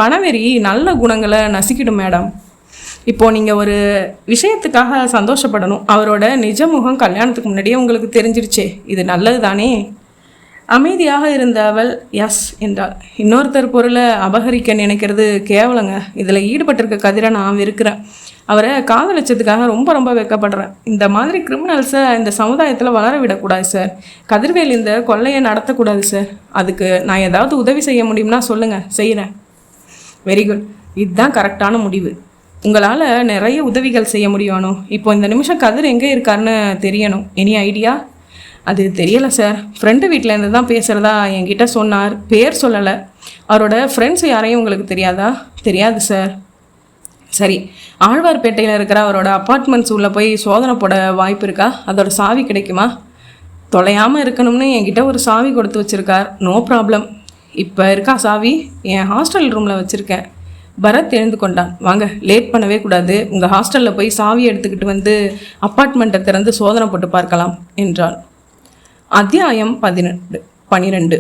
பணவெறி நல்ல குணங்களை நசுக்கிடும் மேடம். இப்போது நீங்கள் ஒரு விஷயத்துக்காக சந்தோஷப்படணும். அவரோட நிஜ முகம் கல்யாணத்துக்கு முன்னாடியே உங்களுக்கு தெரிஞ்சிருச்சே. இது நல்லது தானே? அமைதியாக இருந்த அவள் எஸ் என்றாள். இன்னொருத்தர் பொருளை அபகரிக்க நினைக்கிறது கேவலங்க. இதில் ஈடுபட்டிருக்க கதிரை நான் இருக்கிறேன். அவரை காதலிச்சதுக்காக ரொம்ப ரொம்ப வெட்கப்படுறேன். இந்த மாதிரி கிரிமினல்ஸை இந்த சமுதாயத்தில் வளர விடக்கூடாது சார். கதிர்வேல் இந்த கொள்ளையை நடத்தக்கூடாது சார். அதுக்கு நான் ஏதாவது உதவி செய்ய முடியும்னா சொல்லுங்கள், செய்கிறேன். Very good. இதுதான் கரெக்டான முடிவு. உங்களால் நிறைய உதவிகள் செய்ய முடியணும். இப்போ இந்த நிமிஷம் கதிர் எங்கே இருக்காருன்னு தெரியணும். Any idea? அது தெரியலை சார். ஃப்ரெண்டு வீட்டிலேருந்து தான் பேசுகிறதா என்கிட்ட சொன்னார். பேர் சொல்லலை. அவரோட ஃப்ரெண்ட்ஸ் யாரையும் உங்களுக்கு தெரியாதா? தெரியாது சார். சரி, ஆழ்வார்பேட்டையில் இருக்கிற அவரோட அப்பார்ட்மெண்ட்ஸ் உள்ளே போய் சோதனை போட வாய்ப்பு இருக்கா? அதோட சாவி கிடைக்குமா? தொலையாமல் இருக்கணும்னு என்கிட்ட ஒரு சாவி கொடுத்து வச்சுருக்கார். No problem. இப்போ இருக்கா சாவி? என் ஹாஸ்டல் ரூமில் வச்சுருக்கேன். பரத் எழுந்து கொண்டான். வாங்க, லேட் பண்ணவே கூடாது. உங்கள் ஹாஸ்டலில் போய் சாவி எடுத்துக்கிட்டு வந்து அப்பார்ட்மெண்ட்டை திறந்து சோதனை போட்டு பார்க்கலாம் என்றான். அத்தியாயம் 12.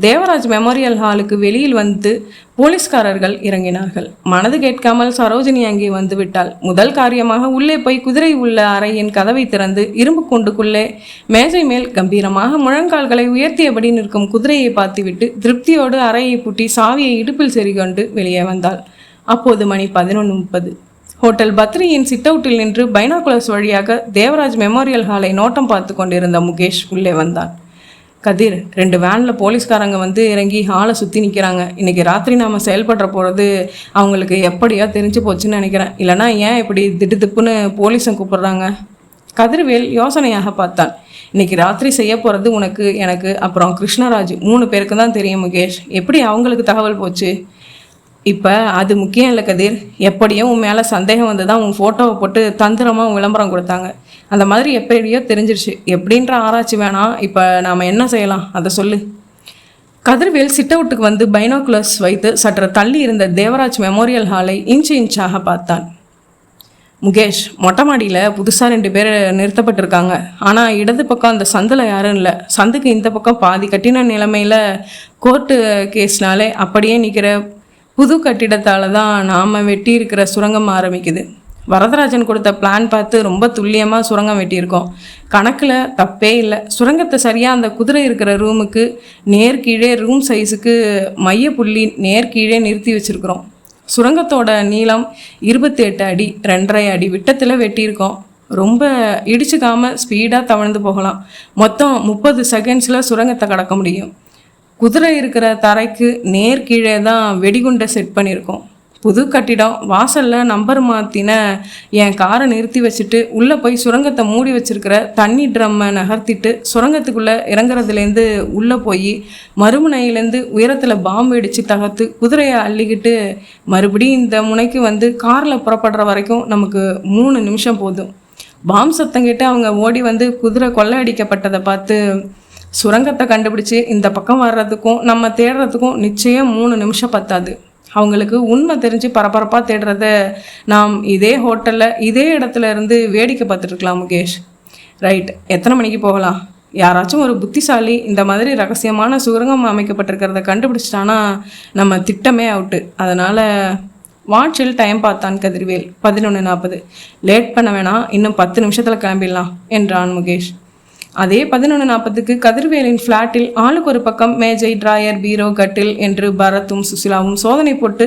தேவராஜ் மெமோரியல் ஹாலுக்கு வெளியில் வந்து போலீஸ்காரர்கள் இறங்கினார்கள். மனது கேட்காமல் சரோஜினி அங்கே வந்து விட்டாள். முதல் காரியமாக உள்ளே போய் குதிரை உள்ள அறையின் கதவை திறந்து இரும்பு கூண்டுக்குள்ளே மேஜை மேல் கம்பீரமாக முழங்கால்களை உயர்த்தியபடி நிற்கும் குதிரையை பார்த்துவிட்டு திருப்தியோடு அறையை பூட்டி சாவியை இடுப்பில் செறிகொண்டு வெளியே வந்தாள். அப்போது மணி 11:30. ஹோட்டல் பத்ரியின் சிட் அவுட்டில் நின்று பைனாகுலர்ஸ் வழியாக தேவராஜ் மெமோரியல் ஹாலை நோட்டம் பார்த்து கொண்டிருந்த முகேஷ் உள்ளே வந்தான். கதிர், 2 வேனில் போலீஸ்காரங்க வந்து இறங்கி ஹாலை சுற்றி நிற்கிறாங்க. இன்றைக்கி ராத்திரி நாம் செயல்படுற போகிறது அவங்களுக்கு எப்படியோ தெரிஞ்சு போச்சுன்னு நினைக்கிறேன். இல்லைனா ஏன் இப்படி திடுப்புன்னு போலீஸை கூப்பிட்றாங்க? கதிர்வேல் யோசனையாக பார்த்தான். இன்றைக்கி ராத்திரி செய்ய போகிறது உனக்கு, எனக்கு, அப்புறம் கிருஷ்ணராஜ் 3 பேருக்கு தான் தெரியும் முகேஷ். எப்படி அவங்களுக்கு தகவல் போச்சு? இப்போ அது முக்கியம் இல்லை கதிர். எப்படியோ உன் மேலே சந்தேகம் வந்து தான் உன் ஃபோட்டோவை போட்டு தந்திரமாக விளம்பரம் கொடுத்தாங்க. அந்த மாதிரி எப்படியோ தெரிஞ்சிருச்சு. எப்படின்ற ஆராய்ச்சி வேணாம். இப்போ நாம் என்ன செய்யலாம் அதை சொல்லு. கதிர்வேல் சிட் அவுட்டுக்கு வந்து பைனோகுலர்ஸ் வைத்து சற்று தள்ளி இருந்த தேவராஜ் மெமோரியல் ஹாலை இன்ச்சாக பார்த்தான். முகேஷ், மொட்டை மாடியில் புதுசாக 2 பேர் நிறுத்தப்பட்டிருக்காங்க. ஆனால் இடது பக்கம் அந்த சந்தில் யாரும் இல்லை. சந்துக்கு இந்த பக்கம் பாதி கட்டின நிலைமையில் கோர்ட்டு கேஸ்னாலே அப்படியே நிற்கிற புது கட்டிடத்தால் தான் நாம் வெட்டி இருக்கிற சுரங்கம் ஆரம்பிக்குது. வரதராஜன் கொடுத்த பிளான் பார்த்து ரொம்ப துல்லியமாக சுரங்கம் வெட்டியிருக்கோம். கணக்கில் தப்பே இல்லை. சுரங்கத்தை சரியாக அந்த குதிரை இருக்கிற ரூமுக்கு நேர்கீழே ரூம் சைஸுக்கு மையப்புள்ளி நேர்கீழே நிறுத்தி வச்சுருக்குறோம். சுரங்கத்தோட நீளம் 28 அடி 2.5 அடி விட்டத்தில் வெட்டியிருக்கோம். ரொம்ப இடிச்சுக்காமல் ஸ்பீடாக தவழ்ந்து போகலாம். மொத்தம் 30 செகண்ட்ஸில் சுரங்கத்தை கடக்க முடியும். குதிரை இருக்கிற தரைக்கு நேர்கீழே தான் வெடிகுண்டை செட் பண்ணியிருக்கோம். புது கட்டிடம். வாசலில் நம்பர் மாற்றின என் காரை நிறுத்தி வச்சுட்டு உள்ளே போய் சுரங்கத்தை மூடி வச்சுருக்கிற தண்ணி ட்ரம்மை நகர்த்திட்டு சுரங்கத்துக்குள்ளே இறங்குறதுலேருந்து உள்ளே போய் மறுமுனையிலேருந்து உயரத்தில் பாம்பு அடித்து தகர்த்து குதிரையை அள்ளிக்கிட்டு மறுபடியும் இந்த முனைக்கு வந்து காரில் புறப்படுற வரைக்கும் நமக்கு 3 நிமிஷம் போதும். பாம்பு சத்தம் கேட்டு அவங்க ஓடி வந்து குதிரை கொள்ளை அடிக்கப்பட்டதை பார்த்து சுரங்கத்தை கண்டுபிடிச்சி இந்த பக்கம் வர்றதுக்கும் நம்ம தேடுறதுக்கும் நிச்சயம் 3 நிமிஷம் பத்தாது. அவங்களுக்கு உண்மை தெரிஞ்சு பரபரப்பாக தேடுறத நாம் இதே ஹோட்டலில் இதே இடத்துல இருந்து வேடிக்கை பார்த்துட்ருக்கலாம் முகேஷ். ரைட், எத்தனை மணிக்கு போகலாம்? யாராச்சும் ஒரு புத்திசாலி இந்த மாதிரி ரகசியமான சுரங்கம் அமைக்கப்பட்டிருக்கிறத கண்டுபிடிச்சிட்டானா நம்ம திட்டமே அவுட்டு. அதனால் வாட்சில் டைம் பார்த்தான் கதிர்வேல். 11:40. லேட் பண்ண வேணாம், இன்னும் 10 நிமிஷத்தில் கிளம்பிடலாம் என்றான் முகேஷ். அதே 11:40க்கு கதிர்வேலின் ஃப்ளாட்டில் ஆளுக்கு ஒரு பக்கம் மேஜை, டிராயர், பீரோ, கட்டில் என்று பரத்தும் சுசிலாவும் சோதனை போட்டு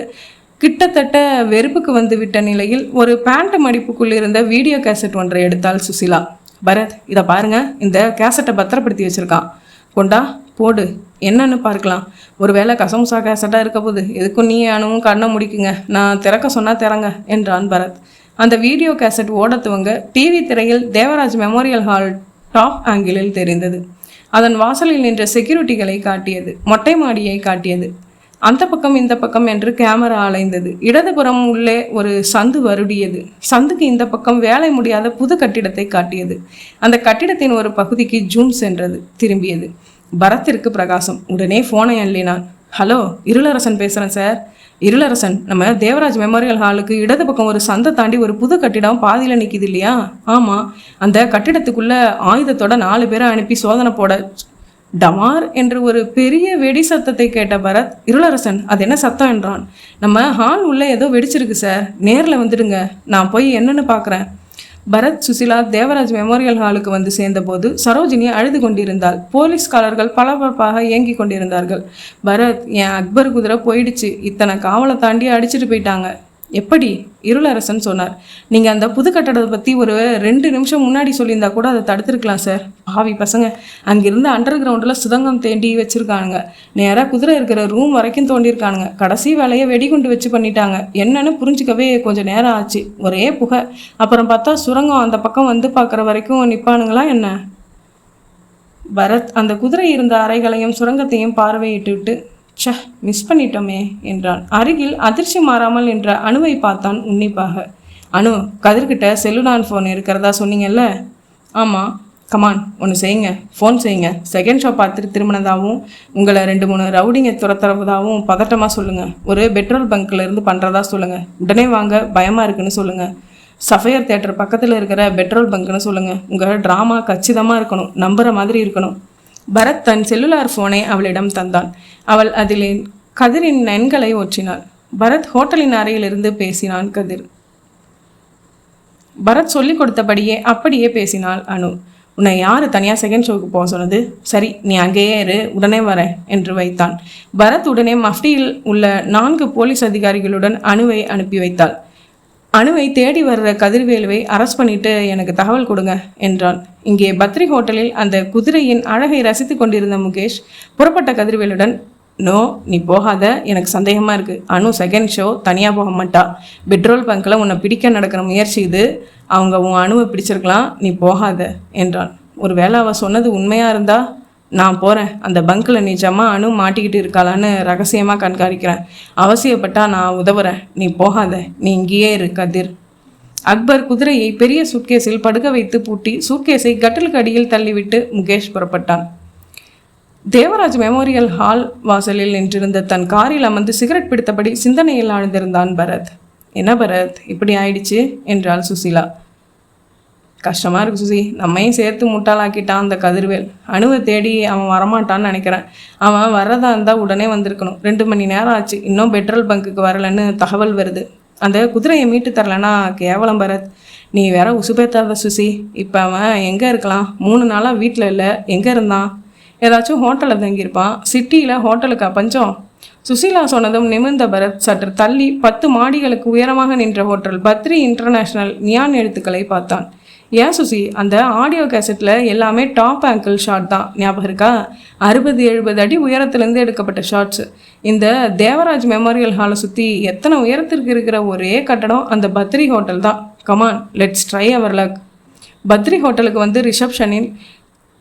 கிட்டத்தட்ட வெறுப்புக்கு வந்து விட்ட நிலையில் ஒரு பேண்ட் மடிப்புக்குள் இருந்த வீடியோ கேசட் ஒன்றை எடுத்தாள் சுசிலா. பரத், இதை பாருங்க, இந்த கேசட்டை பத்திரப்படுத்தி வச்சிருக்கான். கொண்டா, போடு, என்னன்னு பார்க்கலாம். ஒரு வேளை கசமுசா கேசட்டாக இருக்க போது. எதுக்கும் நீ அணுவும் கண்ணை முடிக்குங்க, நான் திறக்க சொன்னால் திறங்க என்றான் பரத். அந்த வீடியோ கேசட் ஓடத்துவங்க டிவி திரையில் தேவராஜ் மெமோரியல் ஹால் டாப் ஆங்கிளில் தெரிந்தது. அதன் வாசலில் நின்ற செக்யூரிட்டிகளை காட்டியது. மொட்டை மாடியை காட்டியது. அந்த பக்கம் இந்த பக்கம் என்று கேமரா அலைந்தது. இடதுபுறம் உள்ளே ஒரு சந்து வருடியது. சந்துக்கு இந்த பக்கம் வேலை முடியாத புது கட்டிடத்தை காட்டியது. அந்த கட்டிடத்தின் ஒரு பகுதிக்கு ஜூம் சென்றது, திரும்பியது. பரத்திற்கு பிரகாசம். உடனே ஃபோனை அள்ளினான். ஹலோ, இருளரசன் பேசுகிறேன் சார். இருளரசன், நம்ம தேவராஜ் மெமோரியல் ஹாலுக்கு இடது பக்கம் ஒரு சந்தை தாண்டி ஒரு புது கட்டிடம் பாதியில் நிற்கிது இல்லையா? ஆமாம், அந்த கட்டிடத்துக்குள்ளே ஆயுதத்தோட 4 பேரை அனுப்பி சோதனை போட. டமார் என்று ஒரு பெரிய வெடி சத்தத்தை கேட்ட பரத், இருளரசன் அது என்ன சத்தம் என்றான். நம்ம ஹால் உள்ளே ஏதோ வெடிச்சிருக்கு சார், நேரில் வந்துடுங்க, நான் போய் என்னன்னு பார்க்குறேன். பரத், சுசிலா தேவராஜ் மெமோரியல் ஹாலுக்கு வந்து சேர்ந்தபோது சரோஜினி அழுது கொண்டிருந்தாள். போலீஸ்காரர்கள் பரபரப்பாக இயங்கி கொண்டிருந்தார்கள். பரத், என் அக்பர் குதிரை போயிடுச்சு, இத்தனை காவலை தாண்டி அடிச்சுட்டு போயிட்டாங்க. எப்படி? இருளரசன் சொன்னார். நீங்கள் அந்த புது கட்டடத்தை பற்றி ஒரு 2 நிமிஷம் முன்னாடி சொல்லியிருந்தா கூட அதை தடுத்துருக்கலாம் சார். பாவி பசங்க, அங்கிருந்து அண்டர் கிரவுண்டில் சுதங்கம் தேண்டி வச்சுருக்கானுங்க. நேராக குதிரை இருக்கிற ரூம் வரைக்கும் தோண்டியிருக்கானுங்க. கடைசி வேலையை வெடிகுண்டு வச்சு பண்ணிட்டாங்க. என்னன்னு புரிஞ்சிக்கவே கொஞ்சம் நேரம் ஆச்சு. ஒரே புகை. அப்புறம் பார்த்தா சுரங்கம் அந்த பக்கம் வந்து பார்க்குற வரைக்கும் நிற்பானுங்களா என்ன? பரத் அந்த குதிரை இருந்த அறைகளையும் சுரங்கத்தையும் பார்வையிட்டு ச்ச, மிஸ் பண்ணிட்டோமே என்றான். அருகில் அதிர்ச்சி மாறாமல் என்ற அணுவை பார்த்தான் உன்னிப்பாக. அனு, கதிர்கிட்ட செல்லுலார் ஃபோன் இருக்கிறதா சொன்னீங்கல்ல? ஆமாம். கமான், ஒன்று செய்யுங்க, ஃபோன் செய்யுங்க. செகண்ட் ஷோ பார்த்துட்டு திரும்பினதாகவும் உங்களை 2-3 ரவுடிங்க துரத்துறதாகவும் பதட்டமாக சொல்லுங்கள். ஒரு பெட்ரோல் பங்க்கில் இருந்து பண்ணுறதா சொல்லுங்கள். உடனே வாங்க, பயமாக இருக்குன்னு சொல்லுங்கள். சஃபையர் தேட்டர் பக்கத்தில் இருக்கிற பெட்ரோல் பங்க்னு சொல்லுங்கள். உங்கள் ட்ராமா கச்சிதமாக இருக்கணும், நம்புகிற மாதிரி இருக்கணும். பரத் தன் செல்லுலார் ஃபோனை அவளிடம் தந்தான். அவள் அதில் கதிரின் எண்களை ஒற்றினாள். பரத் ஹோட்டலின் அறையிலிருந்து பேசினான் கதிர். பரத் சொல்லிக் கொடுத்தபடியே அப்படியே பேசினாள் அனு. உன்னை யார் தனியாக செகண்ட் ஷோவுக்கு போக சொன்னது? சரி, நீ அங்கேயே இரு, உடனே வரேன் என்று வைத்தான். பரத் உடனே மஃப்டியில் உள்ள 4 போலீஸ் அதிகாரிகளுடன் அனுவை அனுப்பி வைத்தாள். அணுவை தேடி வர்ற கதிர்வேலுவை அரெஸ்ட் பண்ணிட்டு எனக்கு தகவல் கொடுங்க என்றான். இங்கே பத்ரி ஹோட்டலில் அந்த குதிரையின் அழகை ரசித்து கொண்டிருந்த முகேஷ் புறப்பட்ட கதிர்வேலுடன், நோ, நீ போகாத, எனக்கு சந்தேகமாக இருக்குது. அணு செகண்ட் ஷோ தனியாக போக மாட்டா. பெட்ரோல் பங்கில் உன்னை பிடிக்க நடக்கிற முயற்சி இது. அவங்க உன் அணுவை பிடிச்சிருக்கலாம், நீ போகாத என்றான். ஒரு வேளை அவள் சொன்னது உண்மையாக இருந்தா நான் போகிறேன். அந்த பங்கில் நிஜமாக அணு மாட்டிக்கிட்டு இருக்காளான்னு ரகசியமாக கண்காணிக்கிறேன். அவசியப்பட்டா நான் உதவுறேன். நீ போகாத, நீ இங்கேயே இரு கதிர். அக்பர் குதிரையை பெரிய சூட்கேஸில் படுக்க வைத்து பூட்டி சூட்கேஸை கட்டிலுக்கு அடியில் தள்ளிவிட்டு முகேஷ் புறப்பட்டான். தேவராஜ் மெமோரியல் ஹால் வாசலில் நின்றிருந்த தன் காரில் அமர்ந்து சிகரெட் பிடித்தபடி சிந்தனையில் ஆழ்ந்திருந்தான் பரத். என்ன பரத், இப்படி ஆயிடுச்சு என்றாள் சுசீலா. கஷ்டமாக இருக்கு சுசி, நம்மையும் சேர்த்து முட்டாளாக்கிட்டான் அந்த கதிர்வேல். அணுவை தேடி அவன் வரமாட்டான்னு நினைக்கிறேன். அவன் வர்றதா இருந்தால் உடனே வந்திருக்கணும். 2 மணி நேரம் ஆச்சு, இன்னும் பெட்ரோல் பங்குக்கு வரலன்னு தகவல் வருது. அந்த குதிரையை மீட்டு தரலன்னா கேவலம் பரத். நீ வேற உசுபேத்தாத சுசி. இப்போ அவன் எங்கே இருக்கலாம்? 3 நாளாக வீட்டில் இல்லை. எங்கே இருந்தான்? ஏதாச்சும் ஹோட்டலில் தங்கியிருப்பான். சிட்டியில் ஹோட்டலுக்கா பஞ்சம்? சுசீலா சொன்னதும் நிமிர்ந்த பரத் சற்று தள்ளி 10 மாடிகளுக்கு உயரமாக நின்ற ஹோட்டல் பத்ரி இன்டர்நேஷனல் நியான் எழுத்துக்களை பார்த்தான். ஏன் சுசி, அந்த ஆடியோ கேசட்டில் எல்லாமே டாப் ஆங்கிள் ஷாட் தான், ஞாபகம் இருக்கா? 60-70 அடி உயரத்துலேருந்து எடுக்கப்பட்ட ஷாட்ஸு. இந்த தேவராஜ் மெமோரியல் ஹாலை சுற்றி எத்தனை உயரத்திற்கு இருக்கிற ஒரே கட்டடம் அந்த பத்ரி ஹோட்டல் தான். Come on, let's try our luck. Badri ஹோட்டலுக்கு வந்து ரிசப்ஷனில்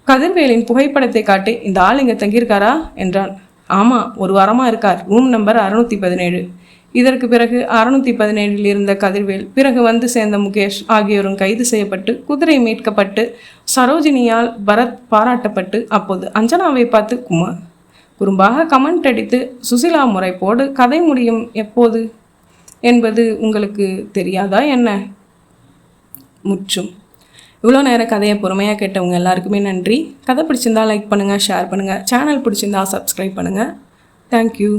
கதிர்வேலின் புகைப்படத்தை காட்டி, இந்த ஆள் இங்கே தங்கியிருக்காரா என்றான். ஆமாம், ஒரு வாரமாக இருக்கார். Room number 617. இதற்கு பிறகு 617 இருந்த கதிர்வேல், பிறகு வந்து சேர்ந்த முகேஷ் ஆகியோரும் கைது செய்யப்பட்டு குதிரை மீட்கப்பட்டு சரோஜினியால் பரத் பாராட்டப்பட்டு அப்போது அஞ்சனாவை பார்த்து குறும்பாக கமெண்ட் அடித்து சுசிலா முறைப்போடு கதை முடியும் எப்போது என்பது உங்களுக்கு தெரியாதா என்ன? முற்றும். இவ்வளோ நேரம் கதையை பொறுமையாக கேட்டவங்க எல்லாருக்குமே நன்றி. கதை பிடிச்சிருந்தா லைக் பண்ணுங்கள், ஷேர் பண்ணுங்கள். சேனல் பிடிச்சிருந்தா சப்ஸ்கிரைப் பண்ணுங்கள். தேங்க்யூ.